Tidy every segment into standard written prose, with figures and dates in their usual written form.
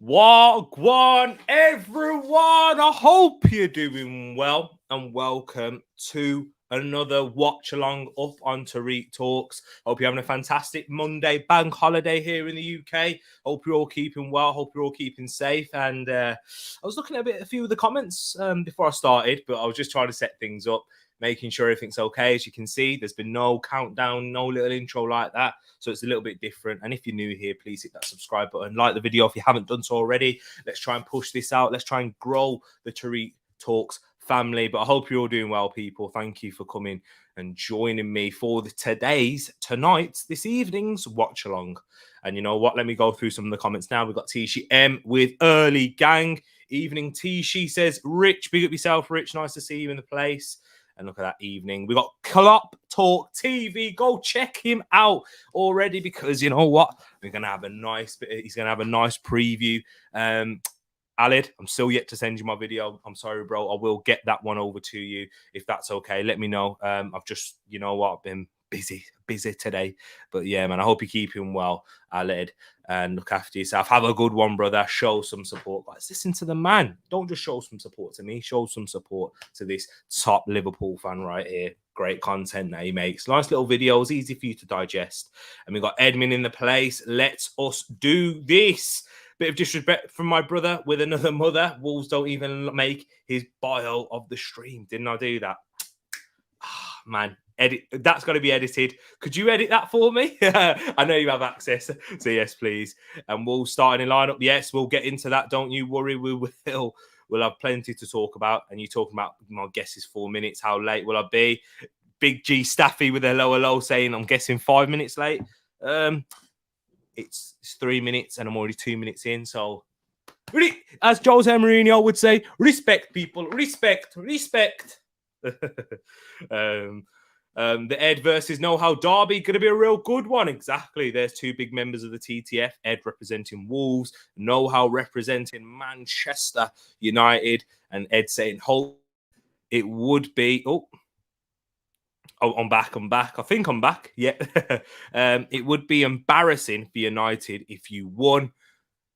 Wagwan, everyone. I hope you're doing well and welcome to another watch along up on Tereak Talks. Hope you're having a fantastic Monday bank holiday here in the UK. Hope you're all keeping well. Hope you're all keeping safe. And I was looking at a few of the comments before I started, but I was just trying to set things up, making sure everything's okay. As you can see, there's been no countdown, no little intro like that. So it's a little bit different. And if you're new here, please hit that subscribe button, like the video if you haven't done so already. Let's try and push this out. Let's try and grow the Tereak Talks family. But I hope you're all doing well, people. Thank you for coming and joining me for tonight's, this evening's watch along. And you know what? Let me go through some of the comments now. We've got Tishi M with early gang. Evening Tishi says, Rich, big up yourself, Rich. Nice to see you in the place. And look at that evening. We got Klopp Talk TV. Go check him out already because you know what? We're gonna have a nice bit. He's gonna have a nice preview. Alid, I'm still yet to send you my video. I'm sorry, bro. I will get that one over to you if that's okay. Let me know. I've just, you know what, I've been busy today. But yeah, man, I hope you're keeping well, Alid, and look after yourself. Have a good one, brother. Show some support. Guys, listen to the man. Don't just show some support to me. Show some support to this top Liverpool fan right here. Great content that he makes. Nice little videos, easy for you to digest. And we've got Edmund in the place. Let us do this. Bit of disrespect from my brother with another mother. Wolves don't even make his bio of the stream. Didn't I do that? Man, edit. That's got to be edited. Could you edit that for me? I know you have access. So yes, please. And Wolves starting in lineup. Yes, we'll get into that. Don't you worry. We will. We'll have plenty to talk about. And you talking about, my guess is 4 minutes. How late will I be? Big G Staffy with a low saying, I'm guessing 5 minutes late. It's 3 minutes and I'm already 2 minutes in. So, as Jose Mourinho would say, respect, people. Respect. The Ed versus Know-How Derby going to be a real good one. Exactly. There's two big members of the TTF. Ed representing Wolves, Know-How representing Manchester United, and Ed saying, hope it would be... Oh, I'm back. I think I'm back. Yeah. It would be embarrassing for United if you won.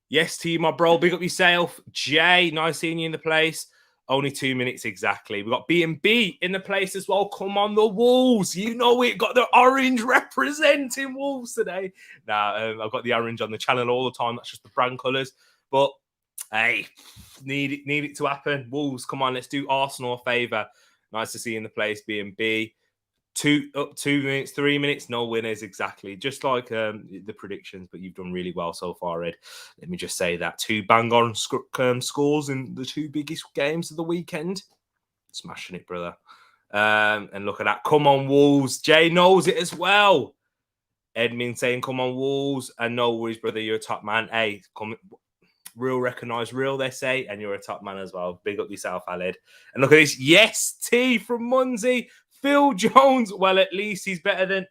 Yes, to you, my bro. Big up yourself. Jay, nice seeing you in the place. Only 2 minutes exactly. We've got B&B in the place as well. Come on, the Wolves. You know it. Got the orange representing Wolves today. Now, I've got the orange on the channel all the time. That's just the brand colours. But, hey, need it to happen. Wolves, come on. Let's do Arsenal a favour. Nice to see you in the place, B&B. 2 minutes, 3 minutes, no winners exactly. Just like the predictions, but you've done really well so far, Ed. Let me just say that. 2 bang-on scores in the 2 biggest games of the weekend. Smashing it, brother. And look at that. Come on, Wolves. Jay knows it as well. Edmin saying, come on, Wolves. And no worries, brother. You're a top man. Hey, real recognise real, they say, and you're a top man as well. Big up yourself, Aled. And look at this. Yes, T from Munsey. Phil Jones, well, at least he's better than...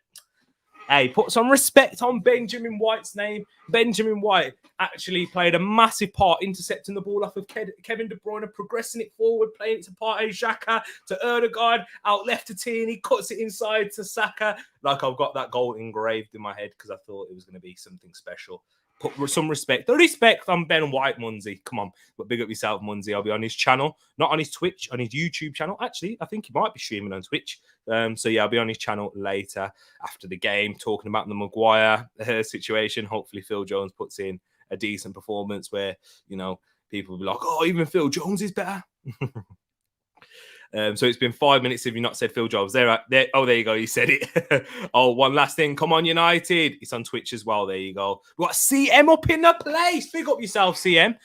Hey, put some respect on Benjamin White's name. Benjamin White actually played a massive part intercepting the ball off of Kevin De Bruyne, progressing it forward, playing it to Partey, Xhaka, to Erdegaard, out left to Tierney, cuts it inside to Saka. Like, I've got that goal engraved in my head because I thought it was going to be something special. Put some respect. The respect on Ben White, Munsey. Come on. But big up yourself, Munsey. I'll be on his channel. Not on his Twitch, on his YouTube channel. Actually, I think he might be streaming on Twitch. So, yeah, I'll be on his channel later after the game, talking about the Maguire situation. Hopefully, Phil Jones puts in a decent performance where, you know, people will be like, oh, even Phil Jones is better. So it's been 5 minutes if you've not said Phil Jones. There. Oh, there you go. You said it. Oh, one last thing. Come on, United. It's on Twitch as well. There you go. We've got CM up in the place. Big up yourself, CM.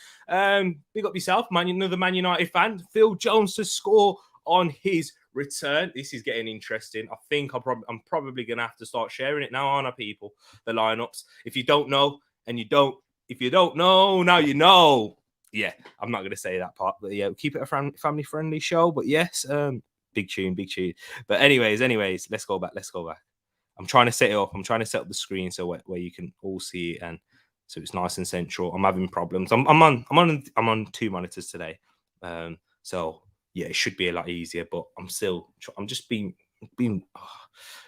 Big up yourself, man. Another Man United fan. Phil Jones to score on his return. This is getting interesting. I think I'm probably going to have to start sharing it now, aren't I, people? The lineups. If you don't know, if you don't know, now you know. Yeah, I'm not going to say that part, but yeah, we'll keep it a family-friendly show. But yes, big tune. But anyways, let's go back. I'm trying to set it up. I'm trying to set up the screen so where you can all see it, and so it's nice and central. I'm having problems. I'm on 2 monitors today, so yeah, it should be a lot easier. But I'm just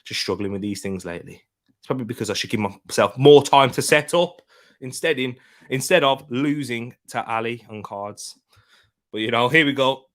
just struggling with these things lately. It's probably because I should give myself more time to set up. instead of losing to Ali on cards. But here we go.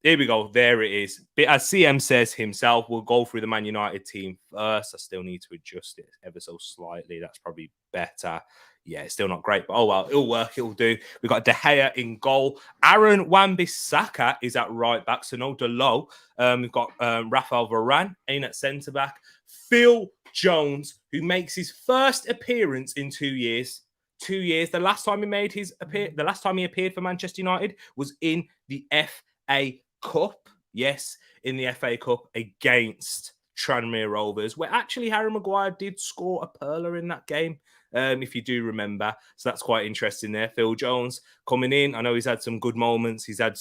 Here we go. There it is. But as CM says himself, we'll go through the Man United team first. I still need to adjust it ever so slightly. That's probably better. Yeah, it's still not great, but oh well, it'll work. It'll do. We've got De Gea in goal. Aaron Wan-Bissaka is at right back, so no Delo. We've got Rafael Varane in at centre back. Phil Jones, who makes his first appearance in 2 years. 2 years. The last time he appeared for Manchester United was in the FA Cup. Yes, in the FA Cup against Tranmere Rovers, where actually Harry Maguire did score a perler in that game. If you do remember. So that's quite interesting there. Phil Jones coming in. I know he's had some good moments. He's a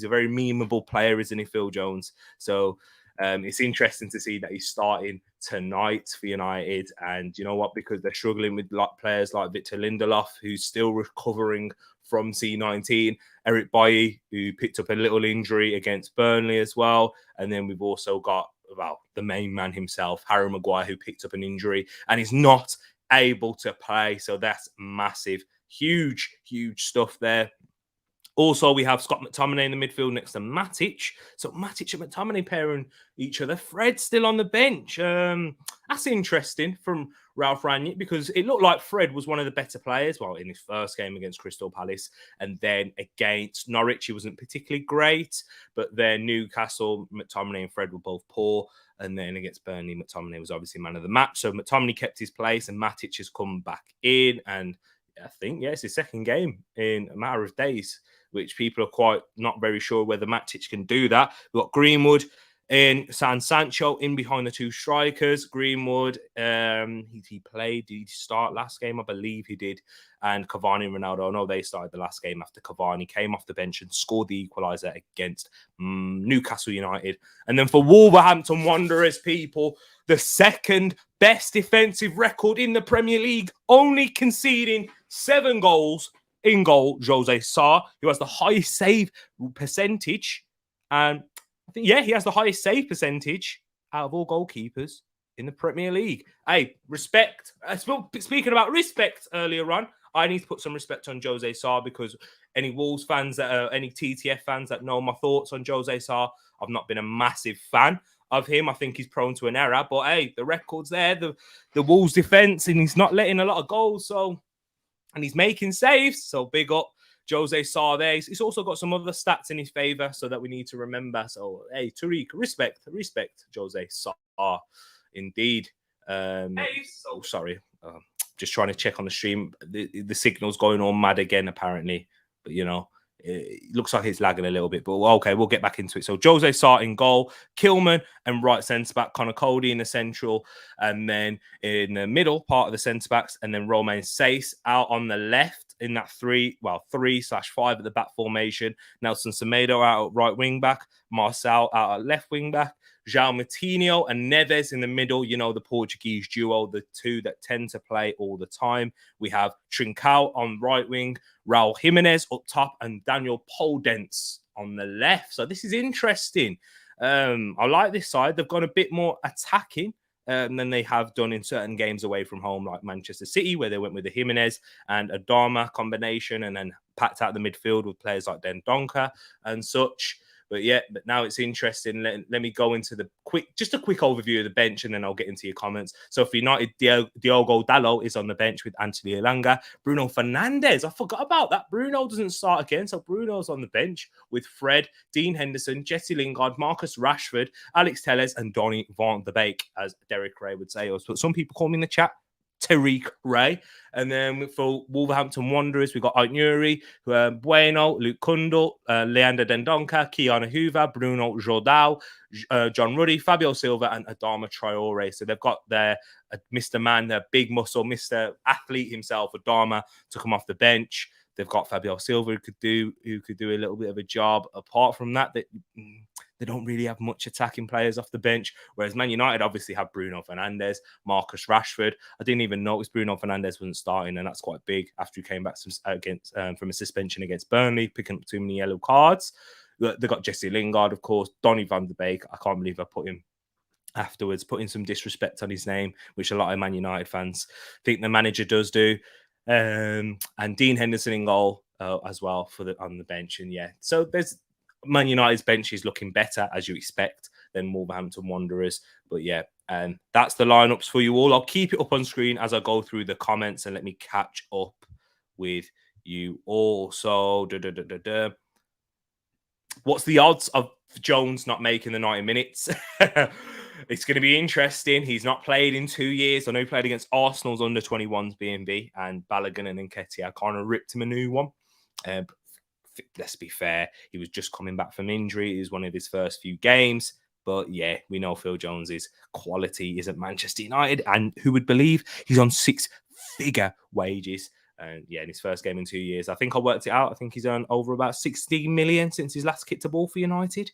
very memeable player, isn't he, Phil Jones? So it's interesting to see that he's starting tonight for United. And you know what? Because they're struggling with players like Victor Lindelof, who's still recovering from C19. Eric Bailly, who picked up a little injury against Burnley as well. And then we've also got, the main man himself, Harry Maguire, who picked up an injury and is not able to play. So that's massive. Huge stuff there. Also, we have Scott McTominay in the midfield next to Matic. So Matic and McTominay pairing each other. Fred's still on the bench. That's interesting from Ralph Rangnick, because it looked like Fred was one of the better players. Well, in his first game against Crystal Palace, and then against Norwich, he wasn't particularly great. But then Newcastle, McTominay and Fred were both poor. And then against Burnley, McTominay was obviously man of the match. So McTominay kept his place, and Matic has come back in. And I think, it's his second game in a matter of days, which people are quite not very sure whether Matic can do that. We've got Greenwood and Sancho in behind the two strikers. Greenwood, he played. Did he start last game? I believe he did. And Cavani and Ronaldo, I know they started the last game after Cavani came off the bench and scored the equaliser against Newcastle United. And then for Wolverhampton Wanderers, people, the second best defensive record in the Premier League, only conceding 7 goals. In goal, Jose Sarr, who has the highest save percentage. And I think, he has the highest save percentage out of all goalkeepers in the Premier League. Hey, respect. Speaking about respect earlier on, I need to put some respect on Jose Sarr, because any Wolves fans, any TTF fans that know my thoughts on Jose Sarr, I've not been a massive fan of him. I think he's prone to an error. But hey, the record's there. The Wolves defence, and he's not letting a lot of goals. And he's making saves, so big up Jose Sarr there. He's also got some other stats in his favour, so that we need to remember. So, hey, Tereak, respect Jose Sarr, indeed. Sorry, just trying to check on the stream. The signal's going all mad again, apparently. But, it looks like it's lagging a little bit, but okay, we'll get back into it. So Jose Sarr in goal, Kilman and right centre back, Connor Cody in the central, and then in the middle part of the centre backs, and then Romain Saiss out on the left in that 3/5 at the back formation. Nelson Semedo out at right wing back, Marcel out at left wing back, João Moutinho and Neves in the middle. The Portuguese duo, the two that tend to play all the time. We have Trincao on right wing, Raul Jimenez up top, and Daniel Podence on the left. So this is interesting. I like this side. They've gone a bit more attacking than they have done in certain games away from home, like Manchester City, where they went with the Jimenez and Adama combination, and then packed out the midfield with players like Dendoncker and such. But now it's interesting. Let me go into a quick overview of the bench, and then I'll get into your comments. So for United, Diogo Dalot is on the bench with Anthony Elanga. Bruno Fernandes, I forgot about that. Bruno doesn't start again, so Bruno's on the bench with Fred, Dean Henderson, Jesse Lingard, Marcus Rashford, Alex Telles, and Donny van de Beek, as Derek Ray would say. But some people call me in the chat Tereak Ray. And then for Wolverhampton Wanderers, we've got Aitnuri, Bueno, Luke Kundl, Leander Dendoncker, Keanu Hoover, Bruno Jordao, John Ruddy, Fabio Silva, and Adama Traore. So they've got their Mr. Man, their big muscle, Mr. Athlete himself, Adama, to come off the bench. They've got Fabio Silva who could do a little bit of a job. Apart from that, they don't really have much attacking players off the bench, whereas Man United obviously have Bruno Fernandes, Marcus Rashford. I didn't even notice Bruno Fernandes wasn't starting, and that's quite big after he came back from a suspension against Burnley, picking up too many yellow cards. They've got Jesse Lingard, of course, Donny van de Beek. I can't believe I put him afterwards, putting some disrespect on his name, which a lot of Man United fans think the manager does do. And Dean Henderson in goal as well on the bench. And yeah, so there's Man United's bench is looking better, as you expect, than Wolverhampton Wanderers. But yeah, that's the lineups for you all. I'll keep it up on screen as I go through the comments and let me catch up with you all. So, what's the odds of Jones not making the 90 minutes? It's going to be interesting. He's not played in 2 years. I know he played against Arsenal's under-21s B&B, and Balogun and Nketiah kind of ripped him a new one. Let's be fair. He was just coming back from injury. It was one of his first few games. But yeah, we know Phil Jones's quality is at Manchester United. And who would believe he's on 6-figure wages? And yeah, in his first game in 2 years, I think I worked it out. I think he's earned over about 16 million since his last kicked a ball for United.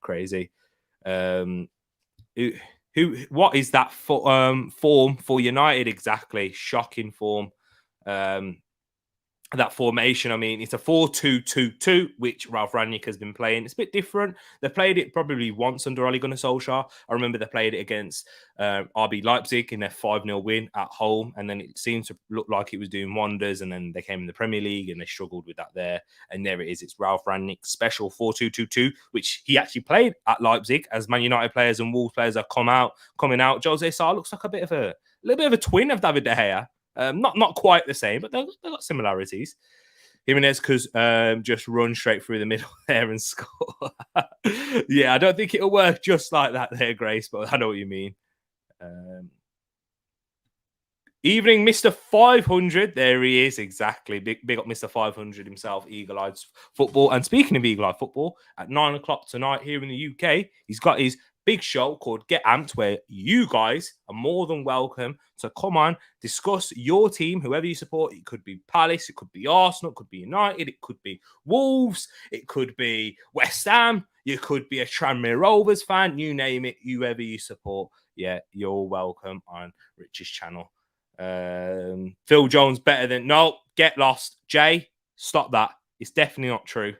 Crazy. What is that form for United exactly? Shocking form. That formation, I mean, it's a 4-2-2-2, which Ralph Rangnick has been playing. It's a bit different. They played it probably once under Ole Gunnar Solskjaer. I remember they played it against RB Leipzig in their 5-0 win at home, and then it seemed to look like it was doing wonders, and then they came in the Premier League, and they struggled with that there. And there it is. It's Ralph Rangnick's special 4-2-2-2, which he actually played at Leipzig as Man United players and Wolves players are coming out. Jose Sarr looks like a little bit of a twin of David De Gea. Not quite the same, but they've got similarities. Jimenez could just run straight through the middle there and score. Yeah, I don't think it'll work just like that there, Grace, but I know what you mean. Evening, Mr. 500. There he is, exactly. Big up Mr. 500 himself, Eagle-Eyed Football. And speaking of Eagle-Eyed Football, at 9 o'clock tonight here in the UK, he's got his big show called Get Amped, where you guys are more than welcome to come on, discuss your team, whoever you support. It could be Palace, it could be Arsenal, it could be United, it could be Wolves, it could be West Ham, you could be a Tranmere Rovers fan, you name it, whoever you support. Yeah, you're welcome on Rich's channel. Phil Jones better than... No, get lost. Jay, stop that. It's definitely not true.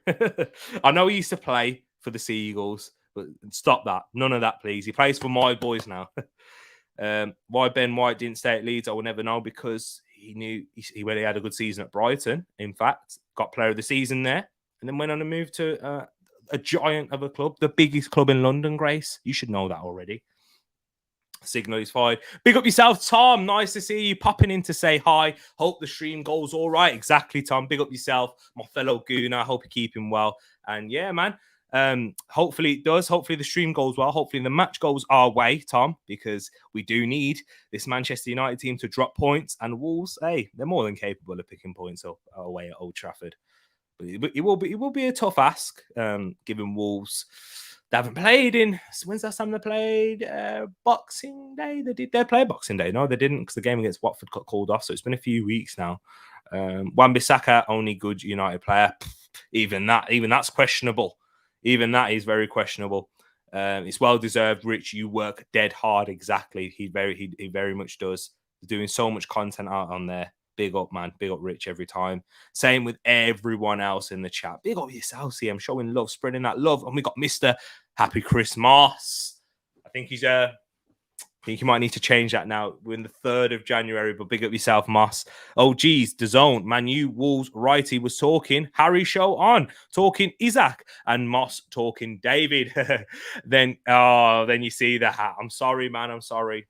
I know he used to play for the Seagulls, but stop that. None of that, please. He plays for my boys now. Why Ben White didn't stay at Leeds, I will never know, because he knew he had a good season at Brighton. In fact, got player of the season there, and then went on and moved to a giant of a club, the biggest club in London, Grace. You should know that already. Signal is fine. Big up yourself, Tom. Nice to see you popping in to say hi. Hope the stream goes all right. Exactly, Tom. Big up yourself, my fellow Gooner. Hope you're keeping well. And yeah, man. Hopefully it does. Hopefully the stream goes well. Hopefully the match goes our way, Tom, because we do need this Manchester United team to drop points. And Wolves, hey, they're more than capable of picking points up away at Old Trafford. But it will be a tough ask, given Wolves. They haven't played in... When's the last time they played? Boxing Day? They play Boxing Day? No, they didn't, because the game against Watford got called off. So it's been a few weeks now. Wan-Bissaka, only good United player. Even that's questionable. Even that is very questionable. It's well deserved, Rich. You work dead hard. Exactly. He very much does. He's doing so much content out on there. Big up, man. Big up, Rich, every time. Same with everyone else in the chat. Big up yourself, see. I'm showing love, spreading that love. And we got Mr. Happy Christmas. I think you might need to change that now. We're in the 3rd of January, but big up yourself, Moss. Oh, geez, DAZN, Man U, Wolves, Righty was talking. Harry show on, talking Isaac, and Moss talking David. Then you see the hat. I'm sorry, man. I'm sorry.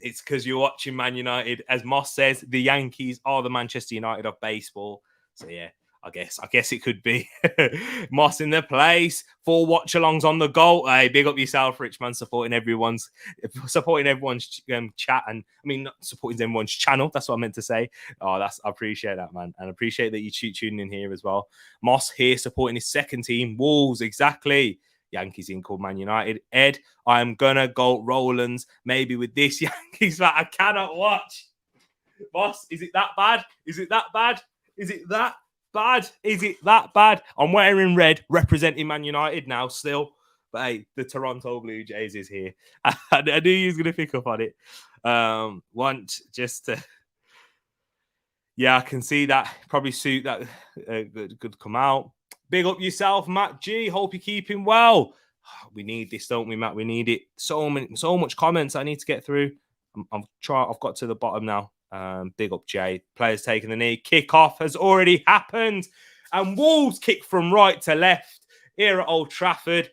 It's because you're watching Man United. As Moss says, the Yankees are the Manchester United of baseball. So yeah, I guess it could be. Moss in the place. 4 watch-alongs on the go. Hey, big up yourself, Richman, supporting everyone's chat, and I mean, not supporting everyone's channel. That's what I meant to say. I appreciate that, man, and I appreciate that you tuning in here as well. Moss here supporting his second team, Wolves. Exactly. Yankees in called Man United. Ed, I am gonna go Rollins, maybe with this Yankees that I cannot watch. Boss, is it that bad? Is it that bad? Is it that bad? Is it that bad? I'm wearing red, representing Man United now still. But hey, the Toronto Blue Jays is here. I knew he was gonna pick up on it. Yeah, I can see that. Probably suit that could come out. Big up yourself, Matt G. Hope you're keeping well. We need this, don't we, Matt? We need it. So much comments I need to get through. I've got to the bottom now. Big up, Jay. Players taking the knee. Kick-off has already happened. And Wolves kick from right to left here at Old Trafford.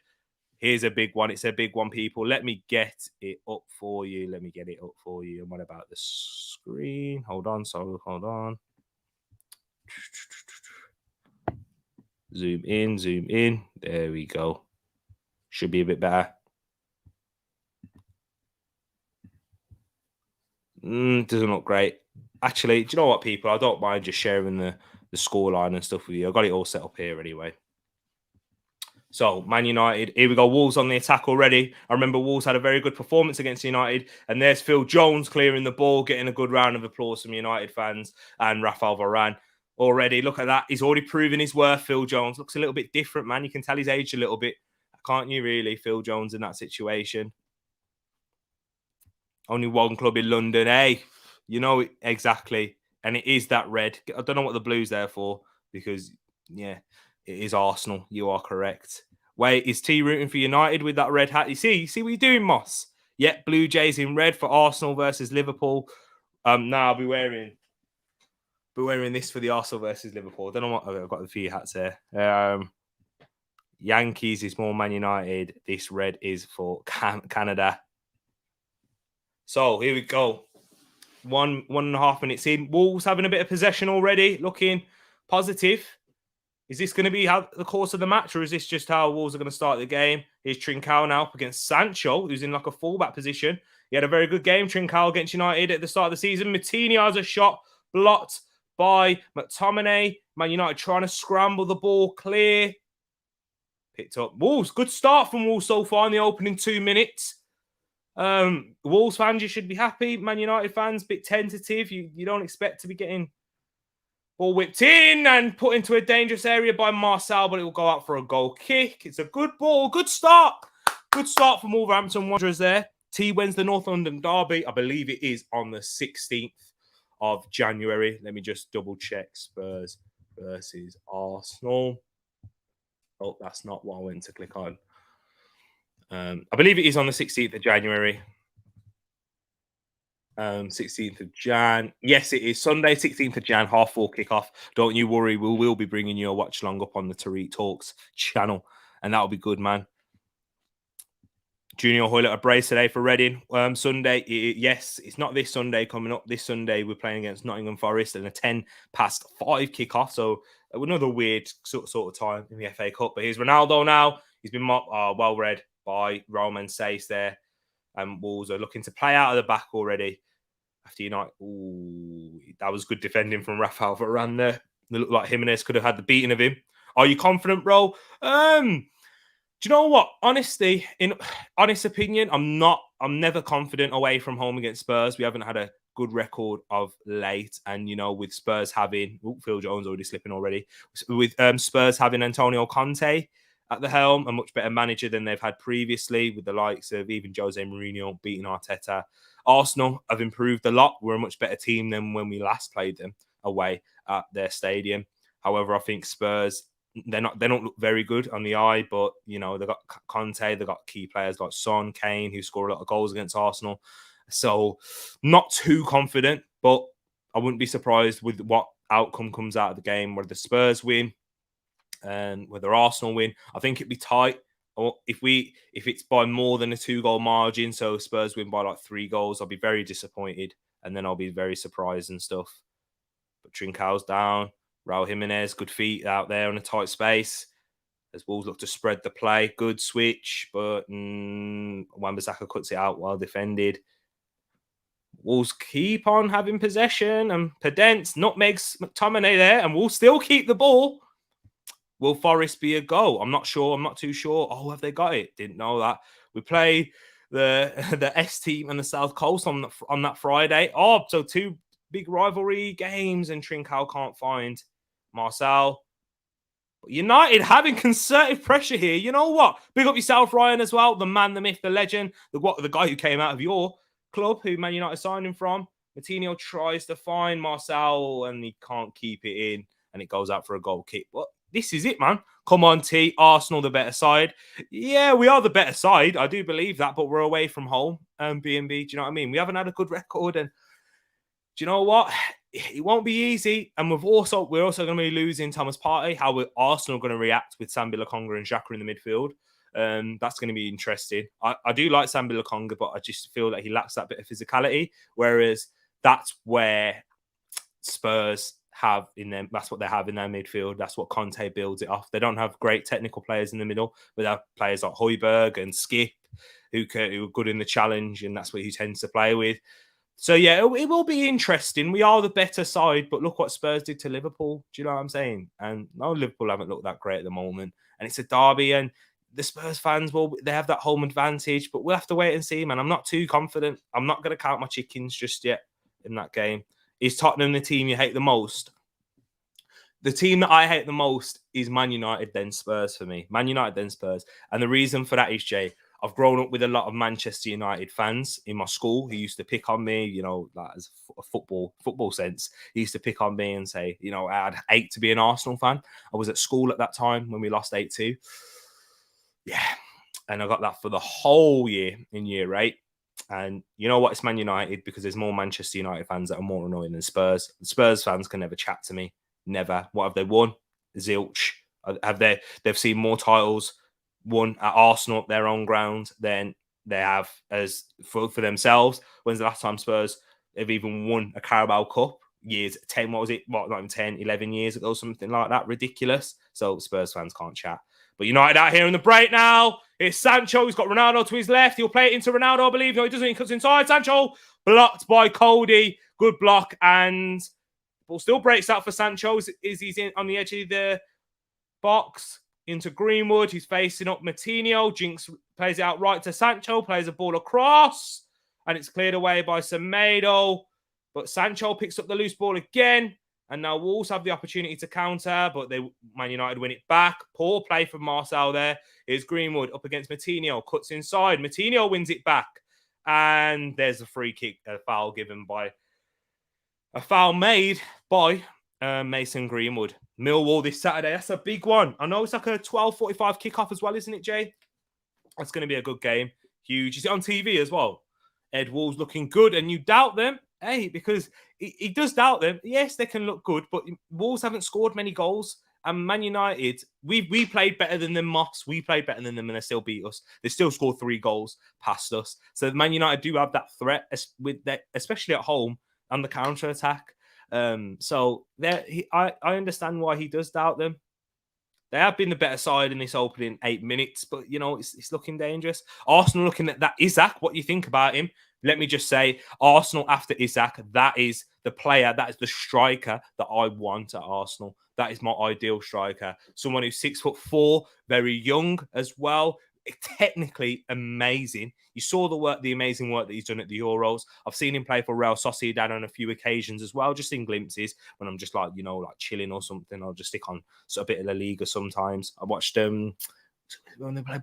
Here's a big one. It's a big one, people. Let me get it up for you. And what about the screen? Hold on. Hold on. Zoom in. There we go. Should be a bit better. Doesn't look great. Actually, do you know what, people? I don't mind just sharing the scoreline and stuff with you. I've got it all set up here anyway. So, Man United, here we go. Wolves on the attack already. I remember Wolves had a very good performance against United. And there's Phil Jones clearing the ball, getting a good round of applause from United fans. And Rafael Varane already. Look at that. He's already proven his worth, Phil Jones. Looks a little bit different, man. You can tell he's aged a little bit. Can't you really, Phil Jones, in that situation? Only one club in London, eh? You know exactly. And it is that red. I don't know what the blue's there for because, yeah, it is Arsenal. You are correct. Wait, is T rooting for United with that red hat? You see what you're doing, Moss? Yep, Blue Jays in red for Arsenal versus Liverpool. Now I'll be wearing this for the Arsenal versus Liverpool. I don't know what I've got the few hats there. Yankees is more Man United. This red is for Canada. So here we go. 1.5 minutes in. Wolves having a bit of possession already, looking positive. Is this going to be how the course of the match, or is this just how Wolves are going to start the game? Here's Trincao now up against Sancho, who's in like a fullback position. He had a very good game, Trincao, against United at the start of the season. Matinho has a shot blocked by McTominay. Man United trying to scramble the ball clear. Picked up. Wolves, good start from Wolves so far in the opening 2 minutes. Wolves fans, you should be happy. Man United fans, a bit tentative. You don't expect to be getting ball whipped in and put into a dangerous area by Marcel, but it will go out for a goal kick. It's a good ball. Good start. Good start from Wolverhampton Wanderers there. When's the North London derby? I believe it is on the 16th of January. Let me just double check. Spurs versus Arsenal. Oh, that's not what I went to click on. I believe it is on the 16th of January. 16th of Jan. Yes, it is Sunday, 16th of Jan, 4:30 kickoff. Don't you worry, we will be bringing you a watch long up on the Tereak Talks channel, and that'll be good, man. Junior Hoylett a brace today for Reading. Sunday, yes, it's not this Sunday coming up. This Sunday, we're playing against Nottingham Forest and a 5:10 kickoff. So another weird sort of time in the FA Cup. But here's Ronaldo now. He's been well read by Roman Sace there. And Wolves are looking to play out of the back already. After United, that was good defending from Rafael Varane there. It looked like Jimenez could have had the beating of him. Are you confident, bro? Do you know what? Honestly, in honest opinion, I'm never confident away from home against Spurs. We haven't had a good record of late. And, with Spurs having... Phil Jones already slipping already. With Spurs having Antonio Conte at the helm, a much better manager than they've had previously, with the likes of even Jose Mourinho beating Arteta. Arsenal have improved a lot. We're a much better team than when we last played them away at their stadium. However, I think Spurs... They don't look very good on the eye, but they've got Conte, they've got key players like Son, Kane, who score a lot of goals against Arsenal. So not too confident, but I wouldn't be surprised with what outcome comes out of the game, whether the Spurs win and whether Arsenal win. I think it'd be tight. Or if it's by more than a 2-goal margin, so Spurs win by like 3 goals, I'll be very disappointed, and then I'll be very surprised and stuff. But Trincao's down. Raul Jimenez, good feet out there in a tight space. As Wolves look to spread the play. Good switch, but Wan-Bissaka cuts it out well defended. Wolves keep on having possession, and Pedence nutmegs McTominay there, and we'll still keep the ball. Will Forest be a goal? I'm not sure. I'm not too sure. Oh, have they got it? Didn't know that. We play the S team and the South Coast on that Friday. Oh, so 2 big rivalry games, and Trincao can't find Marcel. United having concerted pressure here. You know what? Big up yourself, Ryan, as well. The man, the myth, the legend. The guy who came out of your club, who Man United signed him from. Matinho tries to find Marcel, and he can't keep it in, and it goes out for a goal kick. But this is it, man. Come on, T. Arsenal, the better side. Yeah, we are the better side. I do believe that, but we're away from home. B&B, do you know what I mean? We haven't had a good record, and Do you know what? It won't be easy, and we're also going to be losing Thomas Partey. How are Arsenal going to react with Sambi Lokonga and Xhaka in the midfield? That's going to be interesting. I do like Sambi Lokonga, but I just feel that he lacks that bit of physicality. Whereas that's where Spurs have in them. That's what they have in their midfield. That's what Conte builds it off. They don't have great technical players in the middle, but they have players like Højbjerg and Skip who are good in the challenge, and that's what he tends to play with. So, yeah, it will be interesting. We are the better side, but look what Spurs did to Liverpool. Do you know what I'm saying? And no, Liverpool haven't looked that great at the moment. And it's a derby, and the Spurs fans, well, they have that home advantage, but we'll have to wait and see, man. I'm not too confident. I'm not going to count my chickens just yet in that game. Is Tottenham the team you hate the most? The team that I hate the most is Man United, then Spurs for me. Man United, then Spurs. And the reason for that is, Jay, I've grown up with a lot of Manchester United fans in my school who used to pick on me, you know, like as a football sense. He used to pick on me and say, you know, I'd hate to be an Arsenal fan. I was at school at that time when we lost 8-2. Yeah. And I got that for the whole year in year 8. And you know what? It's Man United because there's more Manchester United fans that are more annoying than Spurs. The Spurs fans can never chat to me. Never. What have they won? Zilch. They've seen more titles won at Arsenal, their own ground, than they have as for themselves. When's the last time Spurs have even won a Carabao Cup? Years, 10, what was it? What, not even 10, 11 years ago, something like that. Ridiculous. So Spurs fans can't chat. But United out here in the break now. It's Sancho. He's got Ronaldo to his left. He'll play it into Ronaldo, I believe. No, he doesn't. He cuts inside. Sancho blocked by Cody. Good block. And ball still breaks out for Sancho. He's in on the edge of the box into Greenwood. He's facing up Matinho. Jinx plays it out right to Sancho. Plays a ball across. And it's cleared away by Semedo. But Sancho picks up the loose ball again. And now Wolves have the opportunity to counter, but Man United win it back. Poor play from Marcel there. Here's Greenwood up against Matinho. Cuts inside. Matinho wins it back. And there's a free kick, a foul made by Mason Greenwood. Millwall this Saturday. That's a big one. I know it's like a 12:45 kickoff as well, isn't it, Jay? That's going to be a good game. Huge. Is it on TV as well? Ed Wolves looking good, and you doubt them. Hey, because he does doubt them. Yes, they can look good, but Wolves haven't scored many goals. And Man United, we played better than them, Moss. We played better than them, and they still beat us. They still scored 3 goals past us. So Man United do have that threat, especially at home, on the counter-attack. So I understand why he does doubt them. They have been the better side in this opening 8 minutes, but, you know, it's looking dangerous. Arsenal looking at that. Isak, what do you think about him? Let me just say, Arsenal after Isak, that is the player, that is the striker that I want at Arsenal. That is my ideal striker. Someone who's 6'4", very young as well. Technically amazing. You saw the amazing work that he's done at the Euros. I've seen him play for Real Sociedad on a few occasions as well, just in glimpses when I'm just like, you know, like chilling or something. I'll just stick on a bit of La Liga sometimes. I watched when they play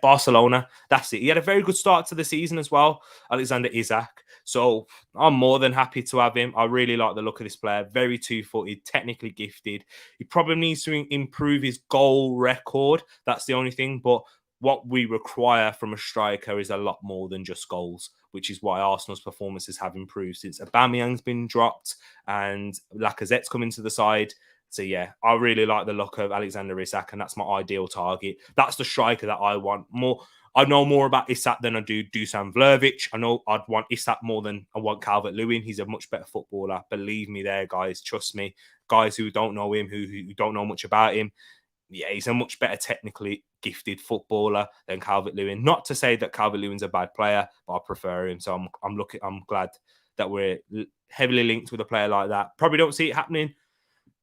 Barcelona. That's it. He had a very good start to the season as well, Alexander Isak. So I'm more than happy to have him. I really like the look of this player. Very two-footed, technically gifted. He probably needs to improve his goal record. That's the only thing. But what we require from a striker is a lot more than just goals, which is why Arsenal's performances have improved since Aubameyang's been dropped and Lacazette's come into the side. So, yeah, I really like the look of Alexander Isak, and that's my ideal target. That's the striker that I want. I know more about Isak than I do Dusan Vlahovic. I know I'd want Isak more than I want Calvert-Lewin. He's a much better footballer. Believe me there, guys. Trust me. Guys who don't know him, who don't know much about him, yeah, he's a much better technically gifted footballer than Calvert-Lewin. Not to say that Calvert-Lewin's a bad player, but I prefer him. So I'm glad that we're heavily linked with a player like that. Probably don't see it happening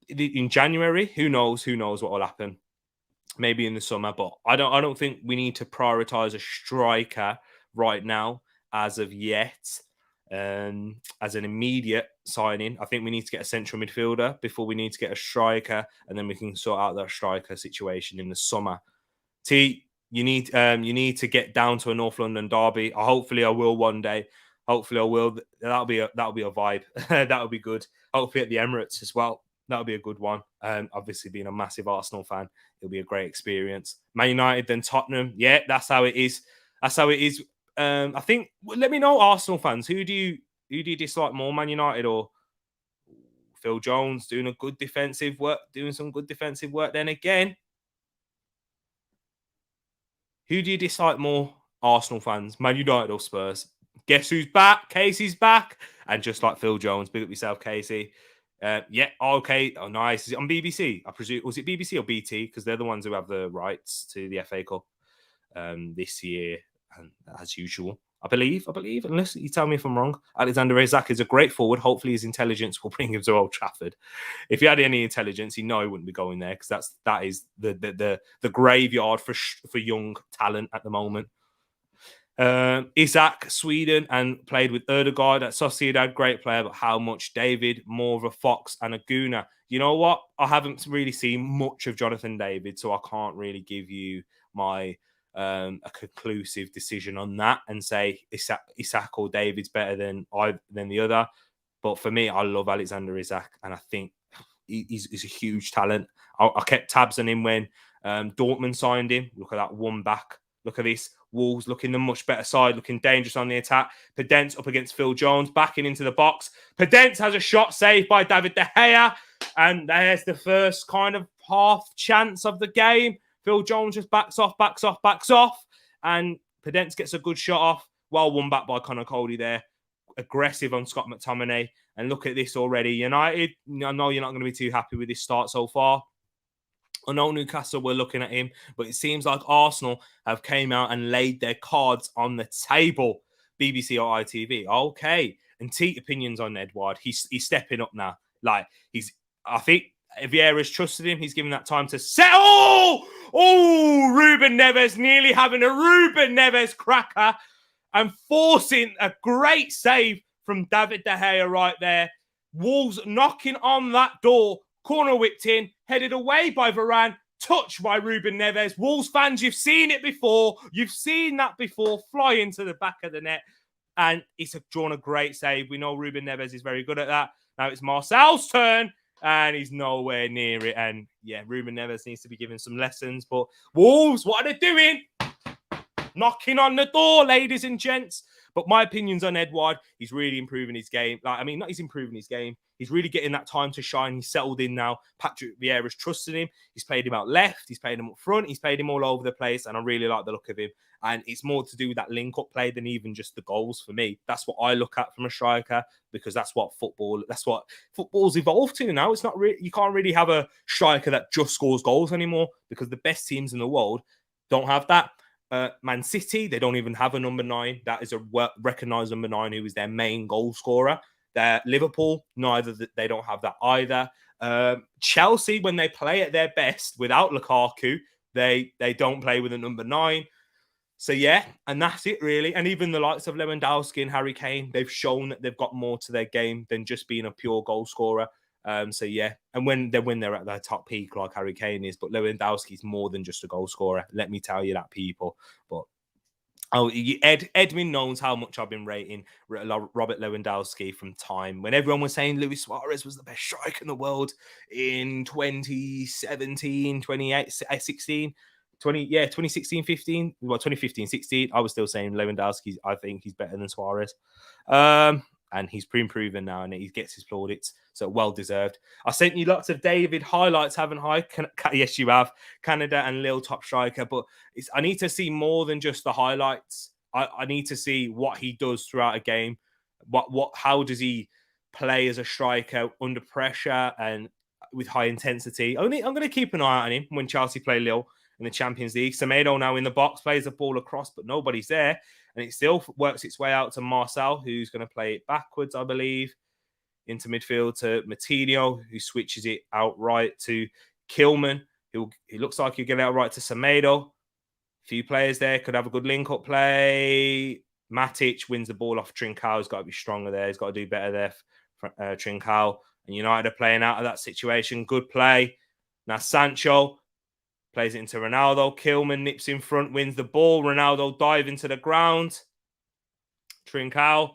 in January. Who knows what will happen? Maybe in the summer, but I don't think we need to prioritize a striker right now as of yet. As an immediate signing, I think we need to get a central midfielder before we need to get a striker, and then we can sort out that striker situation in the summer. T, you need to get down to a North London derby. Hopefully, I will one day. Hopefully, I will. That'll be a vibe. That'll be good. Hopefully, at the Emirates as well. That'll be a good one. Obviously, being a massive Arsenal fan, it'll be a great experience. Man United, then Tottenham. Yeah, that's how it is. That's how it is. I think. Let me know, Arsenal fans. Who do you Who do you dislike more, Man United or Phil Jones doing some good defensive work? Then again, who do you dislike more, Arsenal fans, Man United or Spurs? Guess who's back? Casey's back. And just like Phil Jones, big up yourself, Casey. Yeah, okay. Oh, nice. Is it on BBC? I presume, was it BBC or BT? Because they're the ones who have the rights to the FA Cup this year, and as usual. I believe, unless you tell me if I'm wrong. Alexander Isak is a great forward. Hopefully his intelligence will bring him to Old Trafford. If he had any intelligence, he wouldn't be going there, because that is the graveyard for young talent at the moment. Isak, Sweden, and played with Ødegaard at Sociedad. Great player, but how much? David, more of a fox and a gooner. You know what? I haven't really seen much of Jonathan David, so I can't really give you my a conclusive decision on that and say Isak or David's better than the other. But for me, I love Alexander Isak, and I think he's a huge talent. I kept tabs on him when Dortmund signed him. Look at that one back. Look at this. Wolves looking the much better side, looking dangerous on the attack. Pedence up against Phil Jones, backing into the box. Pedence has a shot saved by David De Gea. And there's the first kind of half chance of the game. Phil Jones just backs off. And Pedence gets a good shot off. Well won back by Conor Cody there. Aggressive on Scott McTominay. And look at this already. United, I know you're not going to be too happy with this start so far. I know Newcastle were looking at him, but it seems like Arsenal have came out and laid their cards on the table. BBC or ITV. Okay. And T opinions on Edouard. He's stepping up now. I think Vieira's trusted him. He's given that time to set. Oh, Ruben Neves nearly having a Ruben Neves cracker and forcing a great save from David De Gea right there. Wolves knocking on that door. Corner whipped in, headed away by Varane, touched by Ruben Neves. Wolves fans, you've seen it before. You've seen that before, fly into the back of the net. And it's drawn a great save. We know Ruben Neves is very good at that. Now it's Marcel's turn, and he's nowhere near it. And yeah, Ruben Neves needs to be given some lessons. But Wolves, what are they doing? Knocking on the door, ladies and gents. But my opinions on Edouard, he's really improving his game. He's improving his game. He's really getting that time to shine. He's settled in now. Patrick Vieira's trusted him. He's played him out left. He's played him up front. He's played him all over the place. And I really like the look of him. And it's more to do with that link-up play than even just the goals for me. That's what I look at from a striker, because that's what football's evolved to now. It's not you can't really have a striker that just scores goals anymore, because the best teams in the world don't have that. Man City, they don't even have a number 9. That is a recognised number 9 who is their main goal scorer. Liverpool, they don't have that either. Chelsea, when they play at their best without Lukaku, they don't play with a number 9. So yeah, and that's it really. And even the likes of Lewandowski and Harry Kane, they've shown that they've got more to their game than just being a pure goal scorer. So yeah, and when they're at their top peak, like Harry Kane is, but Lewandowski is more than just a goal scorer. Let me tell you that, people. But Edwin knows how much I've been rating Robert Lewandowski from time when everyone was saying Luis Suarez was the best striker in the world in 2017, 2016, 15. Well, 2015, 16. I was still saying Lewandowski. I think he's better than Suarez. And he's proven now, and he gets his plaudits, so well deserved. I sent you lots of David highlights, haven't I? Yes, you have. Canada and Lille top striker, but I need to see more than just the highlights. I need to see what he does throughout a game. How does he play as a striker under pressure and with high intensity? I'm going to keep an eye on him when Chelsea play Lille in the Champions League. Semedo now in the box, plays the ball across, but nobody's there. And it still works its way out to Marcel, who's going to play it backwards, I believe, into midfield to Matinho, who switches it outright to Kilman. He looks like he'll get it outright to Semedo. A few players there could have a good link-up play. Matic wins the ball off Trincao. He's got to be stronger there. He's got to do better there for Trincao. And United are playing out of that situation. Good play. Now Sancho plays it into Ronaldo. Kilman nips in front, wins the ball. Ronaldo diving to the ground. Trincao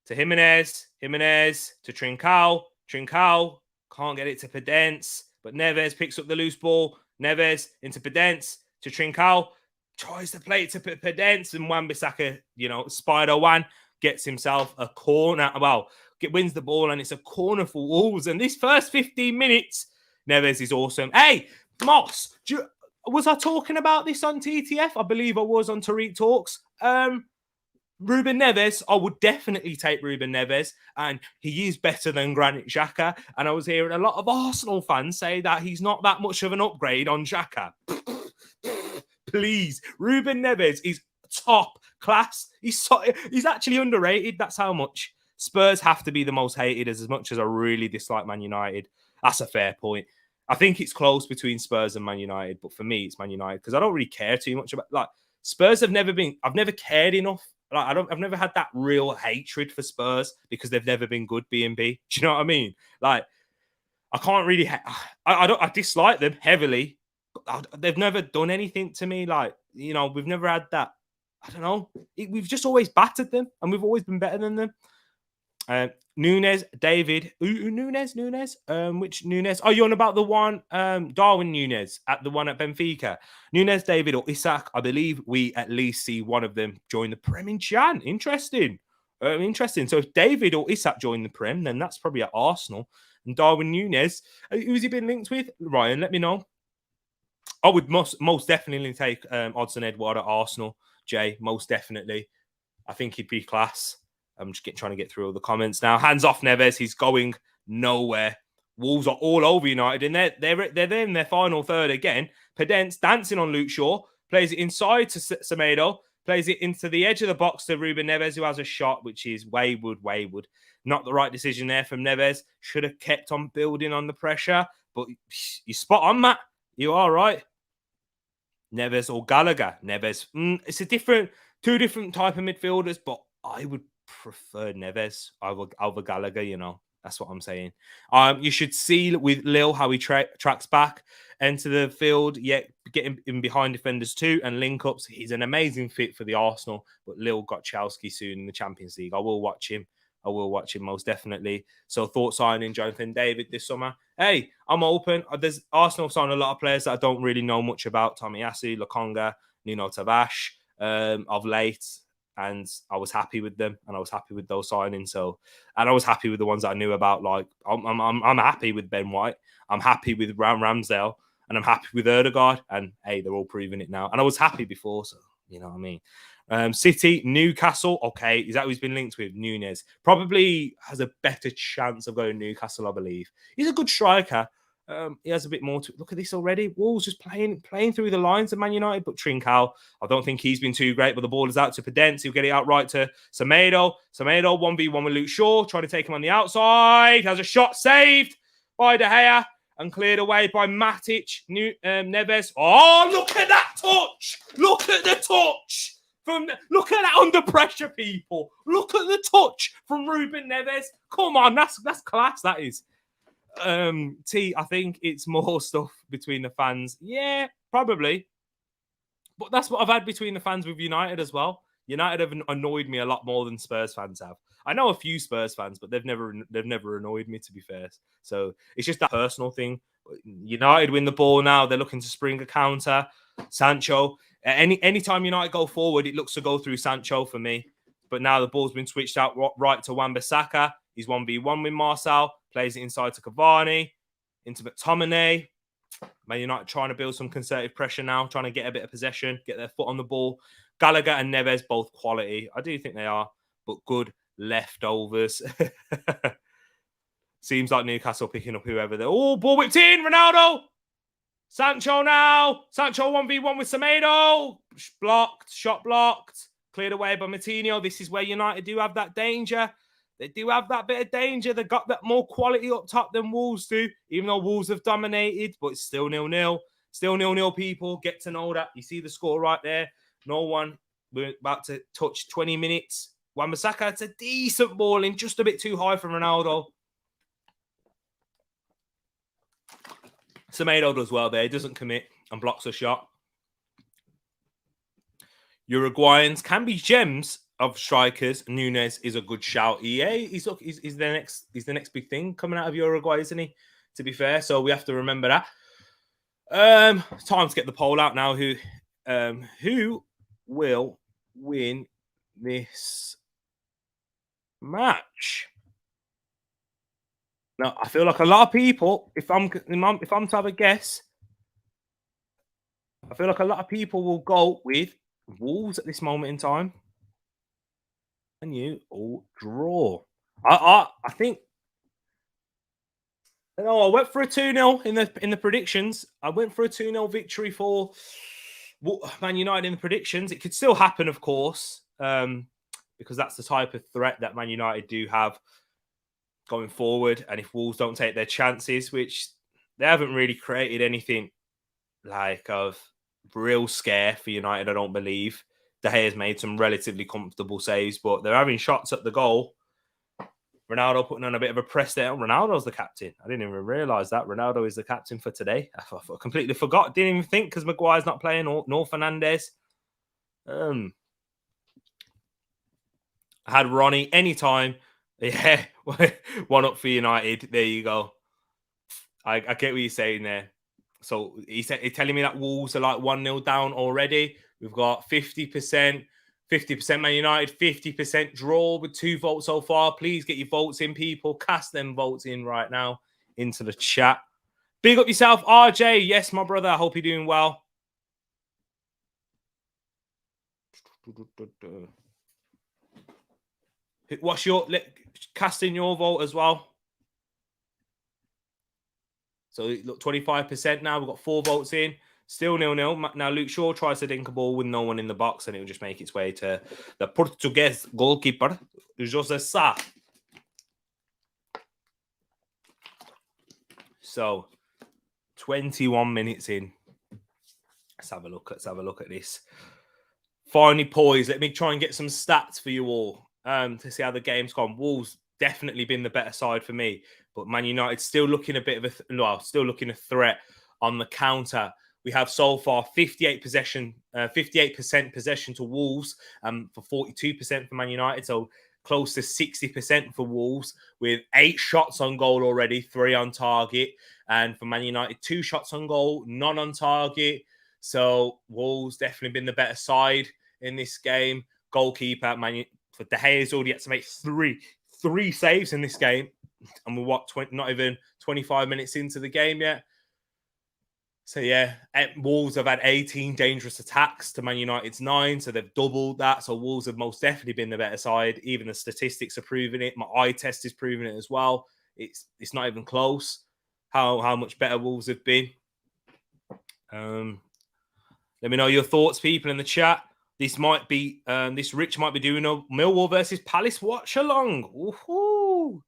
to Jimenez. Jimenez to Trincao. Trincao can't get it to Pedence, but Neves picks up the loose ball. Neves into Pedence to Trincao. Tries to play it to Pedence, and Wan-Bissaka, Spider-Wan gets himself a corner. Well, wins the ball, and it's a corner for Wolves. And this first 15 minutes, Neves is awesome. Hey, Moss, was I talking about this on TTF? I believe I was on Tereak Talks. Ruben Neves, I would definitely take Ruben Neves, and he is better than Granit Xhaka. And I was hearing a lot of Arsenal fans say that he's not that much of an upgrade on Xhaka. Please, Ruben Neves is top class. He's actually underrated. That's how much. Spurs have to be the most hated as much as I really dislike Man United. That's a fair point. I think it's close between Spurs and Man United, but for me, it's Man United because I don't really care too much about Spurs. I've never cared enough. I've never had that real hatred for Spurs because they've never been good B&B. Do you know what I mean? I can't really. I dislike them heavily. They've never done anything to me. We've never had that. I don't know. We've just always battered them, and we've always been better than them. Nunes, David, Nunes. Which Nunes? Oh, you're on about the one, Darwin Nunes at the one at Benfica. Nunes, David, or Isak. I believe we at least see one of them join the Prem in Jan. Interesting. So if David or Isak join the Prem, then that's probably at Arsenal. And Darwin Nunes, who's he been linked with? Ryan, let me know. I would most definitely take Odsonne Edouard at Arsenal. Jay, most definitely. I think he'd be class. I'm just trying to get through all the comments now. Hands off Neves. He's going nowhere. Wolves are all over United, and they're in their final third again. Pedence dancing on Luke Shaw. Plays it inside to Semedo. Plays it into the edge of the box to Ruben Neves, who has a shot, which is wayward. Not the right decision there from Neves. Should have kept on building on the pressure. But you're spot on, Matt. You are right. Neves or Gallagher. Neves. It's two different type of midfielders, but I would prefer Neves over Gallagher, That's what I'm saying. You should see with Lille how he tracks back into the field, yet getting in behind defenders too, and link-ups. He's an amazing fit for the Arsenal, but Lille got Chelsea soon in the Champions League. I will watch him most definitely. So thoughts signing Jonathan David this summer. Hey, I'm open. There's Arsenal signed a lot of players that I don't really know much about. Tomiyasu, Lokonga, Nuno Tavares of late. And I was happy with them, and I was happy with those signings. And I was happy with the ones that I knew about. I'm happy with Ben White. I'm happy with Ramsdale, and I'm happy with Ødegaard. And hey, they're all proving it now. And I was happy before, so you know what I mean. City, Newcastle. Okay, is that who he's been linked with? Nunes probably has a better chance of going to Newcastle, I believe. He's a good striker. He has a bit more to look at this already. Wolves just playing through the lines of Man United, but Trincao, I don't think he's been too great, but the ball is out to Pedence. He'll get it out right to Semedo. Semedo 1v1 with Luke Shaw, trying to take him on the outside. Has a shot saved by De Gea and cleared away by Matic. Neves. Oh, look at that touch! Look at the touch! Look at that under pressure, people. Look at the touch from Ruben Neves. Come on, that's class, that is. I think it's more stuff between the fans. Yeah, probably. But that's what I've had between the fans with United as well. United have annoyed me a lot more than Spurs fans have. I know a few Spurs fans, but they've never annoyed me, to be fair. So it's just that personal thing. United win the ball now. They're looking to spring a counter. Sancho. Anytime United go forward, it looks to go through Sancho for me. But now the ball's been switched out right to Wan-Bissaka. He's 1v1 with Marcel. Plays it inside to Cavani. Into McTominay. Man United trying to build some concerted pressure now. Trying to get a bit of possession. Get their foot on the ball. Gallagher and Neves, both quality. I do think they are. But good leftovers. Seems like Newcastle picking up whoever they're... Oh, ball whipped in. Ronaldo. Sancho now. Sancho 1v1 with Semedo. Shot blocked. Cleared away by Martinho. This is where United do have that danger. They do have that bit of danger. They've got that more quality up top than Wolves do, even though Wolves have dominated, but it's still 0-0. Still 0-0, people. Get to know that. You see the score right there. No one. We're about to touch 20 minutes. Wan-Bissaka, it's a decent ball in, just a bit too high from Ronaldo. Semedo does well there. He doesn't commit and blocks a shot. Uruguayans can be gems of strikers. Nunes is a good shout. Yeah, he's the next big thing coming out of Uruguay, isn't he? To be fair, so we have to remember that. Time to get the poll out now. Who will win this match. Now, I feel like a lot of people, if I'm to have a guess, I feel like a lot of people will go with Wolves at this moment in time, and you all draw. I think no, I went for a 2-0 in the predictions. I went for a 2-0 victory for Man United in the predictions. It could still happen, of course, because that's the type of threat that Man United do have going forward. And if Wolves don't take their chances, which they haven't really created anything like of real scare for United, I don't believe. De Gea's made some relatively comfortable saves, but they're having shots at the goal. Ronaldo putting on a bit of a press there. Ronaldo's the captain. I didn't even realise that. Ronaldo is the captain for today. I completely forgot. Didn't even think because Maguire's not playing, nor Fernandez. I had Ronnie anytime. Yeah, 1-up for United. There you go. I get what you're saying there. So he's telling me that Wolves are like 1-0 down already. We've got 50%, 50% Man United, 50% draw with 2 votes so far. Please get your votes in, people. Cast them votes in right now into the chat. Big up yourself, RJ. Yes, my brother. I hope you're doing well. What's your cast in your vote as well? So look, 25% now. We've got 4 votes in. Still 0-0. Now Luke Shaw tries to dink a ball with no one in the box, and it will just make its way to the Portuguese goalkeeper, Jose Sa. So 21 minutes in. Let's have a look at this. Finally poised. Let me try and get some stats for you all to see how the game's gone. Wolves definitely been the better side for me, but Man United still looking a bit of still looking a threat on the counter. We have so far 58% possession to Wolves, for 42% for Man United. So close to 60% for Wolves, with 8 shots on goal already, 3 on target. And for Man United, 2 shots on goal, none on target. So Wolves definitely been the better side in this game. Goalkeeper, for De Gea's already had to make three saves in this game. And we're not even 25 minutes into the game yet. So yeah, Wolves have had 18 dangerous attacks to Man United's 9, so they've doubled that. So Wolves have most definitely been the better side. Even the statistics are proving it. My eye test is proving it as well. It's not even close how much better Wolves have been. Let me know your thoughts, people, in the chat. This might be this Rich might be doing a Millwall versus Palace watch along. Woohoo!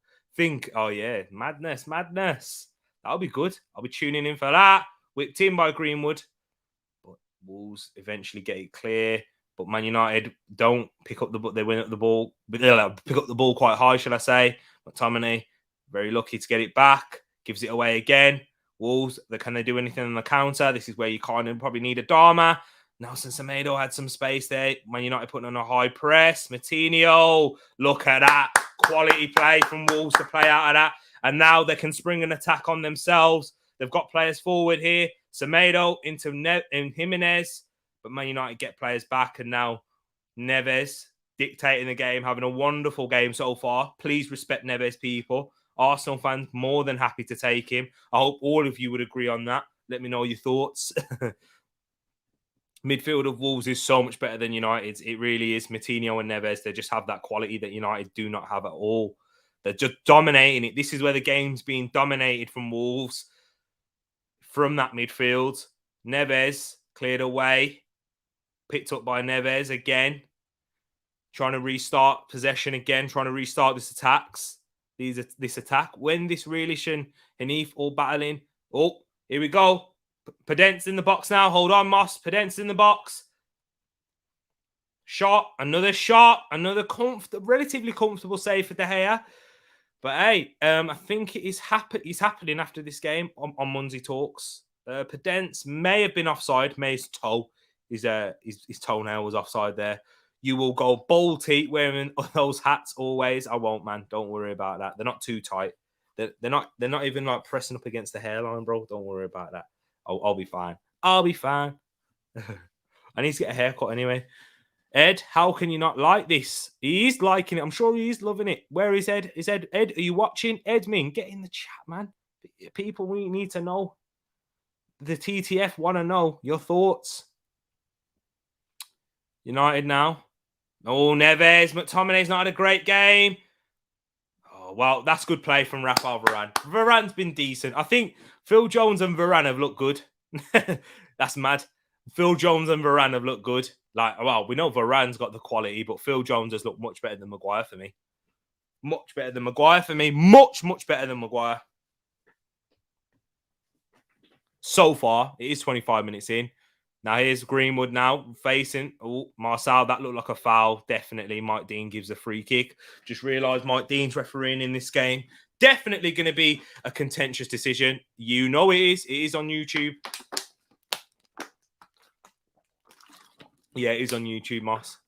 Oh yeah, madness. That'll be good. I'll be tuning in for that. Whipped in by Greenwood, but Wolves eventually get it clear. But Man United don't pick up the ball. They win up the ball, but they'll pick up the ball quite high, shall I say? McTominay, very lucky to get it back, gives it away again. Wolves, can they do anything on the counter? This is where you kind of probably need a Dharma. Nelson Semedo had some space there. Man United putting on a high press. Matinho, look at that. Quality play from Wolves to play out of that. And now they can spring an attack on themselves. They've got players forward here. Semedo into Jimenez. But Man United get players back. And now Neves dictating the game, having a wonderful game so far. Please respect Neves, people. Arsenal fans more than happy to take him. I hope all of you would agree on that. Let me know your thoughts. Midfield of Wolves is so much better than United's. It really is. Matinho and Neves, they just have that quality that United do not have at all. They're just dominating it. This is where the game's being dominated from Wolves. From that midfield, Neves cleared away. Picked up by Neves again. Trying to restart possession again. Trying to restart this attack. When this Grealish and Hanif all battling. Oh, here we go. Pedence in the box now. Hold on, Moss. Pedence in the box. Shot. Another shot. Another relatively comfortable save for De Gea. But hey, I think it is happening after this game on Monday Talks. Pedence may have been offside. His toenail was offside there. You will go bolty wearing those hats always. I won't, man. Don't worry about that. They're not too tight. They're not even like pressing up against the hairline, bro. Don't worry about that. I'll be fine. I'll be fine. I need to get a haircut anyway. Ed, how can you not like this? He is liking it. I'm sure he is loving it. Where is Ed? Is Ed? Ed, are you watching? Edmin, get in the chat, man. People, we need to know. The TTF want to know your thoughts. United now. Oh, Neves. McTominay's not had a great game. Oh, well, that's good play from Rafael Varane. Varane's been decent. I think Phil Jones and Varane have looked good. That's mad. Phil Jones and Varane have looked good. Like, well, we know Varane's got the quality, but Phil Jones has looked much better than Maguire for me. Much better than Maguire for me. Much better than Maguire. So far, it is 25 minutes in. Now here's Greenwood now facing. Oh, Marcel, that looked like a foul. Definitely. Mike Dean gives a free kick. Just realised Mike Dean's refereeing in this game. Definitely going to be a contentious decision. You know it is. It is on YouTube. Yeah, it is on YouTube, Moss.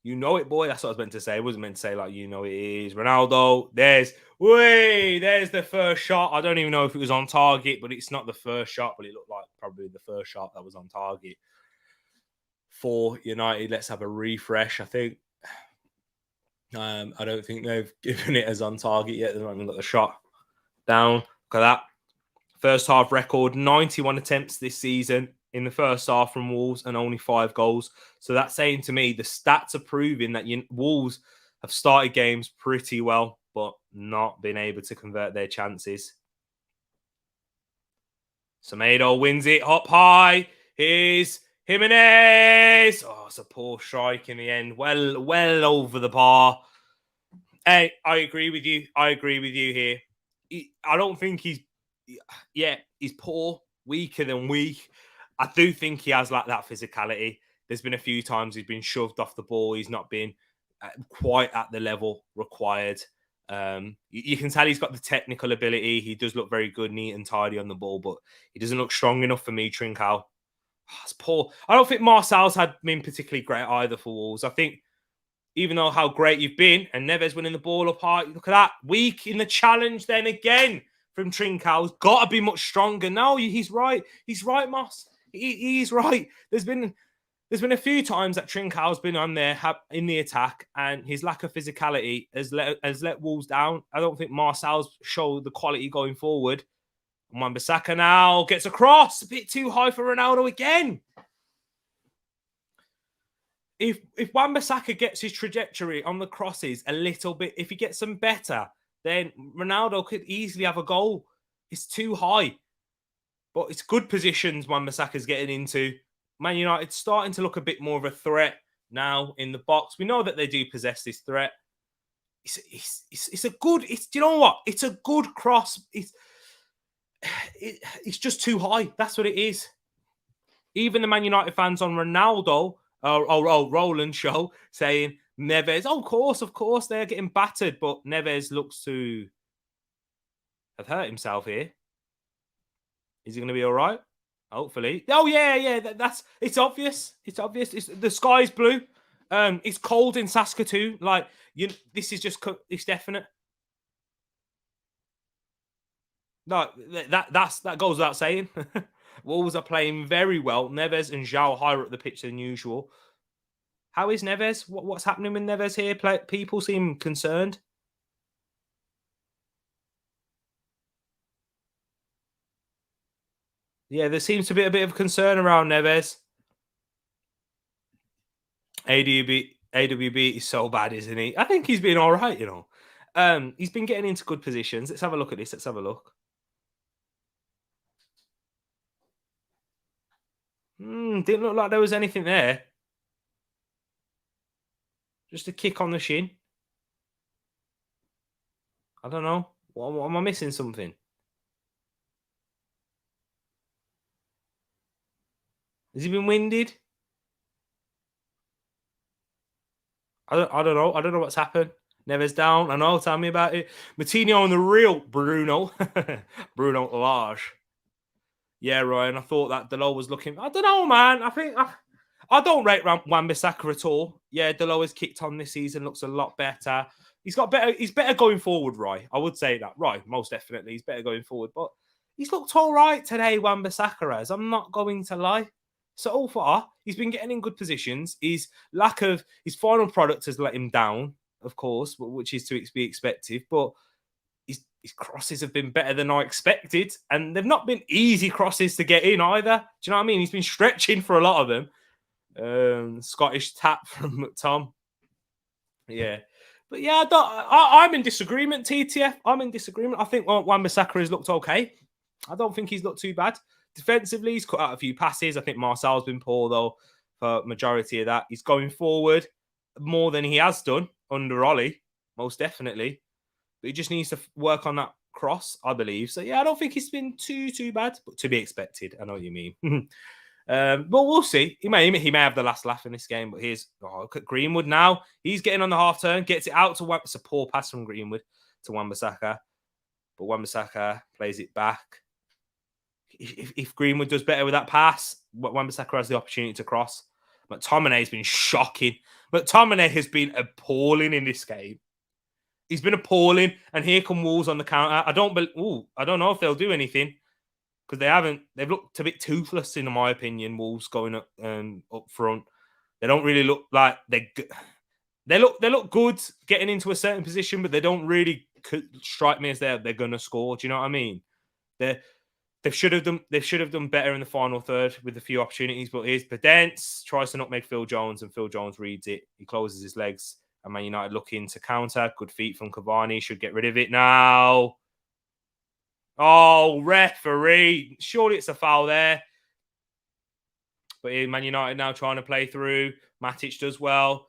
You know it, boy. That's what I was meant to say. I wasn't meant to say, like, you know it is. Ronaldo, there's the first shot. I don't even know if it was on target, but it's not the first shot, but it looked like probably the first shot that was on target for United. Let's have a refresh, I think. I don't think they've given it as on target yet. They've not even got the shot down. Look at that. First half record, 91 attempts this season in the first half from Wolves and only 5 goals. So that's saying to me the stats are proving that Wolves have started games pretty well, but not been able to convert their chances. Semedo wins it up high. Here's Jimenez. Oh, it's a poor strike in the end. Well over the bar. Hey, I agree with you. Here. I don't think he's poor, weaker than weak. I do think he has like that physicality. There's been a few times he's been shoved off the ball. He's not been quite at the level required. You can tell he's got the technical ability. He does look very good, neat and tidy on the ball, but he doesn't look strong enough for me, Trincao. Oh, it's poor. I don't think Marcel's had been particularly great either for Wolves. I think even though how great you've been, and Neves winning the ball up high, look at that. Weak in the challenge then again from Trincao. Got to be much stronger. No, he's right. He's right, Moss. He's right. There's been a few times that Trincao's been on there in the attack, and his lack of physicality has let Wolves down. I don't think Marcel's showed the quality going forward. Wan-Bissaka now gets across. A bit too high for Ronaldo again. If Wan-Bissaka gets his trajectory on the crosses a little bit, if he gets them better, then Ronaldo could easily have a goal. It's too high. But it's good positions Wan-Bissaka's getting into. Man United starting to look a bit more of a threat now in the box. We know that they do possess this threat. It's a good. Do you know what? It's a good cross. It's just too high. That's what it is. Even the Man United fans on Ronaldo, Roland show saying Neves. Oh, of course, they're getting battered, but Neves looks to have hurt himself here. Is he going to be all right? Hopefully. Oh, yeah. It's obvious. The sky's blue. It's cold in Saskatoon. Like, this is just, it's definite. No, that goes without saying. Wolves are playing very well. Neves and João higher up the pitch than usual. How is Neves? What's happening with Neves here? People seem concerned. Yeah, there seems to be a bit of concern around Neves. AWB is so bad, isn't he? I think he's been all right, He's been getting into good positions. Let's have a look at this. Let's have a look. Didn't look like there was anything there. Just a kick on the shin. I don't know. What am I missing something? Has he been winded? I don't know. I don't know what's happened. Neves down. I know. Tell me about it. Matinho and the real Bruno. Bruno Lage. Yeah, Ryan. I thought that Delo was looking. I don't know, man. I don't rate Wan-Bissaka at all. Yeah, Delo has kicked on this season. Looks a lot better. He's better going forward, Roy. I would say that. Roy, most definitely. He's better going forward. But he's looked all right today, Wan-Bissaka has. I'm not going to lie. So far, he's been getting in good positions. His final product has let him down, of course, which is to be expected. But his crosses have been better than I expected, and they've not been easy crosses to get in either. Do you know what I mean? He's been stretching for a lot of them. Scottish tap from Tom. Yeah. But yeah, I'm in disagreement, TTF. I'm in disagreement. I think Wan-Bissaka has looked okay. I don't think he's looked too bad. Defensively, he's cut out a few passes. I think Marcel's been poor, though, for majority of that. He's going forward more than he has done under Ollie, most definitely. But he just needs to work on that cross, I believe. So, yeah, I don't think he's been too bad, but to be expected. I know what you mean. But we'll see. He may have the last laugh in this game. But look at Greenwood now. He's getting on the half turn, gets it out to It's a poor pass from Greenwood to Wan-Bissaka. But Wan-Bissaka plays it back. If Greenwood does better with that pass, Wan-Bissaka has the opportunity to cross. McTominay has been shocking. McTominay has been appalling in this game. He's been appalling, and here come Wolves on the counter. I don't know if they'll do anything because they haven't. They've looked a bit toothless, in my opinion. Wolves going up front. They don't really look like they look good getting into a certain position, but they don't really strike me as they're going to score. Do you know what I mean? They should have done better in the final third with a few opportunities. But here's Pedence, tries to nutmeg Phil Jones, and Phil Jones reads it. He closes his legs. And Man United looking to counter. Good feet from Cavani. Should get rid of it now. Oh, referee. Surely it's a foul there. But Man United now trying to play through. Matic does well.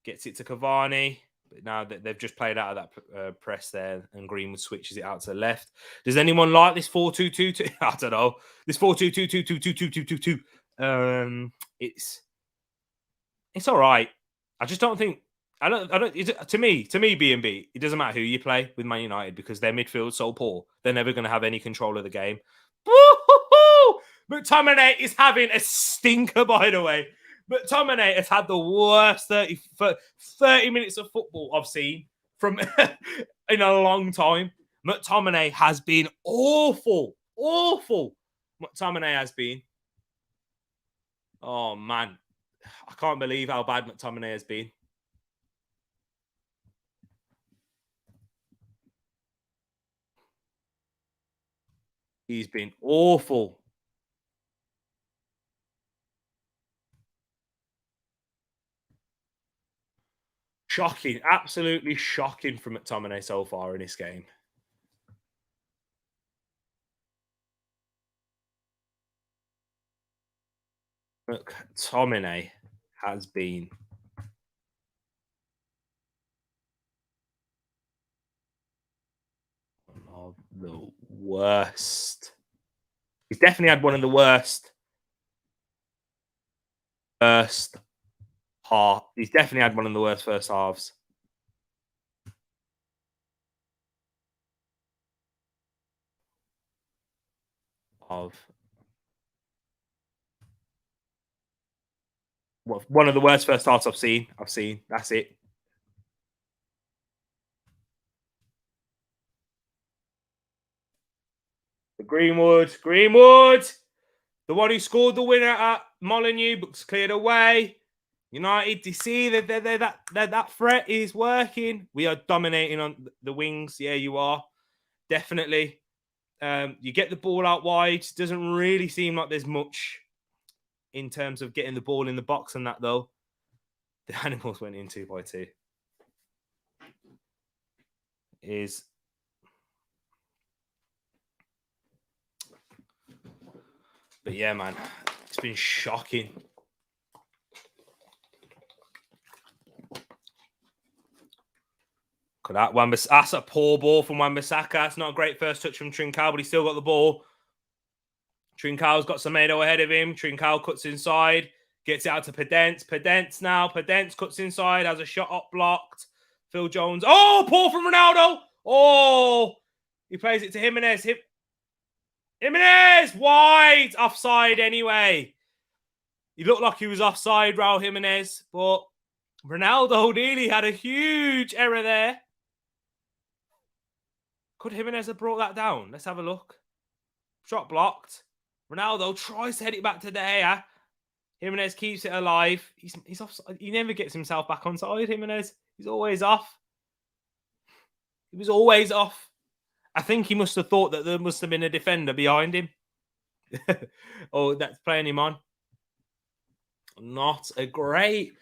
Gets it to Cavani. But now they've just played out of that press there, and Greenwood switches it out to the left. Does anyone like this 4-2-2-2? I don't know. This 4-2-2-2-2-2-2-2-2-2. It's all right. I just don't think. I don't. To me, B&B, it doesn't matter who you play with Man United because their midfield's so poor. They're never going to have any control of the game. Woo-hoo-hoo! McTominay is having a stinker, by the way. McTominay has had the worst 30 minutes of football I've seen from in a long time. McTominay has been awful. McTominay has been. Oh, man. I can't believe how bad McTominay has been. He's been awful. Shocking. Absolutely shocking from McTominay so far in this game. McTominay has been one of the worst. He's definitely had one of the worst first half. He's definitely had one of the worst first halves. One of the worst first halves I've seen. That's it. Greenwood, the one who scored the winner at Molineux, but cleared away. United, you see that threat is working. We are dominating on the wings. Yeah, you are definitely. You get the ball out wide. Doesn't really seem like there's much in terms of getting the ball in the box and that, though. The Animals went in 2x2. But yeah, man, it's been shocking. Look at that. That's a poor ball from Wan-Bissaka. That's not a great first touch from Trincao, but he's still got the ball. Trincao's got Semedo ahead of him. Trincao cuts inside, gets it out to Pedence. Pedence cuts inside, has a shot up blocked. Phil Jones. Oh, poor from Ronaldo. Oh, he plays it to Jimenez. Jimenez, wide, offside anyway. He looked like he was offside, Raul Jimenez, but Ronaldo nearly had a huge error there. Could Jimenez have brought that down? Let's have a look. Shot blocked. Ronaldo tries to head it back to De Gea. Jimenez keeps it alive. He's offside. He never gets himself back on side, Jimenez. He's always off. He was always off. I think he must have thought that there must have been a defender behind him. Oh, that's playing him on. Not a great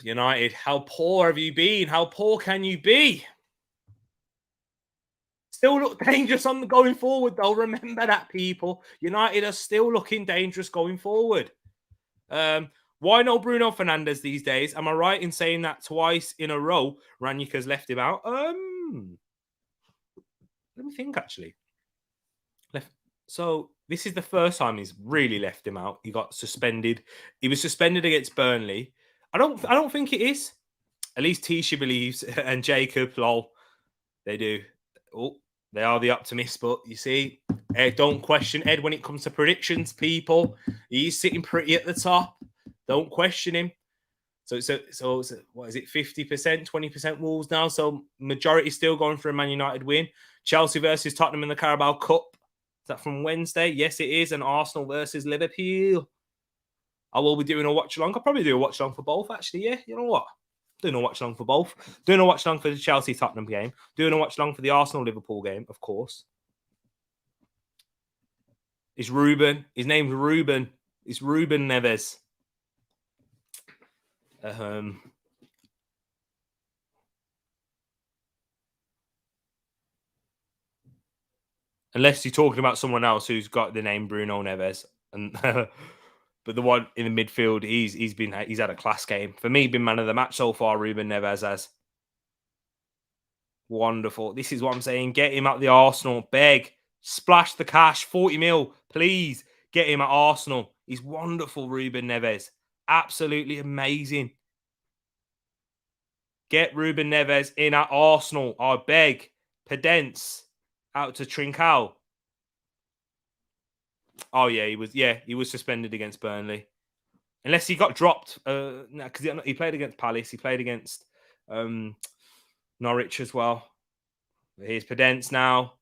United. How poor have you been? How poor can you be? Still look dangerous on the going forward, though. Remember that, people. United are still looking dangerous going forward. Why no Bruno Fernandes these days? Am I right in saying that twice in a row Ranjika's left him out? Let me think, actually. So this is the first time he's really left him out. He got suspended. He was suspended against Burnley. I don't think it is. At least Tisha believes, and Jacob, lol. They do. Oh, they are the optimists, but you see, Ed, don't question Ed when it comes to predictions, people. He's sitting pretty at the top. Don't question him. So what is it, 50%, 20% Wolves now? So majority still going for a Man United win. Chelsea versus Tottenham in the Carabao Cup. Is that from Wednesday? Yes, it is. And Arsenal versus Liverpool. I will be doing a watch along. I'll probably do a watch along for both, actually. Yeah, you know what? Doing a watch along for both. Doing a watch along for the Chelsea Tottenham game. Doing a watch along for the Arsenal Liverpool game, of course. It's Ruben. His name's Ruben. It's Ruben Neves. Unless you're talking about someone else who's got the name Bruno Neves, and but the one in the midfield, he's had a class game. For me, been man of the match so far. Ruben Neves has. Wonderful. This is what I'm saying. Get him at the Arsenal. Beg. Splash the cash. 40 mil. Please get him at Arsenal. He's wonderful, Ruben Neves. Absolutely amazing. Get Ruben Neves in at Arsenal. I beg. Pedence. Out to Trincao. Oh, yeah, he was suspended against Burnley. Unless he got dropped. Because he played against Palace. He played against Norwich as well. Here's Pedence now.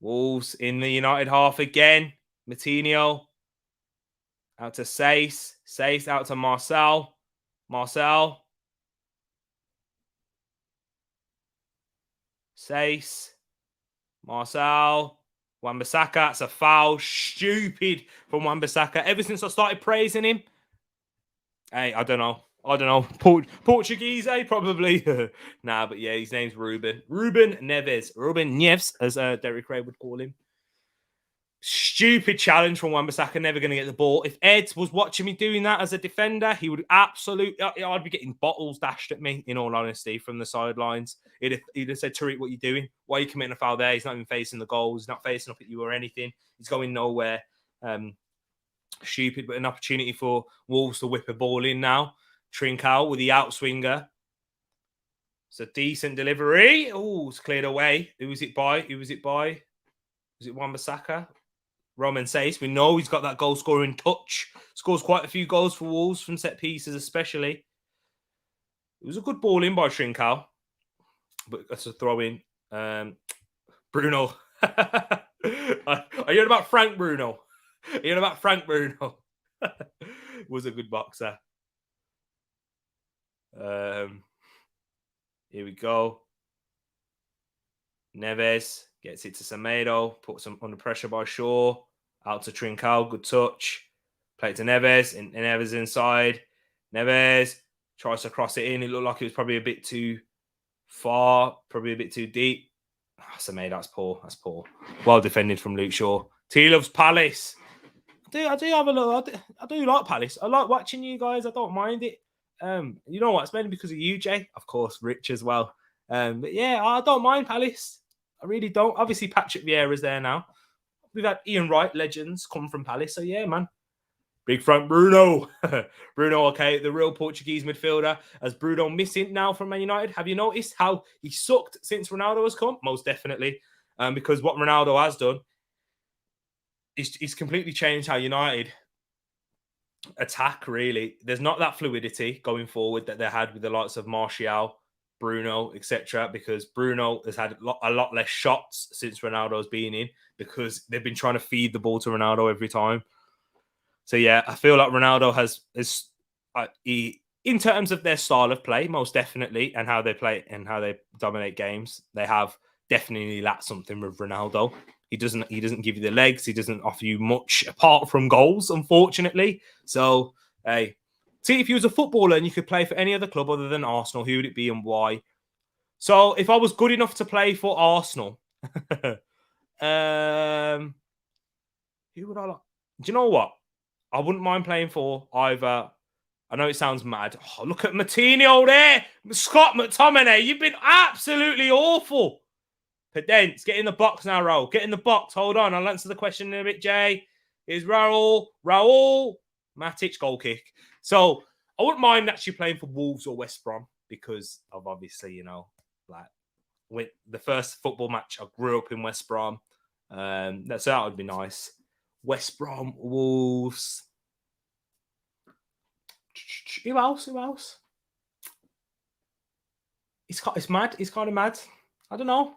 Wolves in the United half again. Matinho. Out to Sace. Sace out to Marcel. Marcel. Sace. Marcel. Wan-Bissaka. That's a foul. Stupid from Wan-Bissaka. Ever since I started praising him. Hey, I don't know. Portuguese, probably. Nah, but yeah, his name's Ruben. Ruben Neves. Ruben Neves, as Derek Ray would call him. Stupid challenge from Wan-Bissaka, never going to get the ball. If Ed was watching me doing that as a defender, he would I'd be getting bottles dashed at me, in all honesty, from the sidelines. He'd have said, Tereak, what are you doing? Why are you committing a foul there? He's not even facing the goal. He's not facing up at you or anything. He's going nowhere. Stupid, but an opportunity for Wolves to whip a ball in now. Trincao with the outswinger. It's a decent delivery. Oh, it's cleared away. Who was it by? Was it Wan-Bissaka? Roman Sace. We know he's got that goal scoring touch. Scores quite a few goals for Wolves from set pieces, especially. It was a good ball in by Trincao, but that's a throw in. Bruno. Are you hearing about Frank Bruno? Are you hearing about Frank Bruno? Was a good boxer. Here we go. Neves gets it to Semedo, puts him under pressure by Shaw. Out to Trincao, good touch. Play it to Neves, and Neves inside. Neves tries to cross it in. It looked like it was probably a bit too far, probably a bit too deep. Semedo, that's poor. That's poor. Well defended from Luke Shaw. T loves Palace. I do have a look. I do like Palace. I like watching you guys. I don't mind it. You know what? It's mainly because of you, Jay. Of course, Rich as well. But yeah, I don't mind Palace. I really don't. Obviously, Patrick Vieira's there now. We've had Ian Wright, legends, come from Palace. So yeah, man. Big Frank Bruno. Bruno, okay, the real Portuguese midfielder. As Bruno missing now from Man United. Have you noticed how he sucked since Ronaldo has come? Most definitely. Because what Ronaldo has done is he's completely changed how United attack, really. There's not that fluidity going forward that they had with the likes of Martial Bruno, etc., because Bruno has had a lot less shots since Ronaldo's been in, because they've been trying to feed the ball to Ronaldo every time. So yeah, I feel like Ronaldo has in terms of their style of play, most definitely, and how they play and how they dominate games, they have definitely lacked something with Ronaldo. He doesn't give you the legs. He doesn't offer you much apart from goals, unfortunately. So, hey, see, if you was a footballer and you could play for any other club other than Arsenal, who would it be and why? So, if I was good enough to play for Arsenal, who would I like? Do you know what? I wouldn't mind playing for either. I know it sounds mad. Oh, look at Matinho there. Scott McTominay, you've been absolutely awful. Pedence, get in the box now, Raul. Get in the box. Hold on. I'll answer the question in a bit, Jay. Here's Raul. Matic, goal kick. So I wouldn't mind actually playing for Wolves or West Brom, because of obviously, like with the first football match, I grew up in West Brom. So that would be nice. West Brom, Wolves. Who else? It's mad. It's kind of mad. I don't know.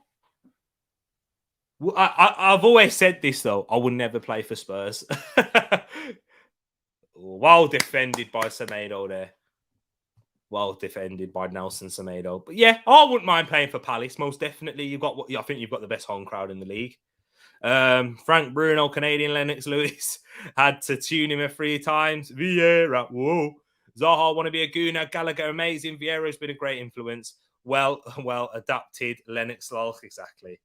I've always said this, though. I would never play for Spurs. Well defended by Semedo there. Well defended by Nelson Semedo. But yeah, I wouldn't mind playing for Palace. Most definitely. I think you've got the best home crowd in the league. Frank Bruno, Canadian Lennox Lewis, had to tune him 3 times. Vieira, whoa. Zaha, want to be a gooner. Gallagher, amazing. Vieira's been a great influence. Well adapted. Lennox Lolch, exactly.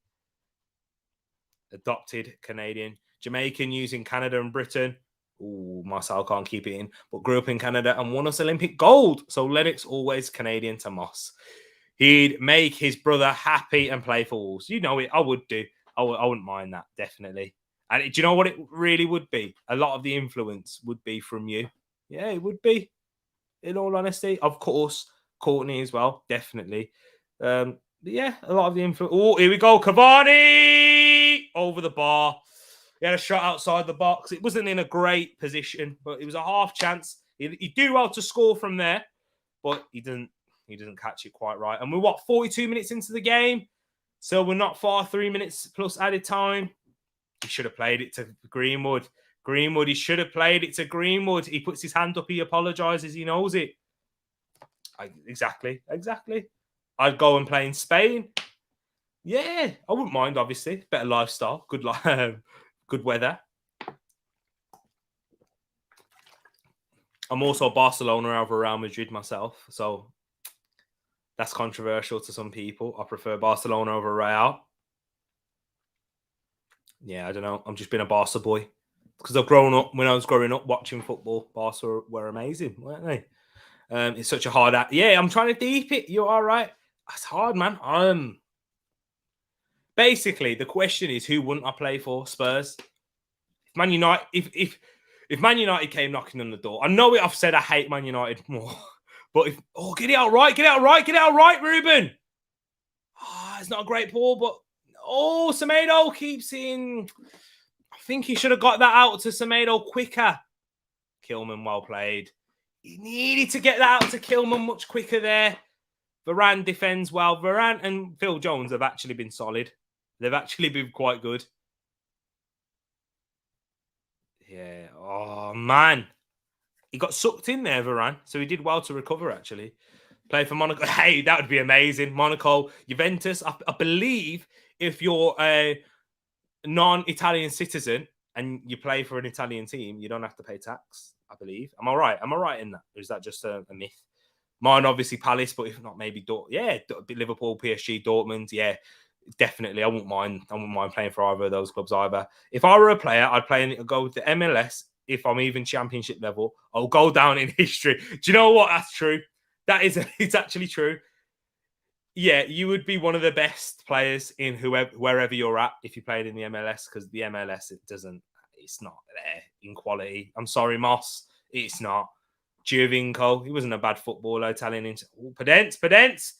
Adopted Canadian. Jamaican, using Canada and Britain. Ooh, Marcel can't keep it in. But grew up in Canada and won us Olympic gold. So Lennox always Canadian to Moss. He'd make his brother happy and play for Wolves. You know it. I would do. I wouldn't mind that, definitely. And do you know what it really would be? A lot of the influence would be from you. Yeah, it would be. In all honesty. Of course, Courtney as well. Definitely. But yeah, a lot of the influence. Oh, here we go. Cavani! Over the bar. He had a shot outside the box. It wasn't in a great position, but it was a half chance. He'd do well to score from there, but he doesn't catch it quite right. And we're 42 minutes into the game? So we're not far, 3 minutes plus added time. He should have played it to Greenwood. He should have played it to Greenwood. He puts his hand up, he apologises, he knows it. Exactly. I'd go and play in Spain. Yeah, I wouldn't mind, obviously. Better lifestyle, good weather. I'm also Barcelona over Real Madrid myself, so that's controversial to some people. I prefer Barcelona over Real. Yeah, I don't know. I'm just been a Barca boy. Because when I was growing up watching football, Barca were amazing, weren't they? It's such a hard act. Yeah, I'm trying to deep it. You're all right. It's hard, man. Basically, the question is, who wouldn't I play for? Spurs. Man United. If Man United came knocking on the door, I know I've said I hate Man United more, but get it out right, Ruben. It's not a great ball, but Semedo keeps in. I think he should have got that out to Semedo quicker. Kilman, well played. He needed to get that out to Kilman much quicker there. Varane defends well. Varane and Phil Jones have actually been solid. They've actually been quite good. Yeah. Oh, man. He got sucked in there, Varane. So he did well to recover, actually. Play for Monaco. Hey, that would be amazing. Monaco, Juventus. I believe if you're a non-Italian citizen and you play for an Italian team, you don't have to pay tax, I believe. Am I right? Am I right in that? Or is that just a myth? Mine, obviously, Palace, but if not, maybe Liverpool, PSG, Dortmund. Yeah, definitely. I wouldn't mind playing for either of those clubs either. If I were a player, I'd go with the MLS. If I'm even championship level, I'll go down in history. Do you know what? That's true. It's actually true. Yeah, you would be one of the best players in wherever you're at if you played in the MLS, because the MLS, it's not there in quality. I'm sorry, Moss. It's not. Giovinco, he wasn't a bad footballer. Italian. Pedence.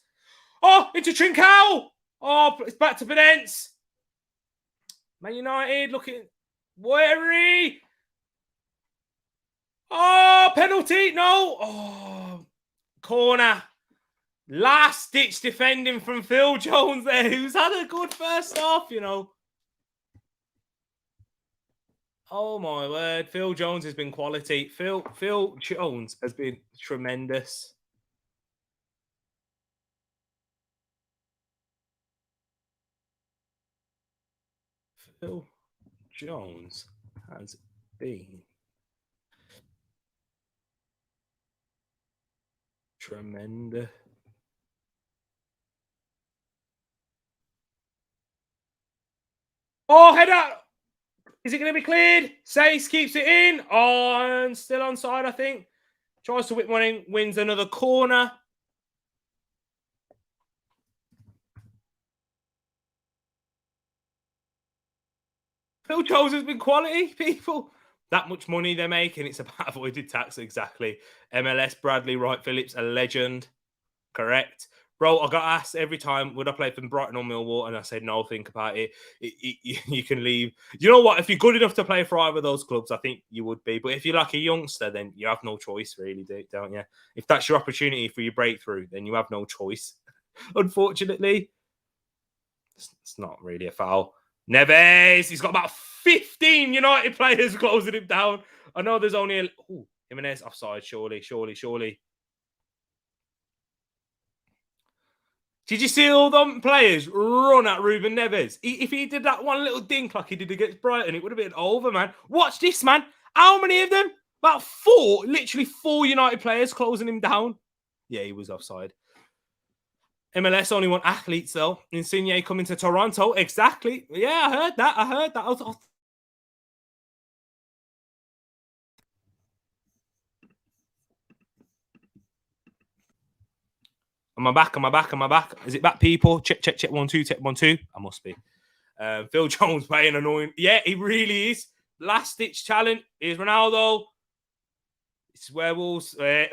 Oh, into Trincao. Oh, it's back to Pedence. Man United looking wary. Oh, penalty. No. Oh, corner. Last ditch defending from Phil Jones there, who's had a good first half, you know. Oh my word, Phil Jones has been quality. Phil Jones has been tremendous. Phil Jones has been tremendous. Oh, head out! Is it going to be cleared? Sace keeps it in. Oh, and still onside, I think. Tries to whip one in, wins another corner. Phil Jones has been quality, people. That much money they're making, it's about avoided tax, exactly. MLS, Bradley Wright Phillips, a legend. Correct. Bro, I got asked every time, would I play for Brighton or Millwall? And I said, no, think about it. You can leave. You know what? If you're good enough to play for either of those clubs, I think you would be. But if you're like a youngster, then you have no choice, really, don't you? If that's your opportunity for your breakthrough, then you have no choice. Unfortunately, it's not really a foul. Neves, he's got about 15 United players closing him down. I know there's only a... Ooh, Jimenez offside, surely. Did you see all them players run at Ruben Neves? If he did that one little dink like he did against Brighton, it would have been over, man. Watch this, man. How many of them? About four, literally 4 United players closing him down. Yeah, he was offside. MLS only want athletes, though. Insigne coming to Toronto. Exactly. Yeah, I heard that. Am I back? Is it back, people? Check. 1, 2, check 1, 2. I must be. Phil Jones playing annoying. Yeah, he really is. Last ditch challenge. Here's Ronaldo. It's werewolves. Way!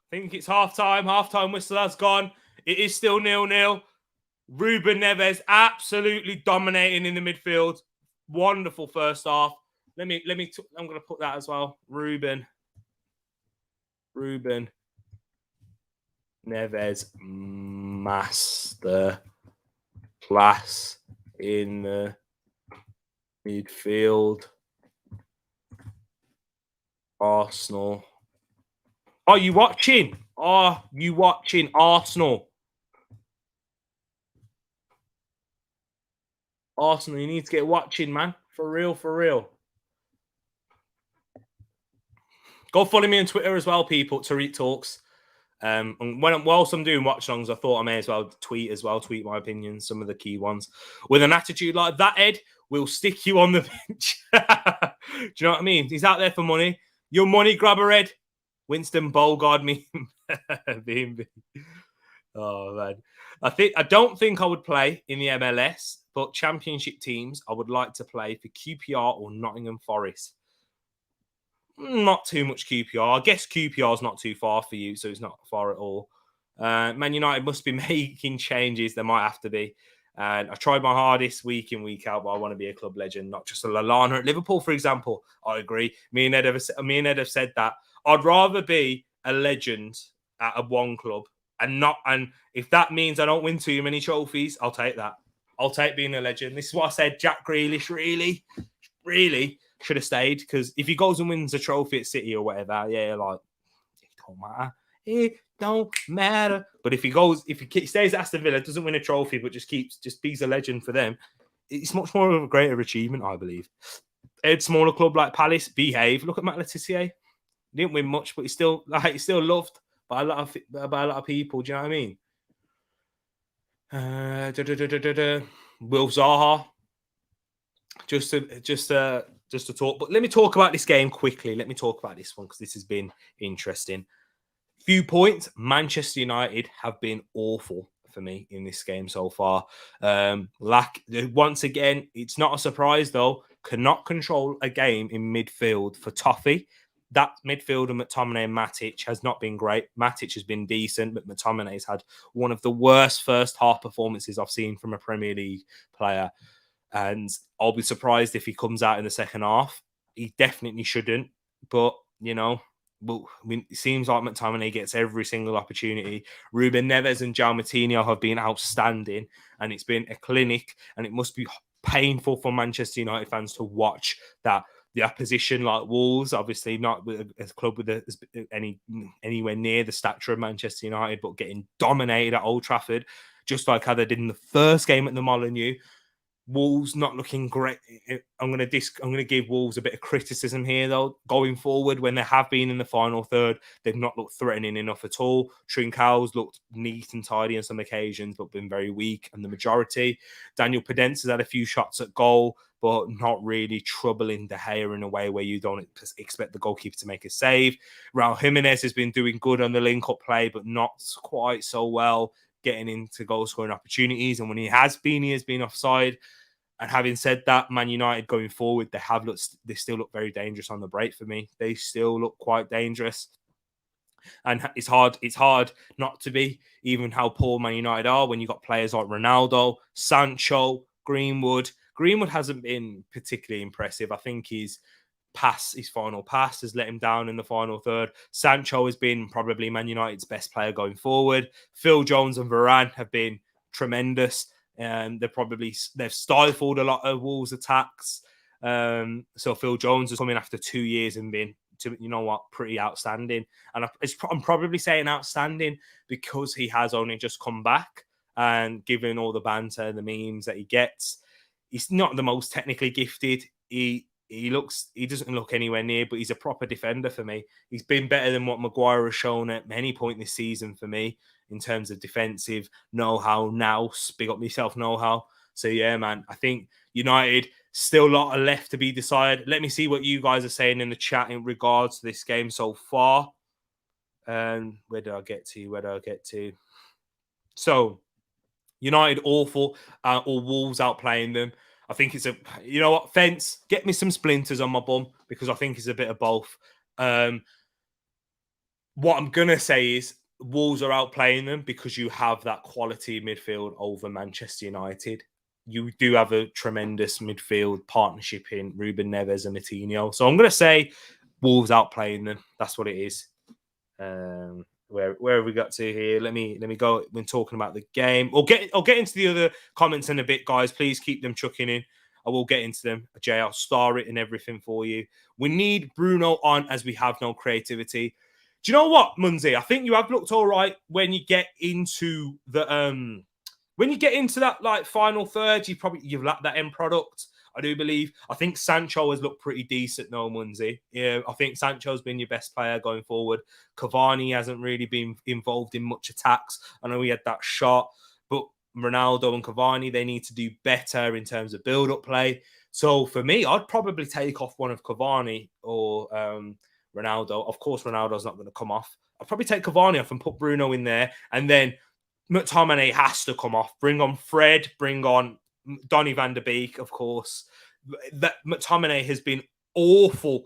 I think it's half time. Half time whistle has gone. It is still 0-0. Ruben Neves absolutely dominating in the midfield. Wonderful first half. I'm going to put that as well. Ruben Neves, master class in the midfield. Arsenal. Are you watching? Arsenal? Arsenal, you need to get watching, man. For real. Go follow me on Twitter as well, people. Tereak Talks. And whilst I'm doing watch longs, I thought I may as well tweet my opinions, some of the key ones. With an attitude like that, Ed, we'll stick you on the bench. Do you know what I mean? He's out there for money. Your money grabber, Ed. Winston Bogard me. Oh man. I don't think I would play in the MLS, but championship teams I would like to play for QPR or Nottingham Forest. Not too much QPR. I guess QPR is not too far for you, so it's not far at all. Man United must be making changes. There might have to be. And I tried my hardest week in, week out, but I want to be a club legend, not just a Lallana at Liverpool, for example. I agree. Me and Ed have said that. I'd rather be a legend at a one club and if that means I don't win too many trophies, I'll take that. I'll take being a legend. This is what I said. Jack Grealish really should have stayed, because if he goes and wins a trophy at City or whatever, yeah, like, it don't matter. But if he stays at Aston Villa, doesn't win a trophy, but just be's a legend for them, it's much more of a greater achievement, I believe. A smaller club like Palace, behave. Look at Matt Letizia. He didn't win much, but he's still loved by a lot of people. Do you know what I mean? Will Zaha. Just to talk, but let me talk about this game quickly. Let me talk about this one because this has been interesting. Few points. Manchester United have been awful for me in this game so far. Once again, it's not a surprise though. Cannot control a game in midfield for Toffee. That midfielder, McTominay and Matic, has not been great. Matic has been decent, but McTominay has had one of the worst first half performances I've seen from a Premier League player. And I'll be surprised if he comes out in the second half. He definitely shouldn't. But, you know, well, I mean, it seems like McTominay gets every single opportunity. Ruben Neves and João Moutinho have been outstanding, and it's been a clinic, and it must be painful for Manchester United fans to watch that the opposition, like Wolves, obviously not with a club with anywhere near the stature of Manchester United, but getting dominated at Old Trafford, just like how they did in the first game at the Molineux. Wolves not looking great. I'm going to give Wolves a bit of criticism here, though. Going forward, when they have been in the final third, they've not looked threatening enough at all. Trincão's looked neat and tidy on some occasions, but been very weak on the majority. Daniel Podence has had a few shots at goal, but not really troubling De Gea in a way where you don't expect the goalkeeper to make a save. Raul Jimenez has been doing good on the link-up play, but not quite so well getting into goal-scoring opportunities. And when he has been offside. And having said that, Man United going forward, they still look very dangerous on the break for me. They still look quite dangerous. And it's hard not to be, even how poor Man United are when you've got players like Ronaldo, Sancho, Greenwood. Greenwood hasn't been particularly impressive. I think his final pass has let him down in the final third. Sancho has been probably Man United's best player going forward. Phil Jones and Varane have been tremendous. They've stifled a lot of Wolves' attacks. So Phil Jones has come in after 2 years and been, pretty outstanding. And I'm probably saying outstanding because he has only just come back, and given all the banter, the memes that he gets, he's not the most technically gifted. He doesn't look anywhere near, but he's a proper defender for me. He's been better than what Maguire has shown at any point this season for me in terms of defensive know-how. Now, big up myself know-how. So yeah, man, I think United still a lot left to be decided. Let me see what you guys are saying in the chat in regards to this game so far. Where did I get to? So United awful, or Wolves outplaying them. I think it's Fence, get me some splinters on my bum, because I think it's a bit of both. What I'm going to say is Wolves are outplaying them because you have that quality midfield over Manchester United. You do have a tremendous midfield partnership in Ruben Neves and Moutinho. So I'm going to say Wolves outplaying them. That's what it is. Where have we got to here? Let me go when talking about the game. I'll get into the other comments in a bit, guys. Please keep them chucking in. I will get into them. Jay, I'll star it and everything for you. We need Bruno on, as we have no creativity. Do you know what, Munzi? I think you have looked all right when you get into the that like final third. You've lacked that end product. I do believe. I think Sancho has looked pretty decent, though, Munzi. Yeah, I think Sancho's been your best player going forward. Cavani hasn't really been involved in much attacks. I know he had that shot, but Ronaldo and Cavani, they need to do better in terms of build-up play. So for me, I'd probably take off one of Cavani or Ronaldo. Of course, Ronaldo's not going to come off. I'd probably take Cavani off and put Bruno in there, and then McTominay has to come off. Bring on Fred, bring on Donny van der Beek, of course. That McTominay has been awful.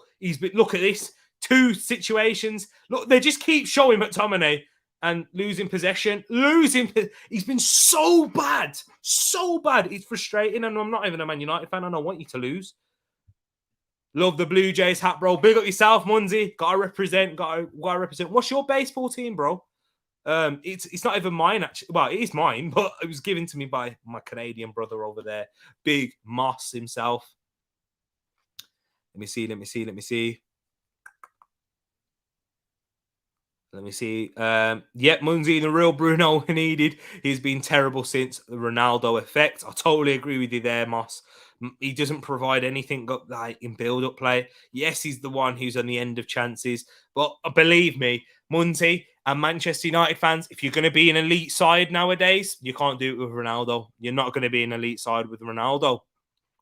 Look at this. 2 situations. Look, they just keep showing McTominay and losing possession. He's been so bad. So bad. It's frustrating. And I'm not even a Man United fan. I don't want you to lose. Love the Blue Jays hat, bro. Big up yourself, Munzi. Gotta represent. What's your baseball team, bro? It's not even mine, actually. Well, it is mine, but it was given to me by my Canadian brother over there, Big Moss himself. Let me see. Munzi, the real Bruno needed. He's been terrible since the Ronaldo effect. I totally agree with you there, Moss. He doesn't provide anything like in build-up play. Yes, he's the one who's on the end of chances, but believe me, Munzi and Manchester United fans, if you're going to be an elite side nowadays, you can't do it with Ronaldo. You're not going to be an elite side with Ronaldo.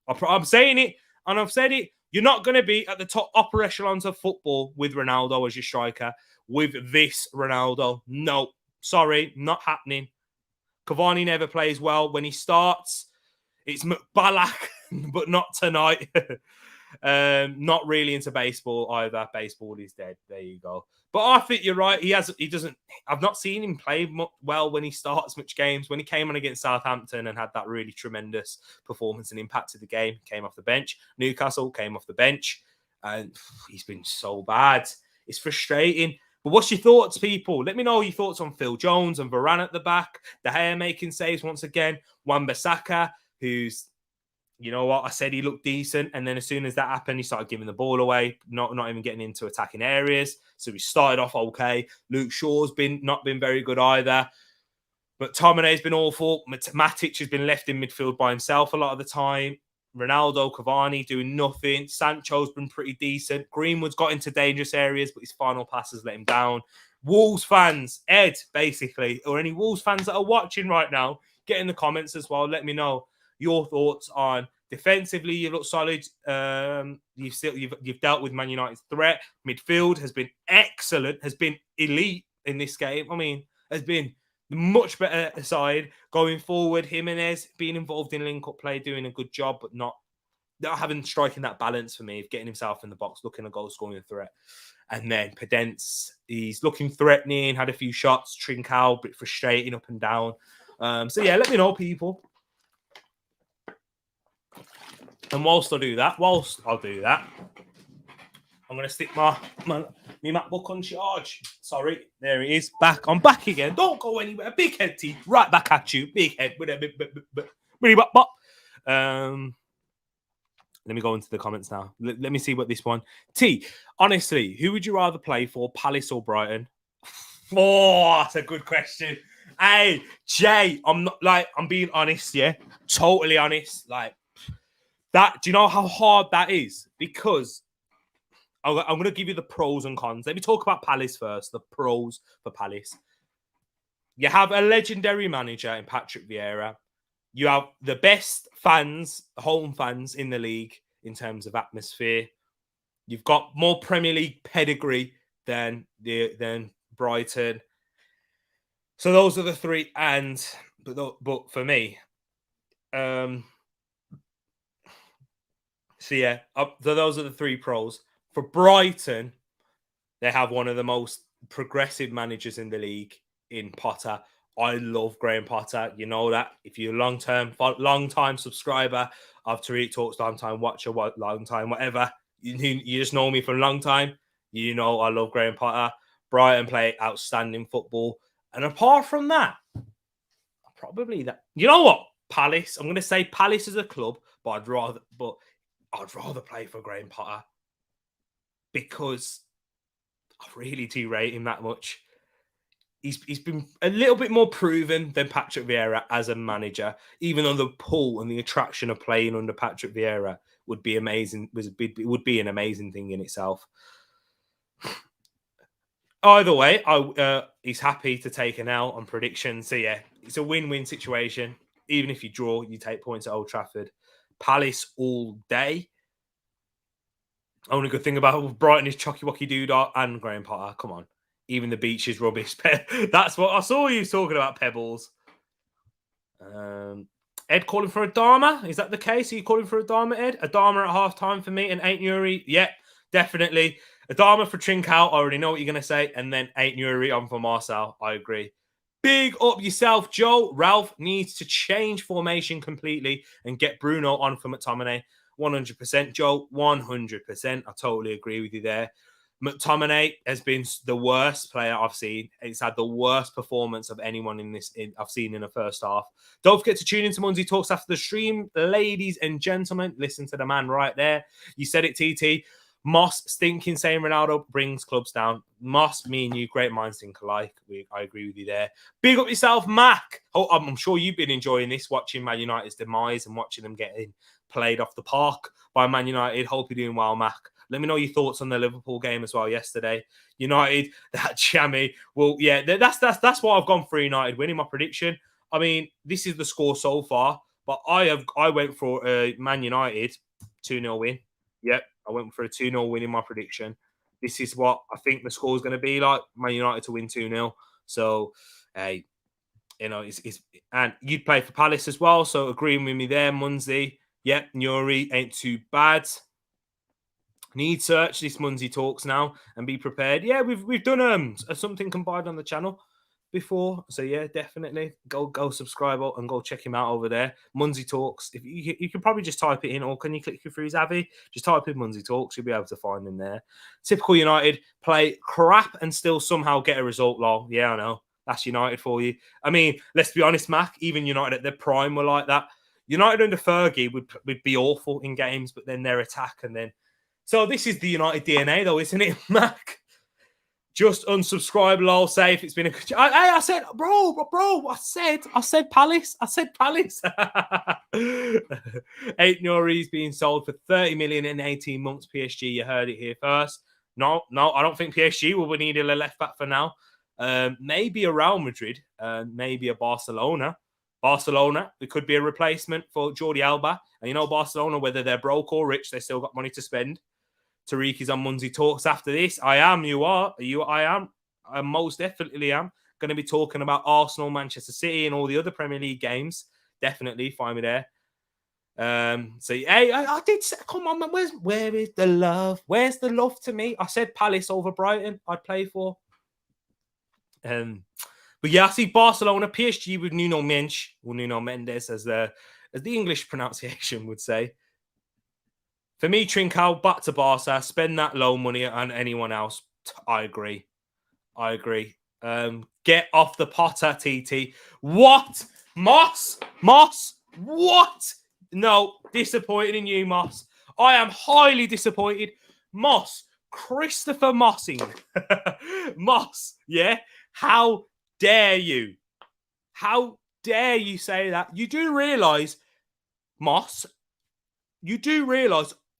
I'm saying it, and I've said it. You're not going to be at the top upper echelons of football with Ronaldo as your striker. With this Ronaldo, no, sorry, not happening. Cavani never plays well when he starts. It's McBalak, but not tonight. Not really into baseball either. Baseball is dead. There you go. But I think you're right. I've not seen him play well when he starts much games. When he came on against Southampton and had that really tremendous performance and impacted the game, came off the bench. Newcastle came off the bench. and he's been so bad. It's frustrating. But what's your thoughts, people? Let me know your thoughts on Phil Jones and Varane at the back. De Gea making saves once again. Wan-Bissaka, who's, you know what, I said he looked decent, and then as soon as that happened, he started giving the ball away, not even getting into attacking areas. So he started off okay. Luke Shaw's not been very good either. But Tominay's been awful. Matic has been left in midfield by himself a lot of the time. Ronaldo, Cavani doing nothing. Sancho's been pretty decent. Greenwood's got into dangerous areas, but his final passes let him down. Wolves fans, Ed, basically, or any Wolves fans that are watching right now, get in the comments as well. Let me know your thoughts on defensively. You look solid. You've dealt with Man United's threat. Midfield has been excellent. Has been elite in this game. I mean, has been much better side going forward. Jimenez being involved in link-up play, doing a good job, but not striking that balance for me of getting himself in the box, looking a goal-scoring threat. And then Podence, he's looking threatening, had a few shots. Trincao, a bit frustrating up and down. So yeah, let me know, people. And whilst I'll do that, I'm going to stick my MacBook on charge. Sorry, there it is. Back. I'm back again. Don't go anywhere. Big head, T. Right back at you. Big head. Let me go into the comments now. Let me see what this one. T, honestly, who would you rather play for, Palace or Brighton? Oh, that's a good question. Hey, Jay, I'm being honest, yeah? Totally honest. Like, that, do you know how hard that is? Because I'm going to give you the pros and cons. Let me talk about Palace first. The pros for Palace. You have a legendary manager in Patrick Vieira. You have the best fans, home fans in the league in terms of atmosphere. You've got more Premier League pedigree than Brighton. So those are the three. But for me, so yeah, so those are the three pros. For Brighton, they have one of the most progressive managers in the league in Potter. I love Graham Potter. You know that. If you're a long-time subscriber of Tereak Talks, long-time watcher, long-time whatever, you just know me for a long time. You know I love Graham Potter. Brighton play outstanding football. And apart from that, probably that. You know what? Palace. I'm going to say Palace is a club, but I'd rather play for Graham Potter because I really do rate him that much. He's been a little bit more proven than Patrick Vieira as a manager, even though the pull and the attraction of playing under Patrick Vieira would be amazing. Would be an amazing thing in itself. Either way, he's happy to take an L on predictions. So yeah, it's a win-win situation. Even if you draw, you take points at Old Trafford. Palace all day. Only good thing about Brighton is Chucky Wucky Doodah and Graham Potter. Come on. Even the beach is rubbish. That's what I saw you talking about, Pebbles. Ed calling for Adama. Is that the case? Are you calling for Adama, Ed? Adama at half-time for me and 8 Nuri. Yep, definitely. Adama for Trincao. I already know what you're going to say. And then 8 Nuri on for Marcel. I agree. Big up yourself, Joe. Ralph needs to change formation completely and get Bruno on for McTominay. 100%, Joe. 100%. I totally agree with you there. McTominay has been the worst player I've seen. It's had the worst performance of anyone I've seen in the first half. Don't forget to tune into Munzie Talks after the stream. Ladies and gentlemen, listen to the man right there. You said it, TT. Moss stinking saying Ronaldo brings clubs down. Moss, me and you, great minds think alike. I agree with you there. Big up yourself, Mac. Oh, I'm sure you've been enjoying this, watching Man United's demise and watching them getting played off the park by Man United. Hope you're doing well, Mac. Let me know your thoughts on the Liverpool game as well yesterday. United, that jammy. Well, yeah, that's what I've gone for United winning my prediction. I mean, this is the score so far, but I went for Man United 2-0 win. Yep, I went for a 2-0 win in my prediction. This is what I think the score is going to be like. Man United to win 2-0. So, hey, you know, and you'd play for Palace as well. So agreeing with me there, Munzie. Yep, Nuri ain't too bad. Need search this Munzie Talks now and be prepared. Yeah, we've done something combined on the channel. before. So yeah, definitely go subscribe and go check him out over there. Munzi Talks. If you can probably just type it in, or can you click through his Avi? Just type in Munzi Talks, you'll be able to find him there. Typical United, play crap and still somehow get a result. Lol. Yeah, I know. That's United for you. I mean, let's be honest, Mac. Even United at their prime were like that. United under Fergie would be awful in games, but then their attack and then. So this is the United DNA, though, isn't it, Mac? Just unsubscribe, lol. Say if it's been a good. I said, bro. I said Palace. I said Palace. 8 Nuri's being sold for 30 million in 18 months. PSG, you heard it here first. No, I don't think PSG will be needing a left back for now. Maybe a Real Madrid, maybe a Barcelona. It could be a replacement for Jordi Alba. And you know, Barcelona, whether they're broke or rich, they still got money to spend. Tereak is on Munzi Talks after this. I am. You are. I am. I most definitely am going to be talking about Arsenal, Manchester City, and all the other Premier League games. Definitely find me there. So hey, I did say, come on, man. Where is the love? Where's the love to me? I said Palace over Brighton. I'd play for. But yeah, I see Barcelona, PSG with Nuno Mendes, as the English pronunciation would say. For me, Trincao, back to Barca, spend that low money on anyone else. I agree. Get off the Potter, TT. What? Moss? What? No, disappointed in you, Moss. I am highly disappointed. Moss, Christopher Mossing. Moss, yeah? How dare you? How dare you say that? You do realise, Moss,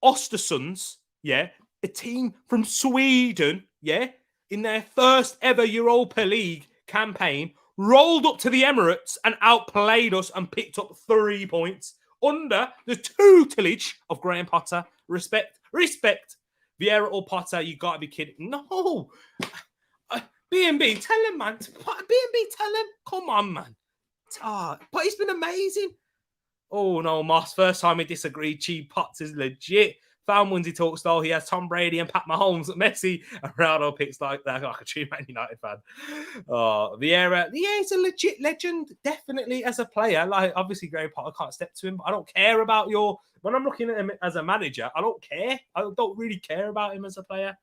Östersunds, yeah, a team from Sweden, yeah, in their first ever Europa League campaign, rolled up to the Emirates and outplayed us and picked up 3 points under the tutelage of Graham Potter. Respect. Vieira or Potter, you got to be kidding. No. B&B, tell him, man. B&B, tell him. Come on, man. But he's been amazing. Oh, no, Moss. First time we disagreed. Cheap Potts is legit. Found Munzi Talk style. He has Tom Brady and Pat Mahomes, Messi, and Ronaldo picks like that. Like a true Man United fan. Vieira. Yeah, he's a legit legend. Definitely as a player. Like, obviously, Graham Potter can't step to him. But I don't care about when I'm looking at him as a manager, I don't care. I don't really care about him as a player.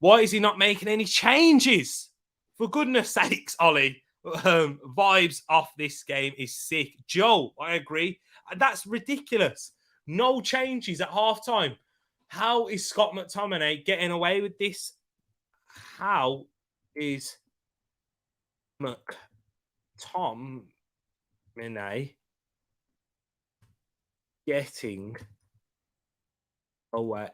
Why is he not making any changes? For goodness sakes, Ollie. Vibes off this game is sick. Joe, I agree. That's ridiculous. No changes at halftime. How is Scott McTominay getting away with this? How is McTominay getting away?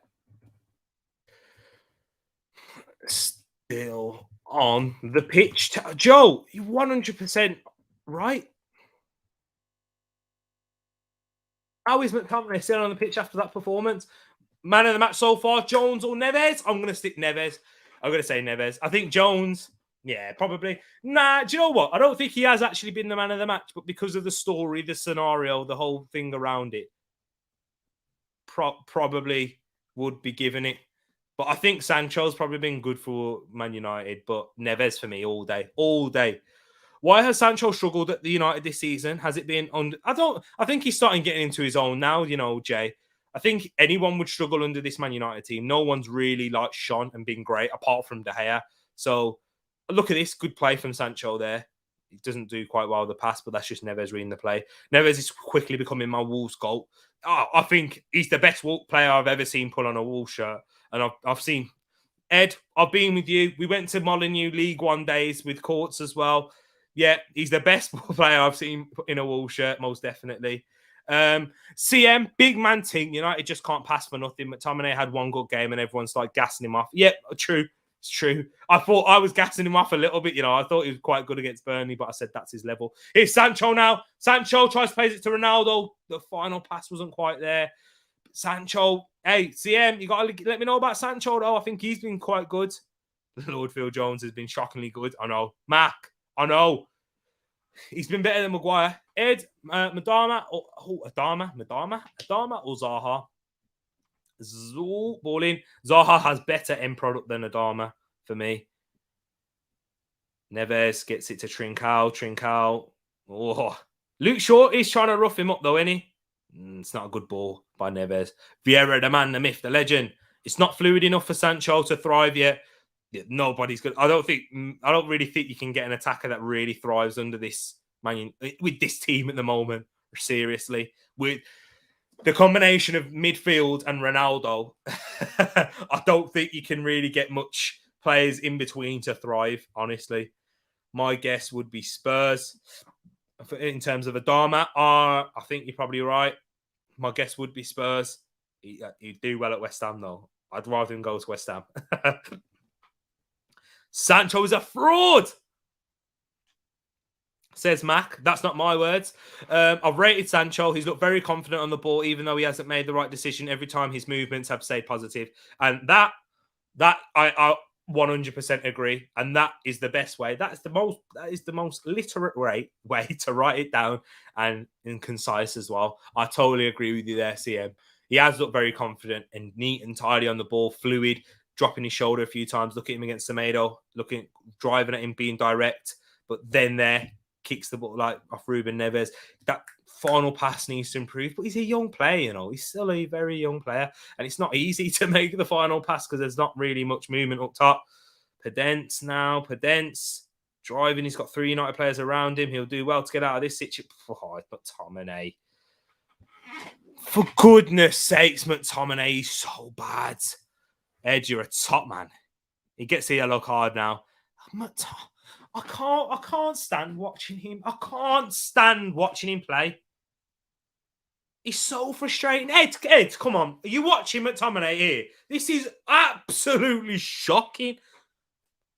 Still on the pitch. Joe, you're 100% right. How is McTominay still on the pitch after that performance? Man of the match so far, Jones or Neves? I'm going to stick Neves. I'm going to say Neves. I think Jones, yeah, probably. Nah, do you know what? I don't think he has actually been the man of the match, but because of the story, the scenario, the whole thing around it, probably would be given it. But I think Sancho's probably been good for Man United, but Neves for me all day. Why has Sancho struggled at the United this season? Has it been on? I think he's starting getting into his own now, Jay. I think anyone would struggle under this Man United team. No one's really like shone and been great apart from De Gea. So look at this. Good play from Sancho there. He doesn't do quite well with the pass, but that's just Neves reading the play. Neves is quickly becoming my Wolves goal. I think he's the best player I've ever seen pull on a Wolves shirt. And I've seen Ed, I've been with you. We went to Molineux League One days with Courts as well. Yeah, he's the best player I've seen in a Wolves shirt, most definitely. CM, big man team. United just can't pass for nothing. McTominay had one good game and everyone's like gassing him off. Yeah, true. It's true. I thought I was gassing him off a little bit. I thought he was quite good against Burnley, but I said that's his level. Here's Sancho now. Sancho tries to pass it to Ronaldo. The final pass wasn't quite there. Sancho, hey, CM, you got to let me know about Sancho, though. I think he's been quite good. Lord Phil Jones has been shockingly good. I know. Mac, I know. He's been better than Maguire. Ed, Adama or Zaha? Ball in. Zaha has better end product than Adama for me. Neves gets it to Trincao. Oh, Luke Shaw is trying to rough him up though, isn't he? It's not a good ball by Neves. Vieira, the man, the myth, the legend. It's not fluid enough for Sancho to thrive yet. Nobody's good. I don't really think you can get an attacker that really thrives under this with this team at the moment. Seriously, with the combination of midfield and Ronaldo, I don't think you can really get much players in between to thrive. Honestly, my guess would be Spurs. In terms of Adama, I think you're probably right. My guess would be Spurs. He'd do well at West Ham, though. I'd rather him go to West Ham. Sancho is a fraud, says Mac. That's not my words. I've rated Sancho. He's looked very confident on the ball, even though he hasn't made the right decision every time his movements have stayed positive. And that I 100% agree. And that is the best way. That is the most literate way to write it down and concise as well. I totally agree with you there, CM. He has looked very confident and neat and tidy on the ball, fluid, dropping his shoulder a few times. Look at him against Semedo, driving at him, being direct, but then kicks the ball like off Ruben Neves. That final pass needs to improve, but he's a young player, He's still a very young player, and it's not easy to make the final pass because there's not really much movement up top. Podence driving. He's got 3 United players around him. He'll do well to get out of this situation. Oh, it's McTominay. For goodness sakes, McTominay, he's so bad. Ed, you're a top man. He gets a yellow card now. I can't stand watching him. I can't stand watching him play. He's so frustrating. Ed, come on. Are you watching McTominay here? This is absolutely shocking.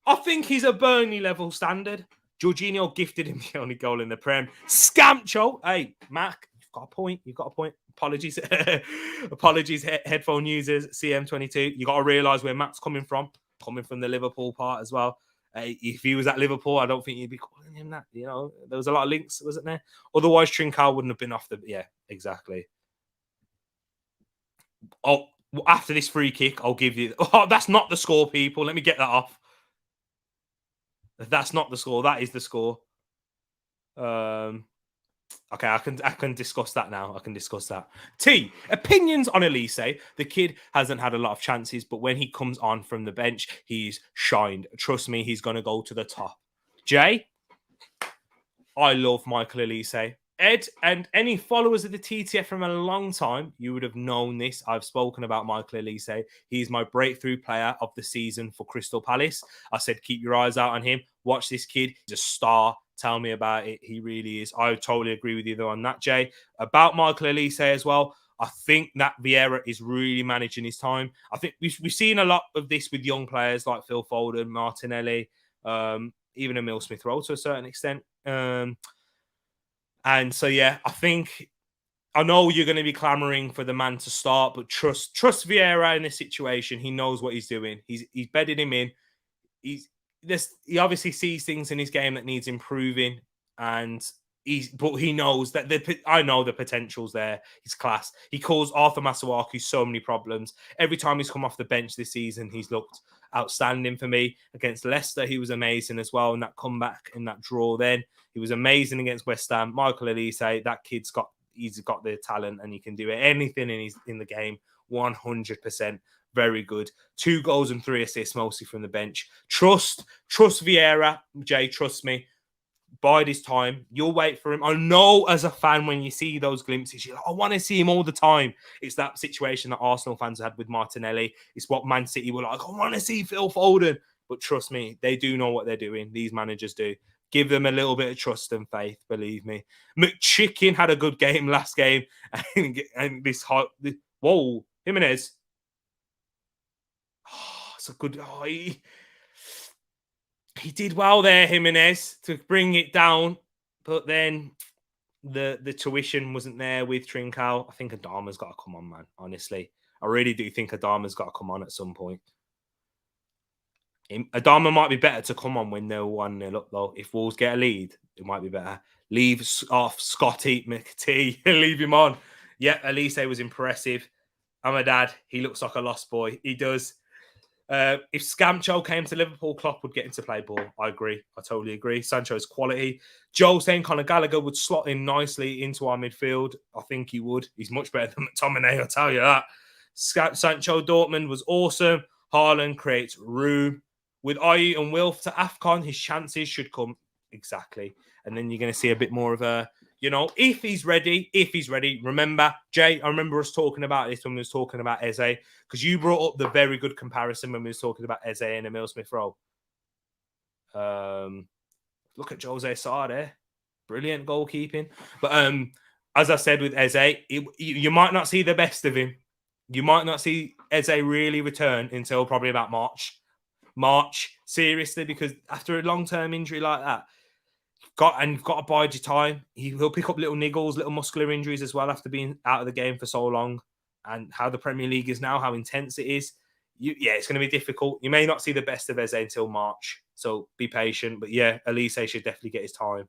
I think he's a Burnley level standard. Jorginho gifted him the only goal in the Prem. Scamcho. Hey, Mac, you've got a point. Apologies. Apologies, headphone users, CM22. You got to realise where Mac's coming from the Liverpool part as well. If he was at Liverpool, I don't think you'd be calling him that. There was a lot of links, wasn't there? Otherwise, Trincao wouldn't have been off the... Yeah, exactly. Oh, after this free kick, I'll give you... Oh, that's not the score, people. Let me get that off. That's not the score. That is the score. Okay, I can discuss that now. T, opinions on Elise. The kid hasn't had a lot of chances, but when he comes on from the bench, he's shined. Trust me, he's going to go to the top. Jay, I love Michael Elise. Ed, and any followers of the TTF from a long time, you would have known this. I've spoken about Michael Elise. He's my breakthrough player of the season for Crystal Palace. I said, keep your eyes out on him. Watch this kid. He's a star. Tell me about it. He really is. I totally agree with you though on that, Jay. About Michael Elise as well, I think that Vieira is really managing his time. I think we've seen a lot of this with young players like Phil Foden, Martinelli, even Emil Smith-Rowe to a certain extent. And so, yeah, I know you're going to be clamoring for the man to start, but trust Vieira in this situation. He knows what he's doing. He's bedded him in. He obviously sees things in his game that needs improving, but he knows that I know the potential's there. He's class. He caused Arthur Masuaku so many problems. Every time he's come off the bench this season, he's looked outstanding for me. Against Leicester, he was amazing as well in that comeback, in that draw then. He was amazing against West Ham. Michael Elise, that kid's got the talent and he can do anything in the game. 100%. Very good. 2 goals and 3 assists, mostly from the bench. Trust Vieira. Jay, trust me. Bide his time. You'll wait for him. I know as a fan, when you see those glimpses, you're like, I want to see him all the time. It's that situation that Arsenal fans had with Martinelli. It's what Man City were like, I want to see Phil Foden. But trust me, they do know what they're doing. These managers do. Give them a little bit of trust and faith, believe me. McChicken had a good game last game. And whoa, Jimenez. Oh, it's a good... Oh, he did well there, Jimenez, to bring it down. But then the tuition wasn't there with Trincao. I think Adama's got to come on, man. Honestly. I really do think Adama's got to come on at some point. Adama might be better to come on when they're 1-0 up, though. If Wolves get a lead, it might be better. Leave off Scotty McT. Leave him on. Yeah, Elise was impressive. I'm a dad. He looks like a lost boy. He does. If Scamcho came to Liverpool, Klopp would get into play ball. I agree. I totally agree. Sancho's quality. Joe saying Conor Gallagher would slot in nicely into our midfield. I think he would. He's much better than McTominay, I'll tell you that. Sancho Dortmund was awesome. Haaland creates room. With Ayew and Wilf to AFCON, his chances should come exactly. And then you're going to see a bit more of a, if he's ready. Remember, Jay, I remember us talking about this when we was talking about Eze, because you brought up the very good comparison when we was talking about Eze and Emile Smith-Rowe. Look at Jose Sarr there. Brilliant goalkeeping. But as I said with Eze, you might not see the best of him. You might not see Eze really return until probably about March, seriously, because after a long-term injury like that, you've got to bide your time. He'll pick up little niggles, little muscular injuries as well after being out of the game for so long. And how the Premier League is now, how intense it is. It's going to be difficult. You may not see the best of Eze until March, so be patient. But yeah, Elise should definitely get his time.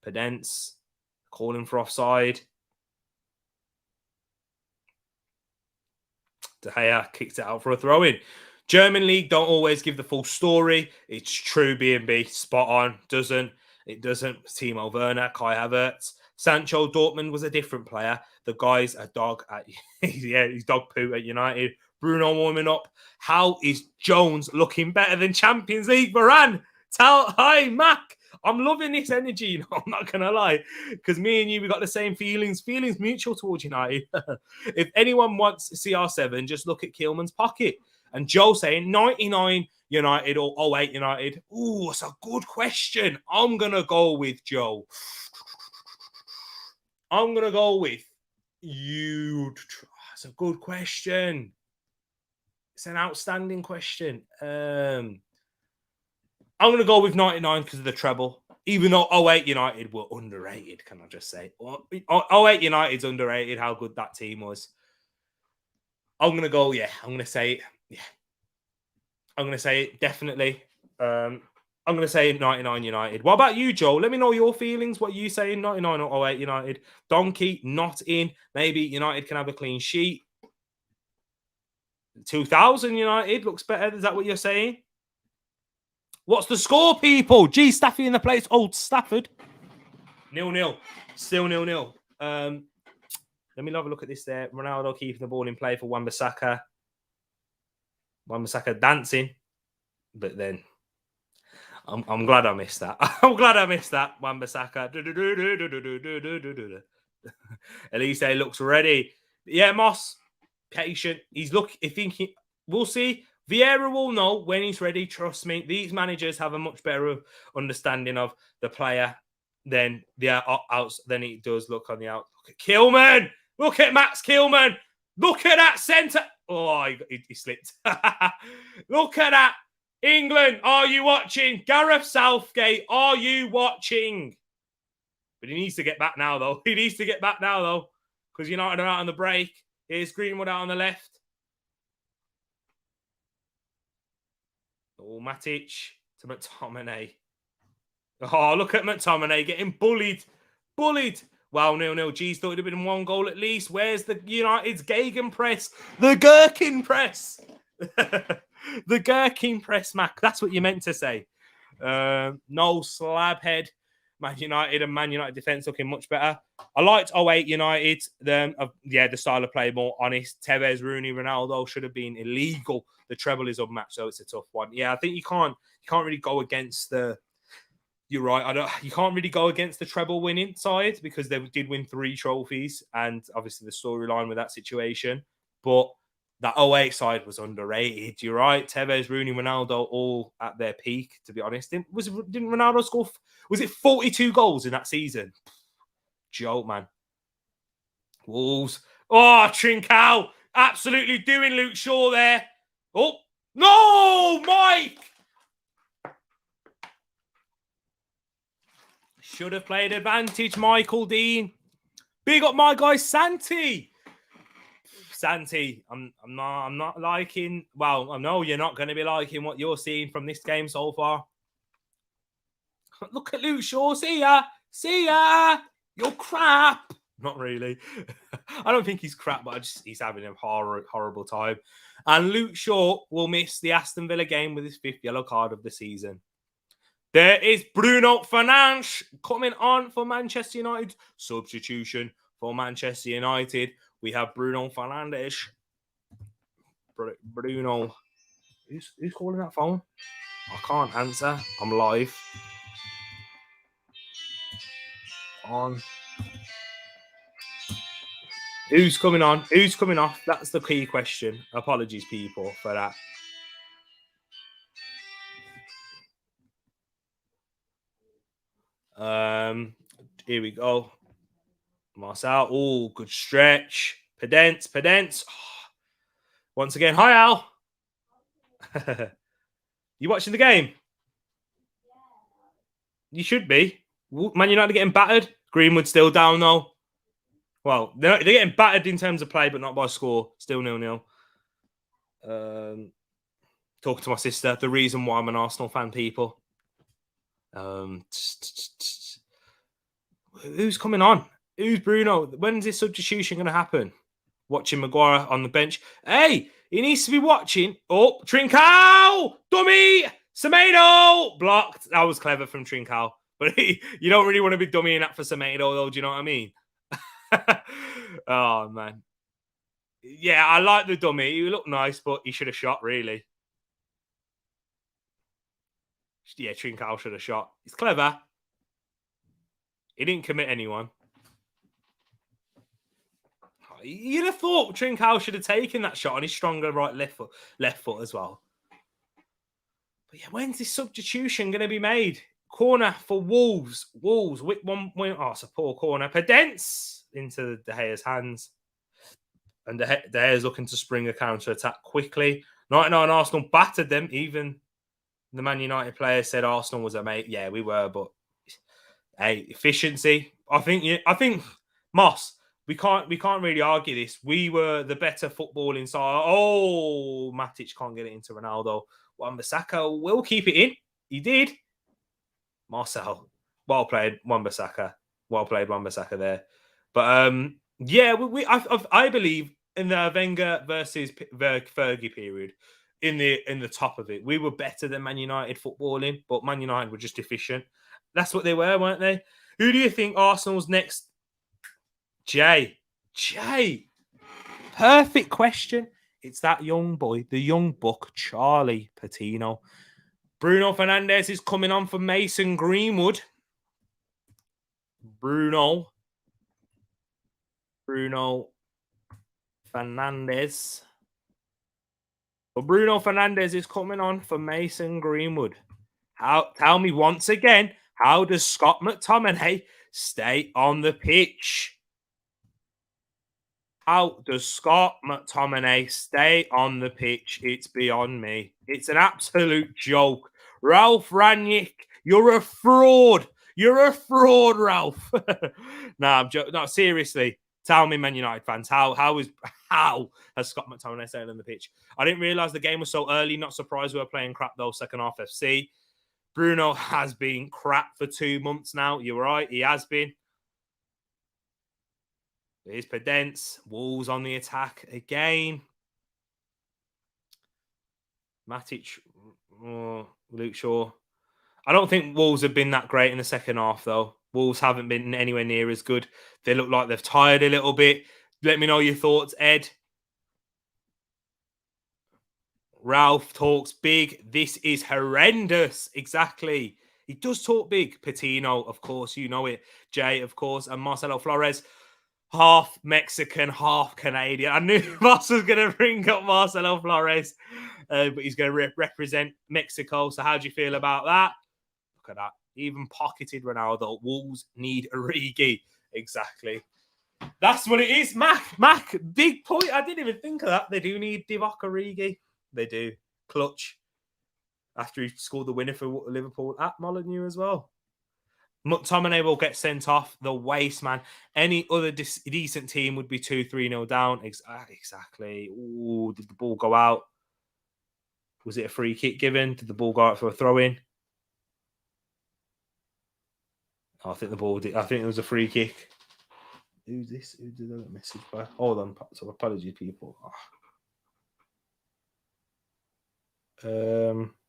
Pedence, calling for offside. De Gea kicked it out for a throw-in. German league don't always give the full story. It's true, B&B, spot on. It doesn't. Timo Werner, Kai Havertz. Sancho Dortmund was a different player. The guy's a dog at he's dog poo at United. Bruno warming up. How is Jones looking better than Champions League Varane? Hi, Mac. I'm loving this energy, I'm not going to lie. Because me and you, we got the same feelings mutual towards United. If anyone wants CR7, just look at Keelman's pocket. And Joe saying 99 United or 08 United. Ooh, it's a good question. I'm going to go with Joe. I'm going to go with you. It's a good question. It's an outstanding question. I'm going to go with 99 because of the treble. Even though 08 United were underrated, can I just say? 08 United's underrated, how good that team was. I'm going to go, I'm going to say it. Yeah. I'm going to say it, definitely. I'm going to say 99 United. What about you, Joe? Let me know your feelings. What are you saying? 99 or 08 United? Donkey, not in. Maybe United can have a clean sheet. 2000 United looks better. Is that what you're saying? What's the score, people? G Staffy in the place. Old Stafford. 0-0. Still 0-0. Let me have a look at this there. Ronaldo keeping the ball in play for Wan-Bissaka. Wan-Bissaka dancing. But then, I'm glad I missed that. I'm glad I missed that. Wan-Bissaka. Elise looks ready. Yeah, Moss. Patient. He's thinking. We'll see. Vieira will know when he's ready. Trust me. These managers have a much better understanding of the player than than he does look on the out. Look at Kilman. Look at Max Kilman. Look at that centre. Oh, he slipped. Look at that. England, are you watching? Gareth Southgate, are you watching? But he needs to get back now, though. Because United are out on the break. Here's Greenwood out on the left. Oh, Matic to McTominay. Oh, look at McTominay getting bullied. Wow, 0-0. Geez, thought it would have been one goal at least. Where's the United's Gegenpress? The Gherkin press. The Gherkin press, Mac. That's what you meant to say. No slab head. Man United and Man United defence looking much better. I liked 08 United. The style of play more honest. Tevez, Rooney, Ronaldo should have been illegal. The treble is unmatched, so it's a tough one. Yeah, I think you can't really go against the. You're right. You can't really go against the treble winning side because they did win 3 trophies, and obviously the storyline with that situation. But that 08 side was underrated. You're right. Tevez, Rooney, Ronaldo, all at their peak. To be honest, didn't Ronaldo score? Was it 42 goals in that season? Joke, man. Wolves. Oh, Trincao, absolutely doing Luke Shaw there. Oh no, Mike. Should have played advantage, Michael Dean. Big up my guy, Santi. I'm not liking. Well, I know you're not going to be liking what you're seeing from this game so far. Look at Luke Shaw. See ya. You're crap. Not really. I don't think he's crap, but he's having a horrible time. And Luke Shaw will miss the Aston Villa game with his 5th yellow card of the season. There is Bruno Fernandes coming on for Manchester United. Substitution for Manchester United. We have Bruno Fernandes. Bruno. Who's calling that phone? I can't answer. I'm live. On. Who's coming on? Who's coming off? That's the key question. Apologies, people, for that. Here we go. Marcel. Oh, good stretch. Pedence. Oh. Once again, hi, Al. You watching the game? You should be. Man United getting battered. Greenwood still down, though. Well, they're getting battered in terms of play, but not by score. Still 0-0. Talking to my sister. The reason why I'm an Arsenal fan, people. Who's coming on? Who's Bruno? When's this substitution going to happen? Watching Maguire on the bench. Hey, he needs to be watching. Oh, Trincao! Dummy! Semedo! Blocked. That was clever from Trincao. But you don't really want to be dummying that for Semedo, though. Do you know what I mean? Oh, man. Yeah, I like the dummy. He looked nice, but he should have shot, really. Yeah, Trincao should have shot. He's clever. He didn't commit anyone. You'd have thought Trincao should have taken that shot on his stronger left foot as well. But yeah, when's this substitution going to be made? Corner for Wolves. Wolves with 1 point. Oh, it's a poor corner. Pedence into De Gea's hands. And De Gea's looking to spring a counter-attack quickly. 99 Arsenal battered them. Even the Man United players said Arsenal was a mate. Yeah, we were, but hey, efficiency. I think Moss. We can't really argue this. We were the better footballing side. Oh, Matic can't get it into Ronaldo. Wan-Bissaka will keep it in. He did. Marcel, well played, Wan-Bissaka. Well played, Wan-Bissaka there. But yeah, I believe in the Wenger versus Fergie period, in the top of it, we were better than Man United footballing, but Man United were just efficient. That's what they were, weren't they? Who do you think Arsenal's next? Jay. Perfect question. It's that young boy, the young buck, Charlie Patino. Bruno Fernandes is coming on for Mason Greenwood. Bruno Fernandes. But Bruno Fernandes is coming on for Mason Greenwood. Tell me once again, how does Scott McTominay stay on the pitch? How does Scott McTominay stay on the pitch? It's beyond me. It's an absolute joke. Ralph Rangnick, you're a fraud. You're a fraud, Ralph. Nah, I'm joking. No, seriously. Tell me, Man United fans, how has Scott McTominay stayed on the pitch? I didn't realise the game was so early. Not surprised we were playing crap, though, second half FC. Bruno has been crap for 2 months now. You're right. He has been. There's Pedence. Wolves on the attack again. Matic. Luke Shaw. I don't think Wolves have been that great in the second half, though. Wolves haven't been anywhere near as good. They look like they've tired a little bit. Let me know your thoughts, Ed. Ralph talks big. This is horrendous. Exactly. He does talk big. Patino, of course, you know it. Jay, of course. And Marcelo Flores, half Mexican, half Canadian. I knew Moss was going to bring up Marcelo Flores, but he's going to represent Mexico. So how do you feel about that? Look at that. Even pocketed Ronaldo. Wolves need Origi. Exactly. That's what it is. Mac, big point. I didn't even think of that. They do need Divock Origi. They do. Clutch. After he scored the winner for Liverpool at Molineux as well. McTominay will get sent off. The waste, man. Any other decent team would be 2-3-0 down. Exactly. Ooh, did the ball go out? Was it a free kick given? Did the ball go out for a throw-in? I think the ball did. I think it was a free kick. Who's this? Who did that message by? Hold on. So apology, people.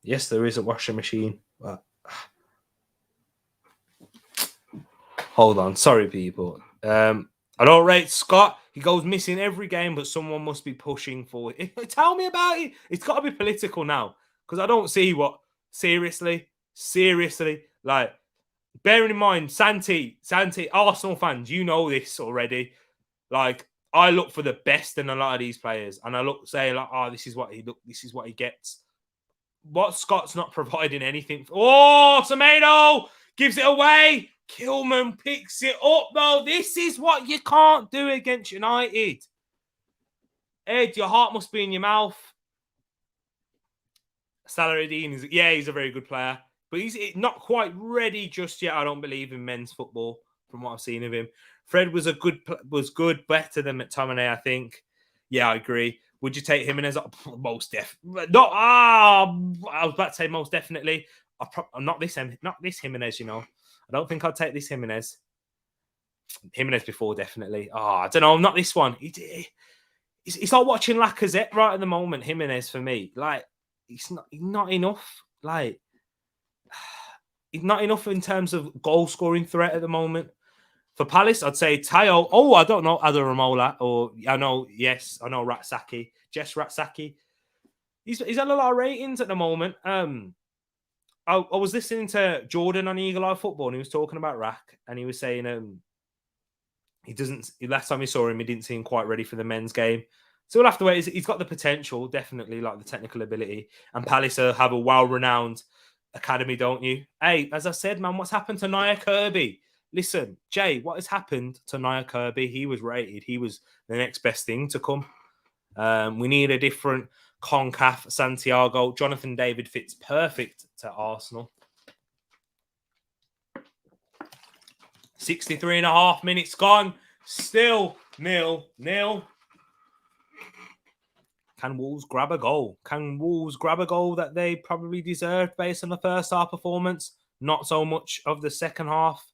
Yes, there is a washing machine. But... Hold on. Sorry, people. I don't rate Scott. He goes missing every game, but someone must be pushing for it. Tell me about it. It's got to be political now because I don't see what. Seriously, like. Bearing in mind, Santi, Arsenal fans, you know this already. Like, I look for the best in a lot of these players, and I look say like, oh, this is what he gets. What Scott's not providing anything. Oh, Tomato gives it away. Kilman picks it up though. This is what you can't do against United. Ed, your heart must be in your mouth. Saladin he's a very good player. But he's not quite ready just yet. I don't believe in men's football from what I've seen of him. Fred was good, better than McTominay, I think. Yeah, I agree. Would you take him in as most definitely? Not I was about to say most definitely. I'm not this Jimenez. You know, I don't think I'd take this Jimenez. Jimenez before definitely. I don't know. Not this one. It's like watching Lacazette right at the moment. Jimenez for me, like he's not enough. Like. He's not enough in terms of goal scoring threat at the moment. For Palace, I'd say Tayo. Oh, I don't know Adaramola or I know Ratsaki. Jess Ratsaki. He's had a lot of ratings at the moment. I was listening to Jordan on Eagle Eye Football and he was talking about Rack and he was saying last time he saw him, he didn't seem quite ready for the men's game. So we'll have to wait. He's got the potential, definitely, like the technical ability. And Palace have a well-renowned academy, don't you? Hey, as I said, man, what's happened to Nia Kirby? Listen, Jay, what has happened to Nia Kirby? He was rated. He was the next best thing to come. We need a different CONCACAF Santiago. Jonathan David fits perfect to Arsenal. 63 and a half minutes gone. Still 0-0. Can Wolves grab a goal? Can Wolves grab a goal that they probably deserved based on the first half performance? Not so much of the second half.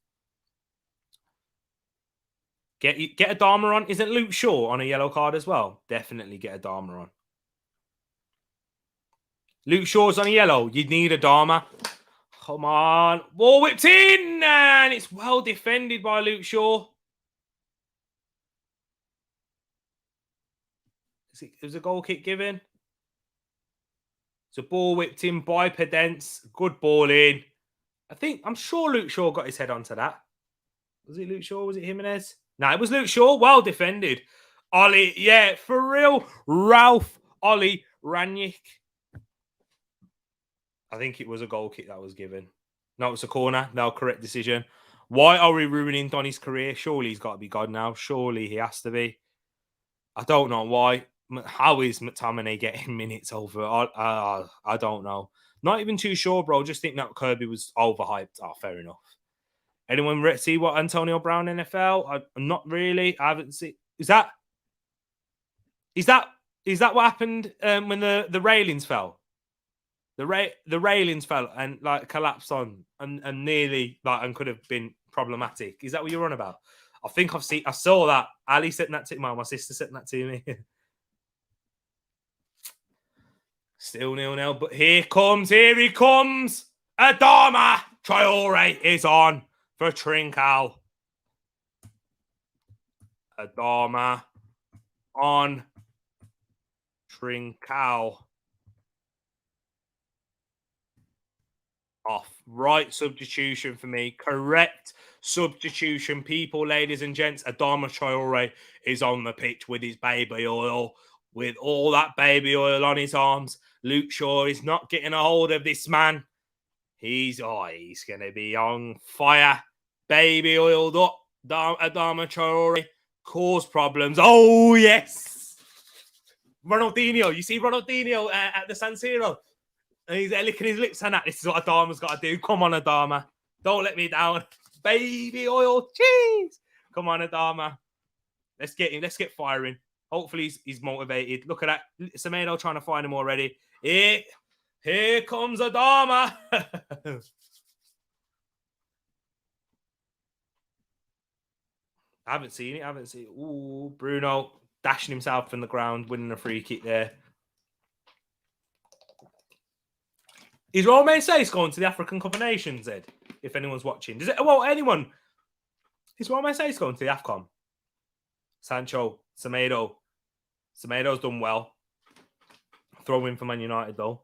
Get a Dharma on. Isn't Luke Shaw on a yellow card as well? Definitely get a Dharma on. Luke Shaw's on a yellow. You'd need a Dharma. Come on. Ball whipped in. And it's well defended by Luke Shaw. Is a goal kick given? It's a ball whipped in by Pedence. Good ball in. I'm sure Luke Shaw got his head onto that. Was it Luke Shaw? Was it Jimenez? No, it was Luke Shaw. Well defended. Ollie, yeah, for real. Ralph Ollie Ranić. I think it was a goal kick that was given. No, it was a corner. No, correct decision. Why are we ruining Donny's career? Surely he's got to be gone now. Surely he has to be. I don't know why. How is McTominay getting minutes over? I don't know. Not even too sure, bro. Just think that Kirby was overhyped. Oh, fair enough. Anyone see what Antonio Brown NFL? I'm not really. I haven't seen. Is that what happened when the railings fell? The railings fell and like collapsed on and nearly like and could have been problematic. Is that what you're on about? I saw that. Ali sent that to my sister sent that to me. Still 0-0, but here he comes. Adama Traore is on for Trincao. Adama on Trincao. Off. Right substitution for me. Correct substitution, people, ladies and gents. Adama Traore is on the pitch with his baby oil. With all that baby oil on his arms. Luke Shaw is not getting a hold of this man. He's going to be on fire. Baby oiled up. Adama Traore cause problems. Oh, yes. Ronaldinho. You see Ronaldinho at the San Siro? And he's licking his lips and that. This is what Adama's got to do. Come on, Adama. Don't let me down. Baby oil. Jeez. Come on, Adama. Let's get him. Let's get firing. Hopefully he's motivated. Look at that. Semedo trying to find him already. Here comes Adama. I haven't seen it. Ooh, Bruno dashing himself from the ground, winning a free kick there. Is Romain Sace going to the African Cup of Nations, Ed? If anyone's watching. Anyone? Is Romain Sace going to the AFCON? Sancho, Semedo. Semedo's done well. Throw in for Man United, though.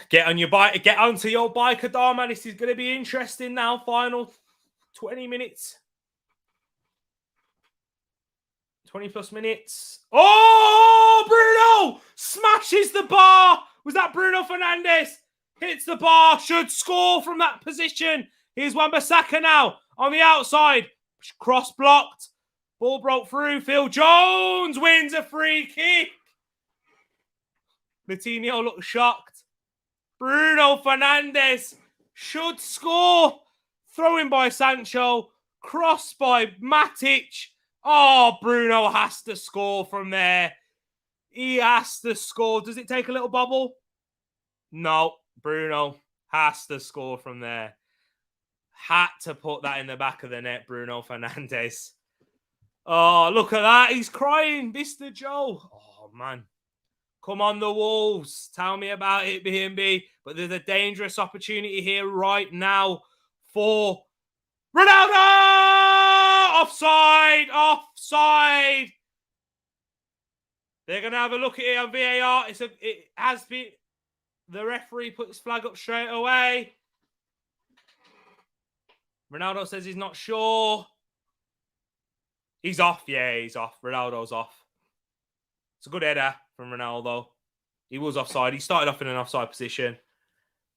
Get on your bike. Get onto your bike, Adama. This is going to be interesting now. Final 20 minutes. 20 plus minutes. Oh, Bruno smashes the bar. Was that Bruno Fernandes? Hits the bar. Should score from that position. Here's Wan-Bissaka now on the outside. Cross blocked. Ball broke through. Phil Jones wins a free kick. Coutinho looked shocked. Bruno Fernandes should score. Throw-in by Sancho. Cross by Matic. Oh, Bruno has to score from there. He has to score. Does it take a little bobble? No. Bruno has to score from there. Had to put that in the back of the net, Bruno Fernandes. Oh, look at that. He's crying, Mr. Joe. Oh, man. Come on, the Wolves. Tell me about it, B&B. But there's a dangerous opportunity here right now for Ronaldo! Offside! They're going to have a look at it on VAR. It has been... The referee put his flag up straight away. Ronaldo says he's not sure. He's off. Yeah, he's off. Ronaldo's off. It's a good header from Ronaldo. He was offside. He started off in an offside position.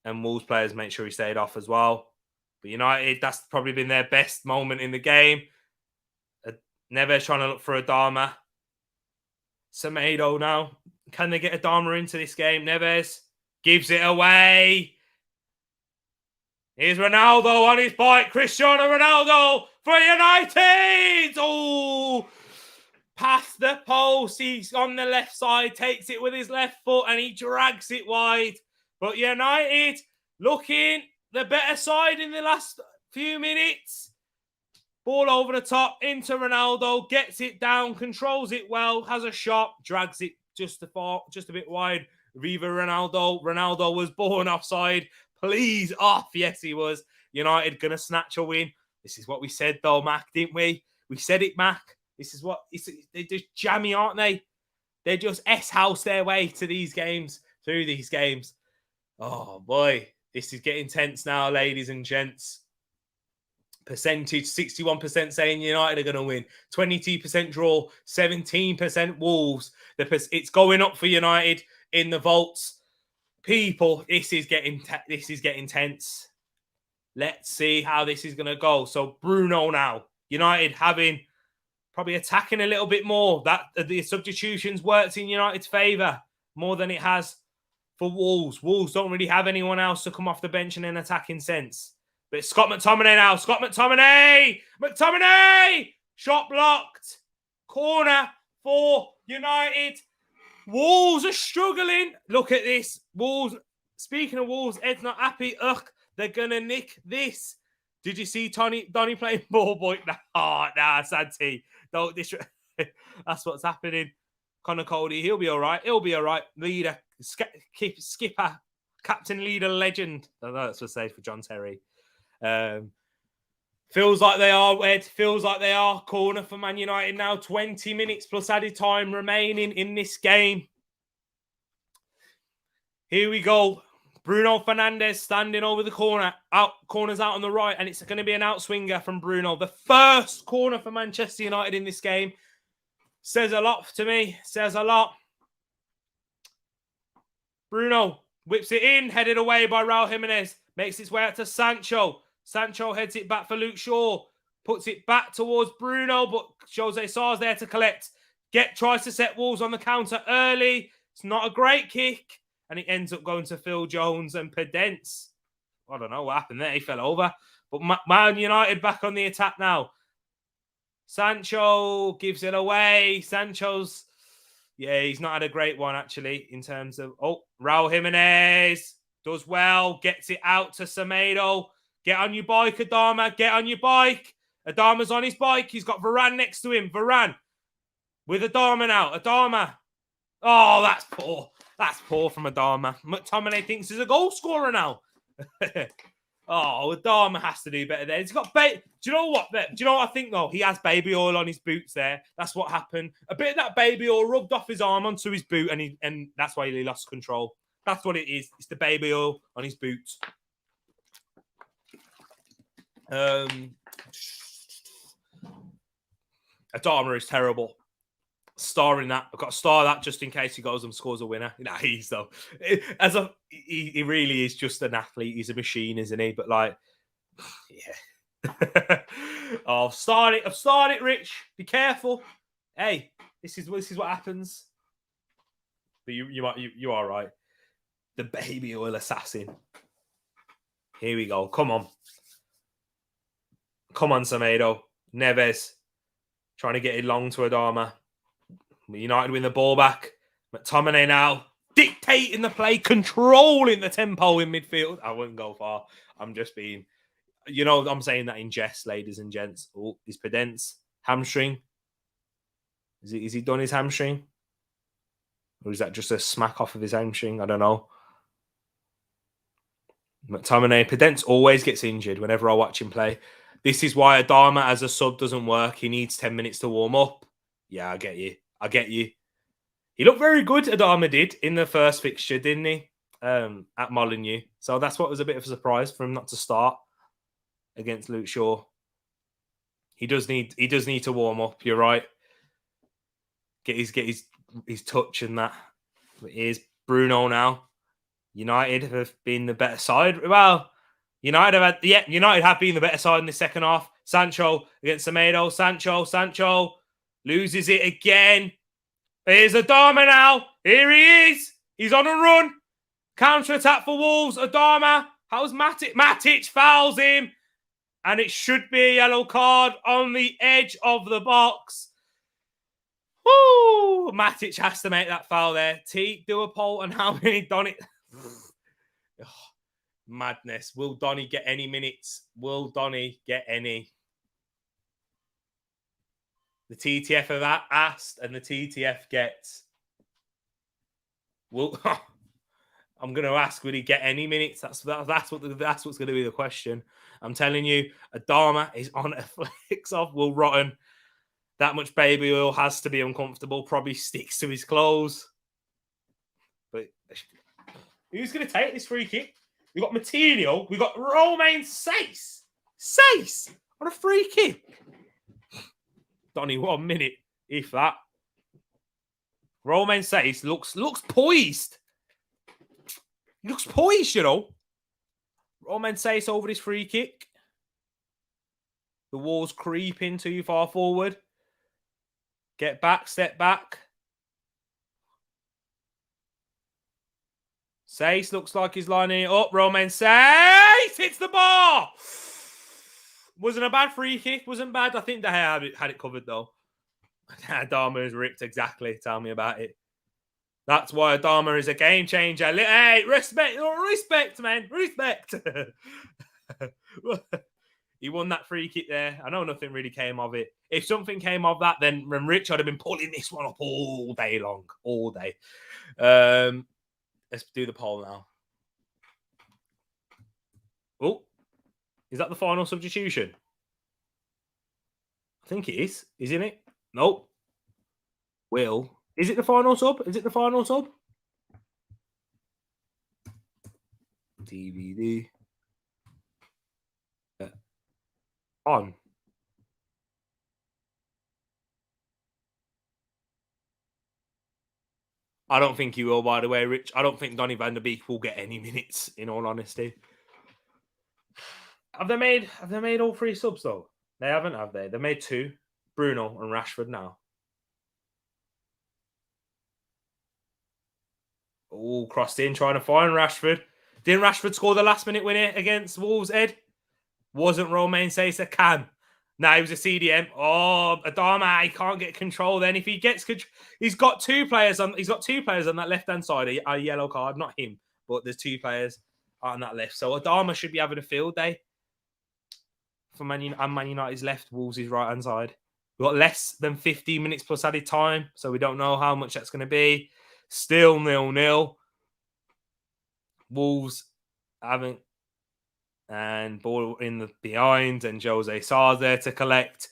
And Wolves players made sure he stayed off as well. But United, that's probably been their best moment in the game. Neves trying to look for Adama. Semedo now. Can they get Adama into this game? Neves gives it away. Here's Ronaldo on his bike. Cristiano Ronaldo for United. Oh, past the post. He's on the left side. Takes it with his left foot and he drags it wide. But United looking the better side in the last few minutes. Ball over the top into Ronaldo. Gets it down. Controls it well. Has a shot. Drags it just a bit wide. Viva Ronaldo. Ronaldo was born offside. Please off. Yes, he was. United going to snatch a win. This is what we said, though, Mac, didn't we? We said it, Mac. They're just jammy, aren't they? They just S-house their way to these games, through these games. Oh, boy. This is getting tense now, ladies and gents. Percentage, 61% saying United are going to win. 22% draw, 17% Wolves. It's going up for United in the votes. People, this is getting tense. Let's see how this is going to go. So Bruno now. United probably attacking a little bit more. That the substitutions worked in United's favour more than it has for Wolves. Wolves don't really have anyone else to come off the bench in an attacking sense. But it's Scott McTominay now. Scott McTominay! Shot blocked. Corner for United. Wolves are struggling. Look at this. Wolves. Speaking of Wolves, Ed's not happy. Ugh, they're going to nick this. Did you see Donny playing ball boy? Nah, Santi. Don't That's what's happening. Connor Cody, he'll be all right. Leader, skipper, captain, leader, legend. I know that's what I say for John Terry. Feels like they are, Ed. Feels like they are. Corner for Man United now. 20 minutes plus added time remaining in this game. Here we go. Bruno Fernandes standing over the corner. Corner's out on the right, and it's going to be an outswinger from Bruno. The first corner for Manchester United in this game. Says a lot to me. Says a lot. Bruno whips it in. Headed away by Raul Jimenez. Makes its way out to Sancho. Sancho heads it back for Luke Shaw. Puts it back towards Bruno, but Jose Sar's there to collect. Tries to set Wolves on the counter early. It's not a great kick. And it ends up going to Phil Jones and Pedence. I don't know what happened there. He fell over. But Man United back on the attack now. Sancho gives it away. He's not had a great one, actually, in terms of... Raul Jimenez does well. Gets it out to Semedo. Get on your bike, Adama. Get on your bike. Adama's on his bike. He's got Varane next to him. Varane with Adama now. Adama. Oh, that's poor. That's poor from Adama. McTominay thinks he's a goal scorer now. Oh, Adama has to do better there. He's got Do you know what? Do you know what I think though? He has baby oil on his boots there. That's what happened. A bit of that baby oil rubbed off his arm onto his boot, and that's why he lost control. That's what it is. It's the baby oil on his boots. Adama is terrible. Starring that. I've got to star that just in case he goes and scores a winner. Nah, he's though. He really is just an athlete. He's a machine, isn't he? But like, yeah. Oh, I've started it, Rich. Be careful. Hey, this is what happens. But you are right. The baby oil assassin. Here we go. Come on, Semedo. Neves trying to get it long to Adama. United win the ball back. McTominay now dictating the play, controlling the tempo in midfield. I wouldn't go far. I'm just being, I'm saying that in jest, ladies and gents. Oh, is Pedence hamstring? Is he done his hamstring? Or is that just a smack off of his hamstring? I don't know. McTominay, Pedence always gets injured whenever I watch him play. This is why Adama as a sub doesn't work. He needs 10 minutes to warm up. Yeah, I get you. He looked very good, Adama did, in the first fixture, didn't he? At Molineux. So that's what was a bit of a surprise for him not to start against Luke Shaw. He does need to warm up, you're right. Get his touch and that. But here's Bruno now. United have been the better side. Well, United have been the better side in the second half. Sancho against Semedo. Sancho loses it again. Here's Adama now. Here he is. He's on a run. Counter-attack for Wolves. Adama. How's Matic? Matic fouls him. And it should be a yellow card on the edge of the box. Woo! Matic has to make that foul there. Do a poll on how many done it. Madness. Will Donny get any minutes? Will Donny get any? The TTF of that asked, and the TTF gets. Well, I'm going to ask, will he get any minutes? That's what's going to be the question. I'm telling you, Adama is on a flicks off Will Rotten. That much baby oil has to be uncomfortable. Probably sticks to his clothes. But who's going to take this free kick? We got Matinho. We got Romain Saiss on a free kick. Donny, 1 minute, if that. Romain Saiss looks poised. He looks poised, Romain Saiss over his free kick. The wall's creeping too far forward. Get back, step back. Saiss looks like he's lining it up. Romain Saiss hits the bar. Wasn't a bad free kick. Wasn't bad. I think they had it covered, though. Adama is ripped, exactly. Tell me about it. That's why Adama is a game changer. Hey, respect, man. Respect. He won that free kick there. I know nothing really came of it. If something came of that, then Rich would have been pulling this one up all day long. All day. Let's do the poll now. Oh. Is that the final substitution? I think it is. Isn't it? Nope. Will. Is it the final sub? DVD. On. I don't think he will, by the way, Rich. I don't think Donny van der Beek will get any minutes, in all honesty. Have they made all three subs, though? They haven't, have they? They made two. Bruno and Rashford now. Oh, crossed in, trying to find Rashford. Didn't Rashford score the last-minute winner against Wolves, Ed? Wasn't Romain Saiss a can? Now he was a CDM. Oh, Adama, he can't get control then. If he gets control, he's got two players on that left-hand side, a yellow card, not him, but there's two players on that left. So Adama should be having a field day. for Man United, and Man United's left, Wolves' right-hand side. We've got less than 15 minutes plus added time, so we don't know how much that's going to be. Still 0-0. Wolves haven't, and ball in the behind, and Jose Sar's there to collect.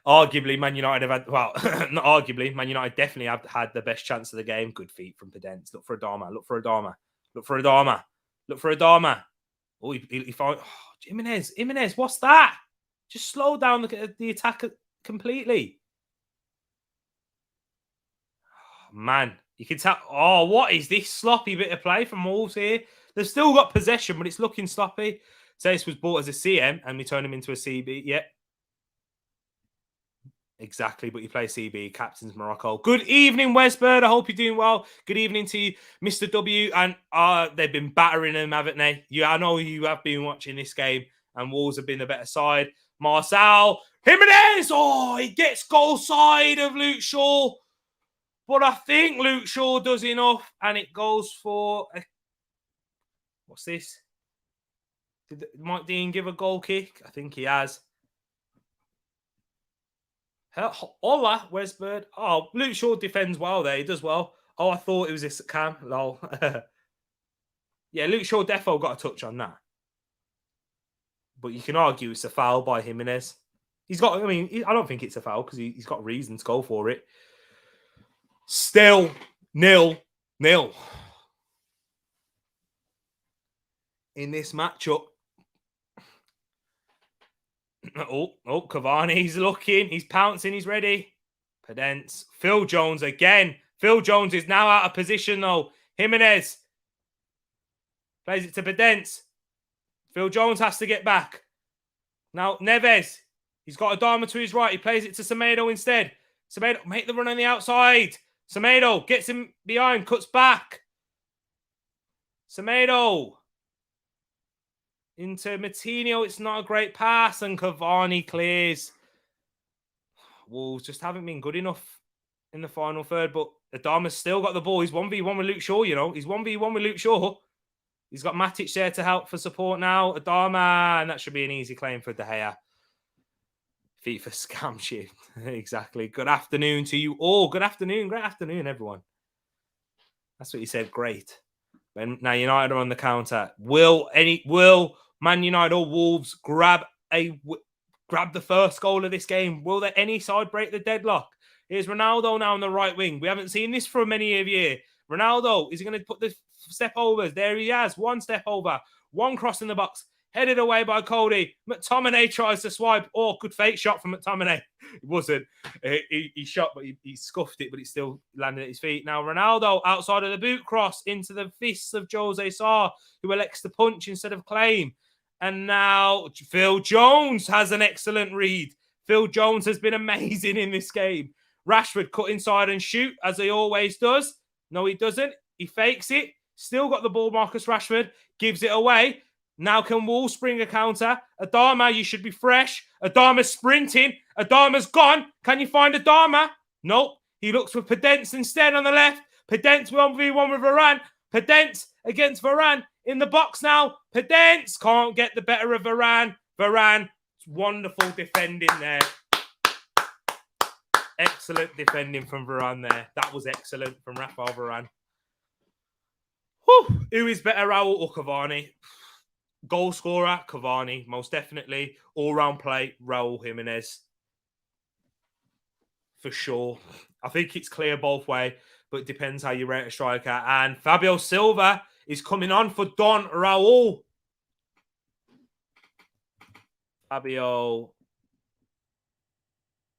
Arguably, Man United have had, well, not arguably, Man United definitely have had the best chance of the game. Good feet from Podence. Look for Adama. Look for Adama. Look for Adama. Look for Adama. Oh, he found Jimenez, what's that? Just slow down the attack completely. Oh, man, you can tell. Oh, what is this sloppy bit of play from Wolves here? They've still got possession, but it's looking sloppy. So this was bought as a CM, and we turn him into a CB. Yep. Exactly, but you play CB, captain's Morocco. Good evening, Westbird. I hope you're doing well. Good evening to you, Mr. W. And they've been battering them, haven't they? I know you have been watching this game, and Wolves have been the better side. Marcel Jimenez. Oh, he gets goal side of Luke Shaw. But I think Luke Shaw does enough, and it goes for what's this? Did Mike Dean give a goal kick? I think he has. Hola, Westbird. Oh, Luke Shaw defends well there. He does well. Oh, I thought it was this Cam. Lol. Yeah, Luke Shaw defo got a touch on that. But you can argue it's a foul by Jimenez. He's got, I mean, I don't think it's a foul because he's got reason to go for it. Still 0-0 in this matchup. Oh, Cavani's looking. He's pouncing. He's ready. Podence. Phil Jones again. Phil Jones is now out of position, though. Jimenez plays it to Podence. Phil Jones has to get back. Now, Neves. He's got Adama to his right. He plays it to Semedo instead. Semedo, make the run on the outside. Semedo gets him behind, cuts back. Semedo into Matinho. It's not a great pass, and Cavani clears. Wolves just haven't been good enough in the final third, but Adama's still got the ball. He's 1v1 with Luke Shaw, you know. He's 1v1 with Luke Shaw. He's got Matic there to help for support now. Adama, and that should be an easy claim for De Gea. Feet for scam shift. Exactly. Good afternoon to you all. Good afternoon. Great afternoon, everyone. That's what you said. Great. Now United are on the counter. Will Man United or Wolves grab the first goal of this game? Will there any side break the deadlock? Here's Ronaldo now on the right wing. We haven't seen this for many of years. Ronaldo, is he going to put the step overs? There he has. One step over. One cross in the box. Headed away by Cody. McTominay tries to swipe. Oh, good fake shot from McTominay. It wasn't. He shot, but he scuffed it, but it still landed at his feet. Now, Ronaldo outside of the boot cross into the fists of Jose Sarr, who elects to punch instead of claim. And now Phil Jones has an excellent read. Phil Jones has been amazing in this game. Rashford cut inside and shoot, as he always does. No, he doesn't. He fakes it. Still got the ball, Marcus Rashford. Gives it away. Now can Wolves spring a counter? Adama, you should be fresh. Adama's sprinting. Adama's gone. Can you find Adama? Nope. He looks for Podence instead on the left. Podence 1v1 with Varane. Podence against Varane in the box now. Podence can't get the better of Varane. Varane, wonderful defending there. Excellent defending from Varane there. That was excellent from Rafael Varane. Whew. Who is better, Raul or Cavani? Goal scorer, Cavani, most definitely. All-round play, Raul Jimenez. For sure. I think it's clear both ways, but it depends how you rate a striker. And Fabio Silva is coming on for Don Raul. Fabio.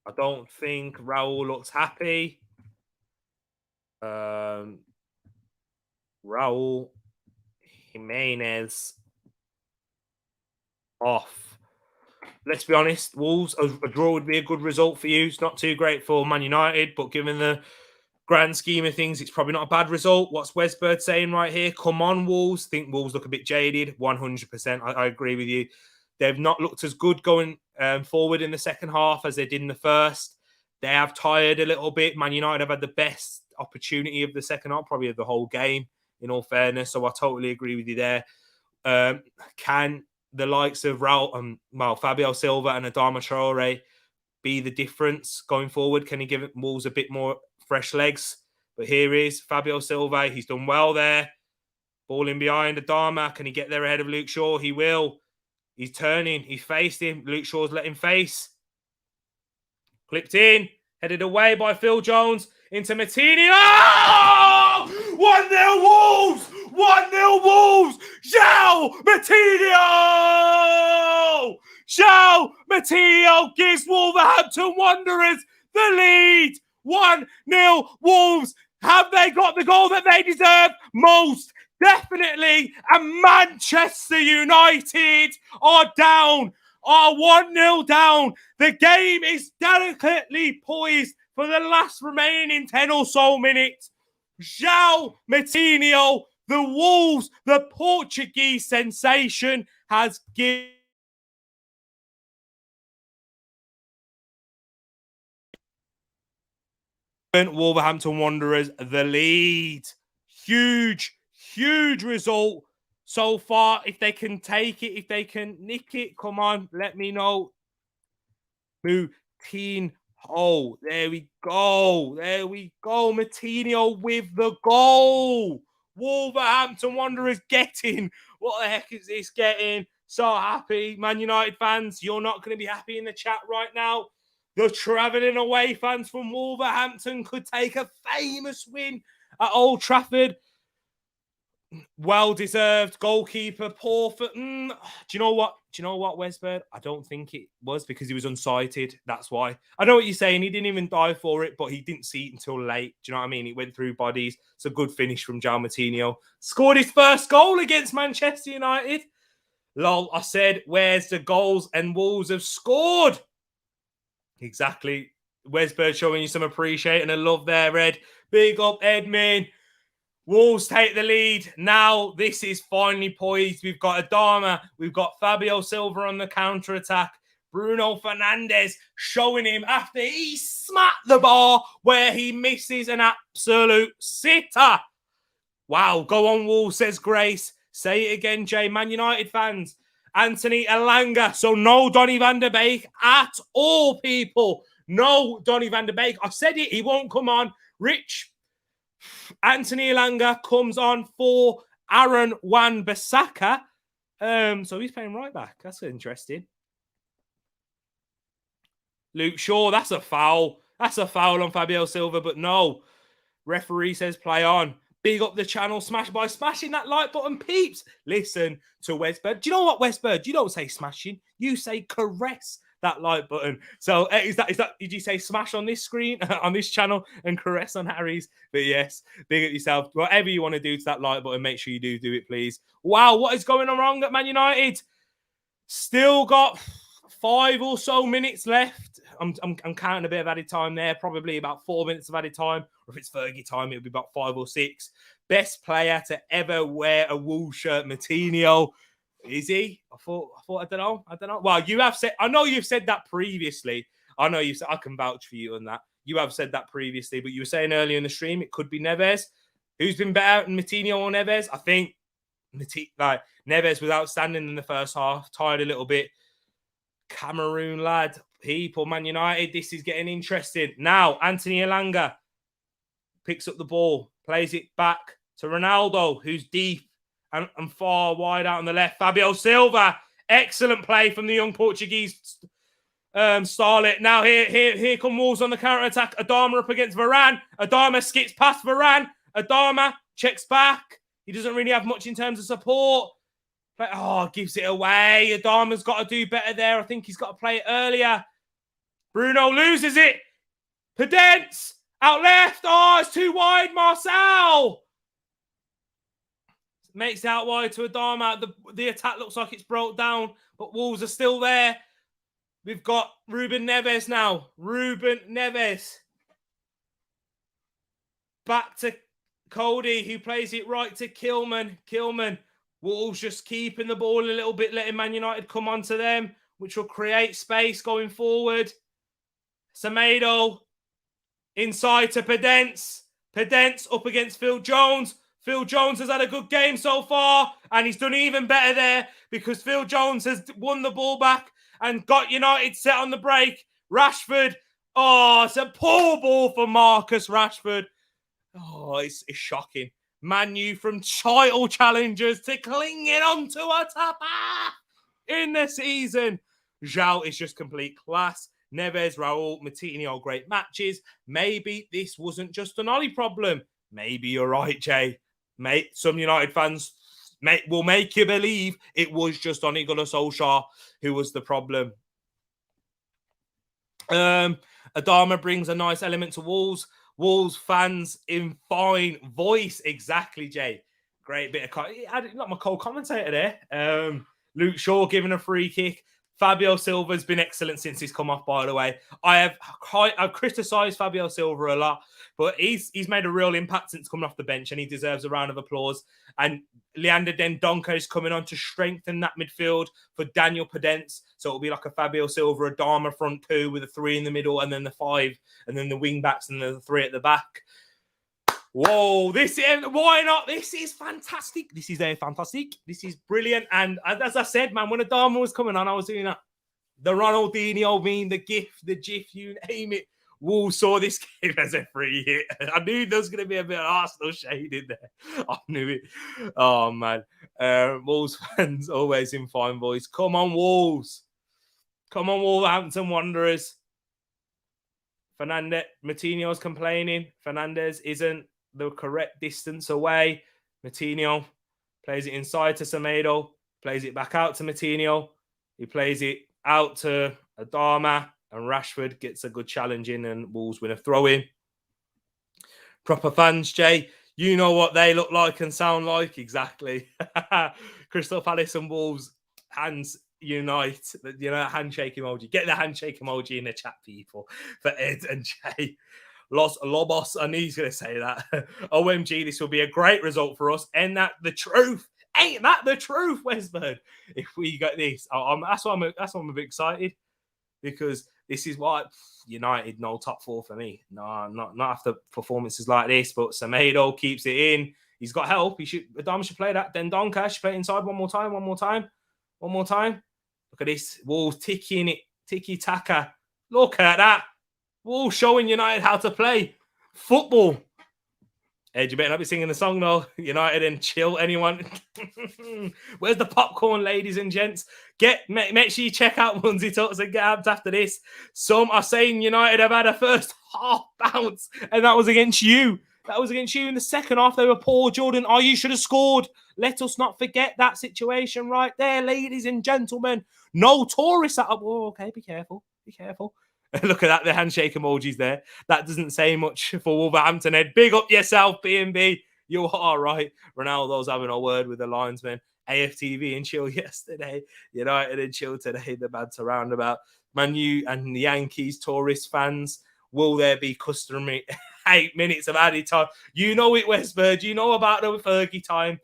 I don't think Raul looks happy. Raul Jimenez off. Let's be honest, Wolves, a draw would be a good result for you. It's not too great for Man United, but given the grand scheme of things, it's probably not a bad result. What's Westbird saying right here? Come on, Wolves. Think Wolves look a bit jaded. 100%. I agree with you. They've not looked as good going forward in the second half as they did in the first. They have tired a little bit. Man United have had the best opportunity of the second half, probably of the whole game, in all fairness. So I totally agree with you there. Can the likes of Fabio Silva and Adama Traore be the difference going forward? Can he give Wolves a bit more fresh legs? But here is Fabio Silva. He's done well there. Ball in behind Adama. Can he get there ahead of Luke Shaw? He will. He's turning. He's faced him. Luke Shaw's let him face. Clipped in. Headed away by Phil Jones. Into Martini. Oh! 1-0 Wolves! 1-0 Wolves! João Martinho! João Martinho gives Wolverhampton Wanderers the lead. 1-0 Wolves. Have they got the goal that they deserve? Most definitely. And Manchester United are down. Are 1-0 down. The game is delicately poised for the last remaining 10 or so minutes. João Martinho, the Wolves, the Portuguese sensation, has given Wolverhampton Wanderers the lead. Huge, huge result so far. If they can take it, if they can nick it, come on, let me know. Martinho. There we go. There we go. Martinho with the goal. Wolverhampton Wanderers getting. What the heck is this getting? So happy. Man United fans, you're not going to be happy in the chat right now. The travelling away fans from Wolverhampton could take a famous win at Old Trafford. Well-deserved goalkeeper, poor for... Do you know what? Westbird? I don't think it was because he was unsighted. That's why. I know what you're saying. He didn't even die for it, but he didn't see it until late. Do you know what I mean? It went through bodies. It's a good finish from João Martinho. Scored his first goal against Manchester United. Lol, I said, where's the goals? And Wolves have scored. Exactly. Westbird showing you some appreciation and love there, Ed. Big up, Edmin. Wolves take the lead. Now, this is finally poised. We've got Adama. We've got Fabio Silva on the counter-attack. Bruno Fernandes showing him after he smacked the bar where he misses an absolute sitter. Wow, go on, Wolves, says Grace. Say it again, Jay. Man United fans. Anthony Elanga. So no Donny van der Beek at all, people. No Donny van der Beek. I said it. He won't come on. Rich. Anthony Elanga comes on for Aaron Wan-Bissaka. So he's playing right back. That's interesting. Luke Shaw, that's a foul. That's a foul on Fabio Silva, but no. Referee says play on. Big up the channel, smash by smashing that like button, peeps. Listen to Westbird. Do you know what, Westbird? You don't say smashing. You say caress that like button. So is that? Did you say smash on this screen, on this channel, and caress on Harry's? But yes, big up yourself. Whatever you want to do to that like button, make sure you do it, please. Wow, what is going on wrong at Man United? Still got 5 or so minutes left. I'm counting a bit of added time there, probably about 4 minutes of added time. Or if it's Fergie time, it'll be about 5 or 6. Best player to ever wear a Wolves shirt, Martinho. Is he? I thought, I don't know. Well, you have said, I know you've said that previously. I know you said, I can vouch for you on that. You have said that previously, but you were saying earlier in the stream, it could be Neves. Who's been better than Martinho or Neves? I think Neves was outstanding in the first half, tired a little bit. Cameroon lad, people, Man United, this is getting interesting. Now, Anthony Elanga picks up the ball, plays it back to Ronaldo, who's deep and far wide out on the left. Fabio Silva, excellent play from the young Portuguese starlet. Now here come Wolves on the counter-attack. Adama up against Varane. Adama skips past Varane. Adama checks back. He doesn't really have much in terms of support. But, gives it away. Adama's got to do better there. I think he's got to play it earlier. Bruno loses it. Pedence out left. It's too wide. Marcel makes it out wide to Adama. The attack looks like it's broke down, but Wolves are still there. We've got Ruben Neves now. Ruben Neves. Back to Cody, who plays it right to Kilman. Wolves just keeping the ball a little bit, letting Man United come onto them, which will create space going forward. Semedo inside to Pedence. Pedence up against Phil Jones. Phil Jones has had a good game so far, and he's done even better there because Phil Jones has won the ball back and got United set on the break. Rashford, oh, it's a poor ball for Marcus Rashford. Oh, it's shocking. Man U from title challengers to clinging onto a top half in the season. Zhao is just complete class. Neves, Raul, Matinho, great matches. Maybe this wasn't just an Ollie problem. Maybe you're right, Jay. Mate, some United fans will make you believe it was just Ole Gunnar Solskjaer who was the problem. Adama brings a nice element to Wolves. Wolves fans in fine voice. Exactly, Jay. Great bit of... Not my co-commentator there. Luke Shaw giving a free kick. Fabio Silva's been excellent since he's come off, by the way. I've criticised Fabio Silva a lot, but he's made a real impact since coming off the bench, and he deserves a round of applause. And Leander Dendoncker is coming on to strengthen that midfield for Daniel Podence. So it'll be like a Fabio Silva, Adama front two with a 3 in the middle, and then the 5, and then the wing backs, and then the 3 at the back. Whoa, why not? This is fantastic. This is fantastic. This is brilliant. And as I said, man, when Adama was coming on, I was doing that. The Ronaldinho meme, the GIF, you name it. Wolves saw this game as a free hit. I knew there was going to be a bit of Arsenal shade in there. I knew it. Oh, man. Wolves fans always in fine voice. Come on, Wolves. Come on, Wolverhampton Wanderers. Matinho's complaining. Fernandez isn't the correct distance away. Matinho plays it inside to Semedo, plays it back out to Matinho. He plays it out to Adama, and Rashford gets a good challenge in, and Wolves win a throw-in. Proper fans, Jay, you know what they look like and sound like. Exactly. Crystal Palace and Wolves, hands unite. Handshake emoji. Get the handshake emoji in the chat, people, for Ed and Jay. Los Lobos, I knew he's going to say that. OMG, this will be a great result for us. Ain't that the truth? Ain't that the truth, Westburn? If we got this, that's why I'm a bit excited, because this is why United no top 4 for me. No, not after performances like this. But Semedo keeps it in. He's got help. Adama should play that. Dendoncker should play it inside one more time. Look at this. Wolves tiki-taka. Look at that. Wolves showing United how to play football. Ed, you better not be singing the song, though. United and chill, anyone. Where's the popcorn, ladies and gents? Make sure you check out Munsey Talks and get amped after this. Some are saying United have had a first half bounce, and that was against you. That was against you in the second half. They were poor. Jordan, you should have scored. Let us not forget that situation right there, ladies and gentlemen. No tourists at up. Oh, okay, be careful. Be careful. Look at that, the handshake emojis there. That doesn't say much for Wolverhampton, Ed. Big up yourself, B&B. You are right. Ronaldo's having a word with the linesman. AFTV and chill yesterday. United and chill today. The banter roundabout. Man U and the Yankees, tourist fans. Will there be customary 8 minutes of added time? You know it, Westbird. You know about the Fergie time.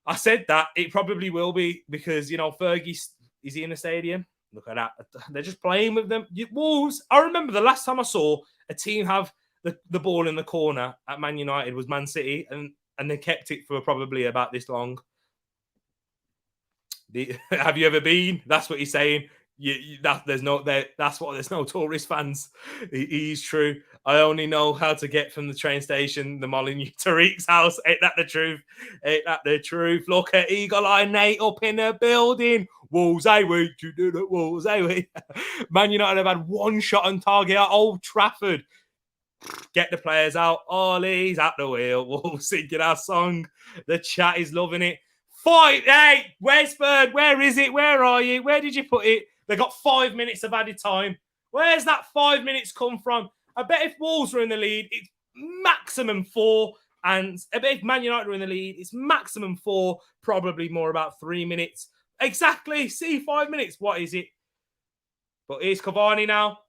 I said that. It probably will be because, Fergie, is he in the stadium? Look at that. They're just playing with them. Wolves, I remember the last time I saw a team have the ball in the corner at Man United was Man City, and they kept it for probably about this long. Have you ever been? That's what he's saying. There's no tourist fans. He's true. I only know how to get from the train station, the Molyneux, Tereak's house. Ain't that the truth? Ain't that the truth? Look at Eagle Eye Nate up in the building. Wolves, you do that, Wolves, Man United have had one shot on target at Old Trafford. Get the players out. Ollie's at the wheel. Wolves singing our song. The chat is loving it. Fight! Hey, Westford, where is it? Where are you? Where did you put it? They got 5 minutes of added time. Where's that 5 minutes come from? I bet if Wolves were in the lead, it's maximum 4. And I bet if Man United were in the lead, it's maximum 4, probably more about 3 minutes. Exactly. See, 5 minutes. What is it? But here's Cavani now.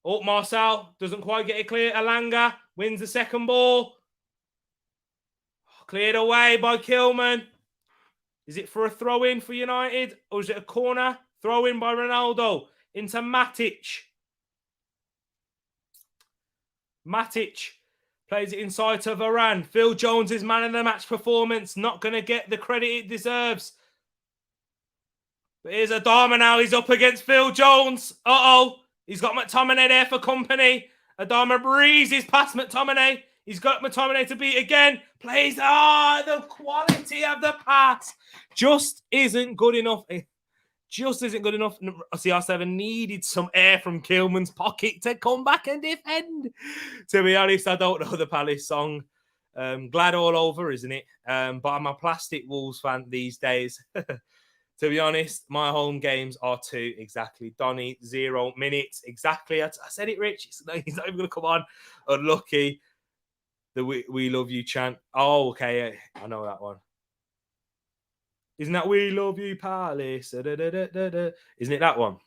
Oh, Marcel doesn't quite get it clear. Alanga wins the second ball. Cleared away by Kilman. Is it for a throw-in for United? Or is it a corner? Throw-in by Ronaldo into Matic. Matic Plays it inside to Varane. Phil Jones' man of the match performance. Not going to get the credit it deserves. But here's Adama now. He's up against Phil Jones. Uh-oh. He's got McTominay there for company. Adama breezes past McTominay. He's got McTominay to beat again. Plays. The quality of the pass just isn't good enough. Just isn't good enough. CR7 needed some air from Kilman's pocket to come back and defend. To be honest, I don't know the Palace song. Glad all over, isn't it? But I'm a plastic Wolves fan these days. To be honest, my home games are 2 exactly. Donny, 0 minutes exactly. I said it, Rich. He's not even going to come on. Unlucky. The we love you chant. Oh, okay. I know that one. Isn't that we love you, Palace? Da, da, da, da, da. Isn't it that one?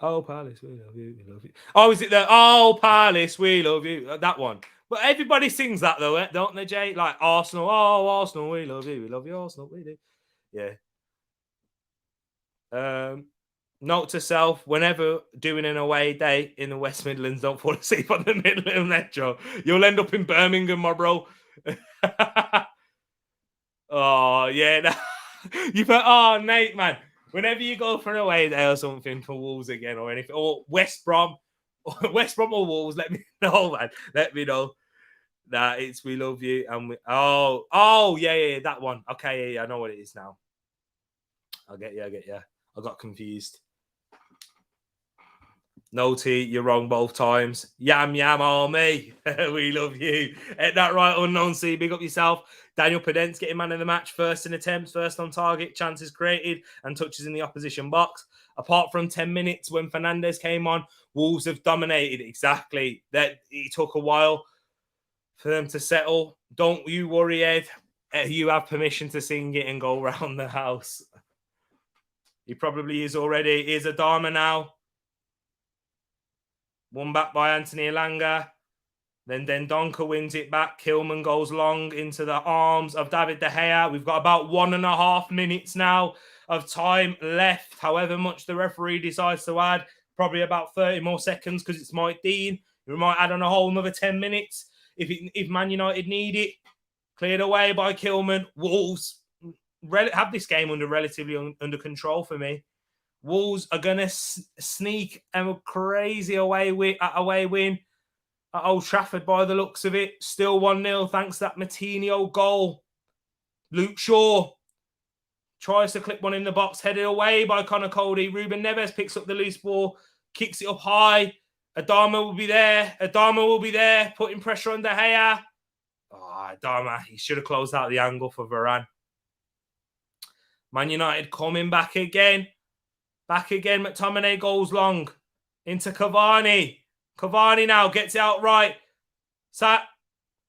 Oh, Palace, we love you, we love you. Oh, is it the Oh, Palace, we love you? That one. But everybody sings that though, don't they, Jay? Like Arsenal. Oh, Arsenal, we love you, Arsenal, we do. Yeah. Note to self: whenever doing an away day in the West Midlands, don't fall asleep on the Midland Metro. You'll end up in Birmingham, my bro. Oh yeah, you put. Oh, Nate, man. Whenever you go for an away day or something for Wolves again or anything, or West Brom, or Wolves, let me know, man. Let me know. That it's we love you and we. Oh yeah, that one. Okay, yeah, I know what it is now. I get you. I got confused. No T, you're wrong both times. Yam army. We love you. Ain't that right, unknown C? Big up yourself. Daniel Pedence getting man of the match. First in attempts, first on target, chances created, and touches in the opposition box. Apart from 10 minutes when Fernandez came on, Wolves have dominated. Exactly. That it took a while for them to settle. Don't you worry, Ed. You have permission to sing it and go around the house. He probably is already. Here's Adama now. Won back by Anthony Elanga. Then Donker wins it back. Kilman goes long into the arms of David De Gea. We've got about 1.5 minutes now of time left. However much the referee decides to add. Probably about 30 more seconds because it's Mike Dean. We might add on a whole another 10 minutes if Man United need it. Cleared away by Kilman. Wolves have this game relatively under control for me. Wolves are going to sneak a crazy away win at Old Trafford by the looks of it. Still 1-0 thanks to that Matinho goal. Luke Shaw tries to clip one in the box, headed away by Connor Cody. Ruben Neves picks up the loose ball, kicks it up high. Adama will be there, putting pressure on De Gea. Oh, Adama, he should have closed out the angle for Varane. Man United coming back again. McTominay goes long into Cavani. Cavani now gets it out right.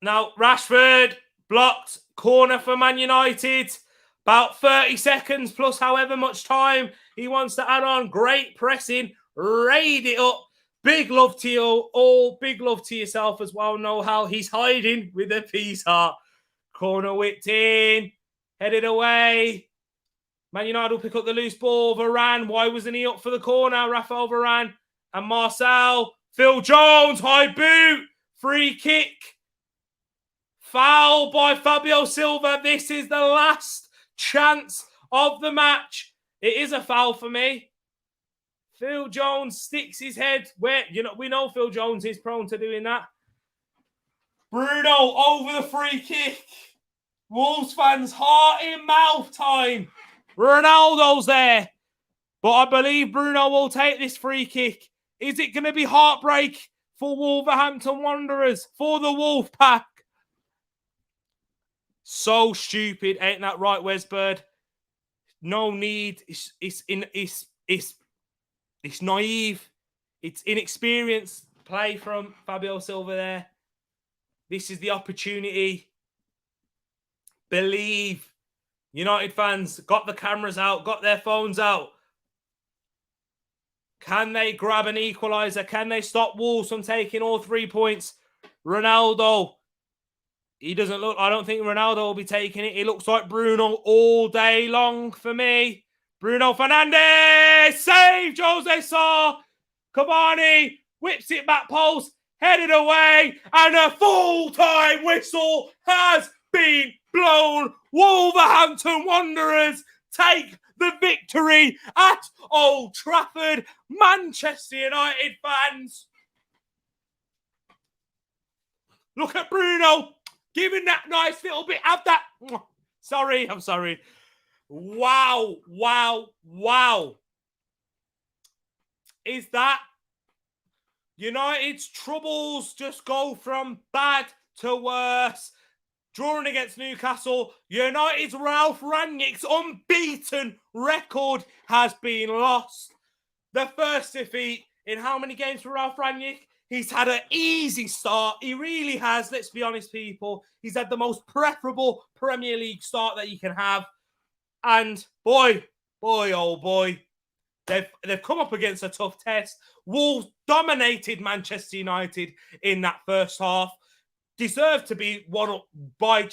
Now Rashford blocked. Corner for Man United. About 30 seconds plus however much time he wants to add on. Great pressing. Raid it up. Big love to you all. Big love to yourself as well. Know how he's hiding with a peace heart. Corner whipped in. Headed away. Man United will pick up the loose ball. Varane, why wasn't he up for the corner? Rafael Varane and Marcel. Phil Jones, high boot. Free kick. Foul by Fabio Silva. This is the last chance of the match. It is a foul for me. Phil Jones sticks his head where, we know Phil Jones is prone to doing that. Bruno over the free kick. Wolves fans, heart in mouth time. Ronaldo's there. But I believe Bruno will take this free kick. Is it going to be heartbreak for Wolverhampton Wanderers, for the Wolf Pack? So stupid, ain't that right, Wesbird? No need. It's naive. It's inexperienced play from Fabio Silva there. This is the opportunity. Believe. United fans got the cameras out, got their phones out. Can they grab an equaliser? Can they stop Wolves from taking all 3 points? Ronaldo. I don't think Ronaldo will be taking it. It looks like Bruno all day long for me. Bruno Fernandes. Save Jose Sa. Cavani whips it back post, headed away, and a full-time whistle has been blown. Wolverhampton Wanderers take the victory at Old Trafford. Manchester United fans, look at Bruno giving that nice little bit. Have that. Sorry, I'm sorry. Wow. Is that United's troubles just go from bad to worse? Drawing against Newcastle, United's Ralph Rangnick's unbeaten record has been lost. The first defeat in how many games for Ralph Rangnick? He's had an easy start. He really has. Let's be honest, people. He's had the most preferable Premier League start that you can have. And boy, oh boy, they've come up against a tough test. Wolves dominated Manchester United in that first half. Deserved to be one up by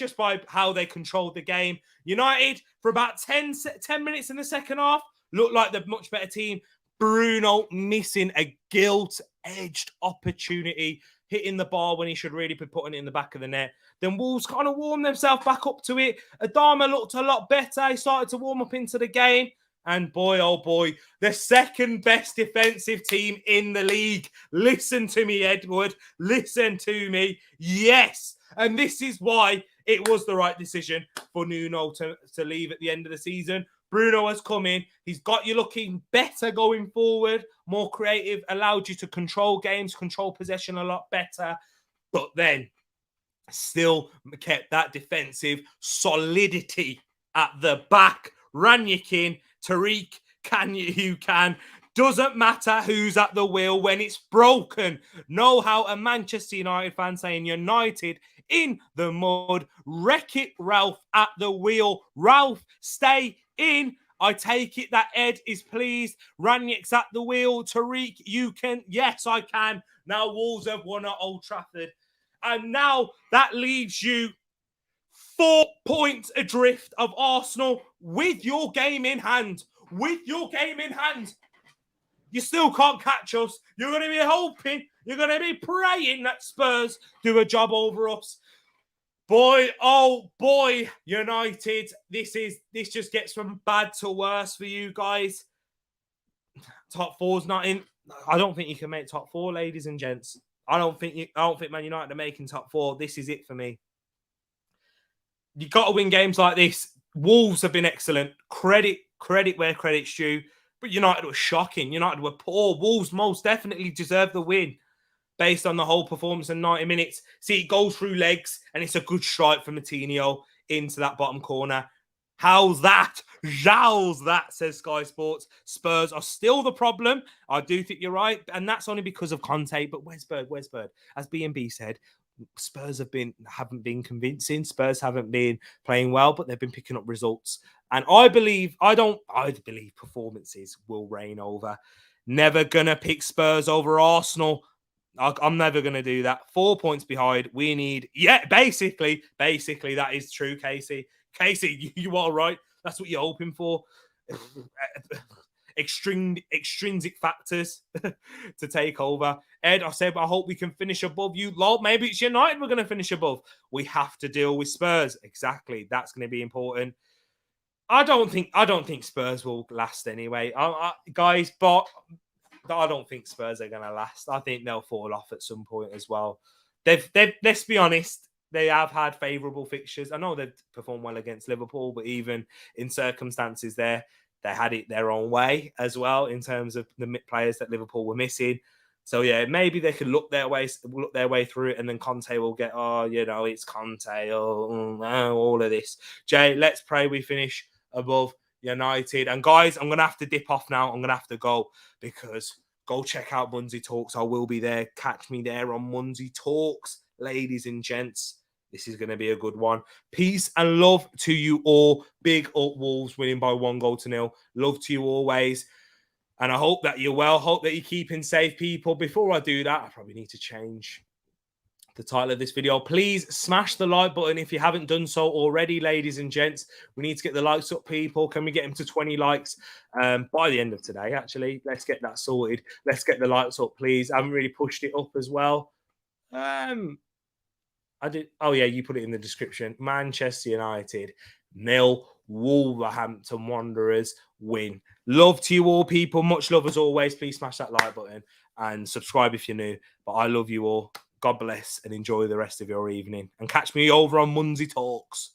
how they controlled the game. United, for about 10 minutes in the second half, looked like the much better team. Bruno missing a gilt-edged opportunity, hitting the bar when he should really be putting it in the back of the net. Then Wolves kind of warmed themselves back up to it. Adama looked a lot better. He started to warm up into the game. And boy, oh boy, the second best defensive team in the league. Listen to me, Edward. Listen to me. Yes. And this is why it was the right decision for Nuno to leave at the end of the season. Bruno has come in. He's got you looking better going forward, more creative, allowed you to control games, control possession a lot better. But then still kept that defensive solidity at the back. Rangnick in, Tereak, you can. Doesn't matter who's at the wheel when it's broken. Know how a Manchester United fan saying United in the mud. Wreck it, Ralph, at the wheel. Ralph, stay in. I take it that Ed is pleased. Rangnick's at the wheel. Tereak, you can. Yes, I can. Now Wolves have won at Old Trafford. And now that leaves you 4 points adrift of Arsenal with your game in hand. With your game in hand. You still can't catch us. You're going to be hoping, you're going to be praying that Spurs do a job over us. Boy, oh boy, United, this just gets from bad to worse for you guys. Top four's not in. I don't think you can make top four, ladies and gents. I don't think Man United are making top four. This is it for me. You got to win games like this. Wolves have been excellent. Credit where credit's due. But United were shocking. United were poor. Wolves most definitely deserve the win based on the whole performance in 90 minutes. See, it goes through legs, and it's a good strike from Moutinho into that bottom corner. How's that? How's that, says Sky Sports. Spurs are still the problem. I do think you're right. And that's only because of Conte. But where's Bird? As B&B said, Spurs haven't been convincing. Spurs haven't been playing well, but they've been picking up results. And I believe performances will reign over. Never gonna pick Spurs over Arsenal. I'm never gonna do that. 4 points behind. We need, basically that is true, Casey. Casey, you are right. That's what you're hoping for. Extrinsic factors to take over. Ed, I said, I hope we can finish above you. Lol, maybe it's United we're going to finish above. We have to deal with Spurs. Exactly. That's going to be important. I don't think Spurs will last anyway. Guys, but I don't think Spurs are going to last. I think they'll fall off at some point as well. They've let's be honest, they have had favourable fixtures. I know they've performed well against Liverpool, but even in circumstances there, they had it their own way as well in terms of the players that Liverpool were missing. So yeah, maybe they could look their way through it, and then Conte will get, it's Conte, all of this. Jay, let's pray we finish above United. And guys, I'm gonna have to dip off now. I'm gonna have to go because go check out Munzie Talks. I will be there. Catch me there on Munzie Talks, ladies and gents. This is going to be a good one. Peace and love to you all. Big up Wolves winning by 1-0. Love to you always. And I hope that you're well. Hope that you're keeping safe, people. Before I do that, I probably need to change the title of this video. Please smash the like button if you haven't done so already, ladies and gents. We need to get the likes up, people. Can we get them to 20 likes by the end of today, actually? Let's get that sorted. Let's get the likes up, please. I haven't really pushed it up as well. I did. Oh, yeah, you put it in the description. Manchester United 0, Wolverhampton Wanderers win. Love to you all, people. Much love as always. Please smash that like button and subscribe if you're new. But I love you all. God bless and enjoy the rest of your evening. And catch me over on Tereak Talks.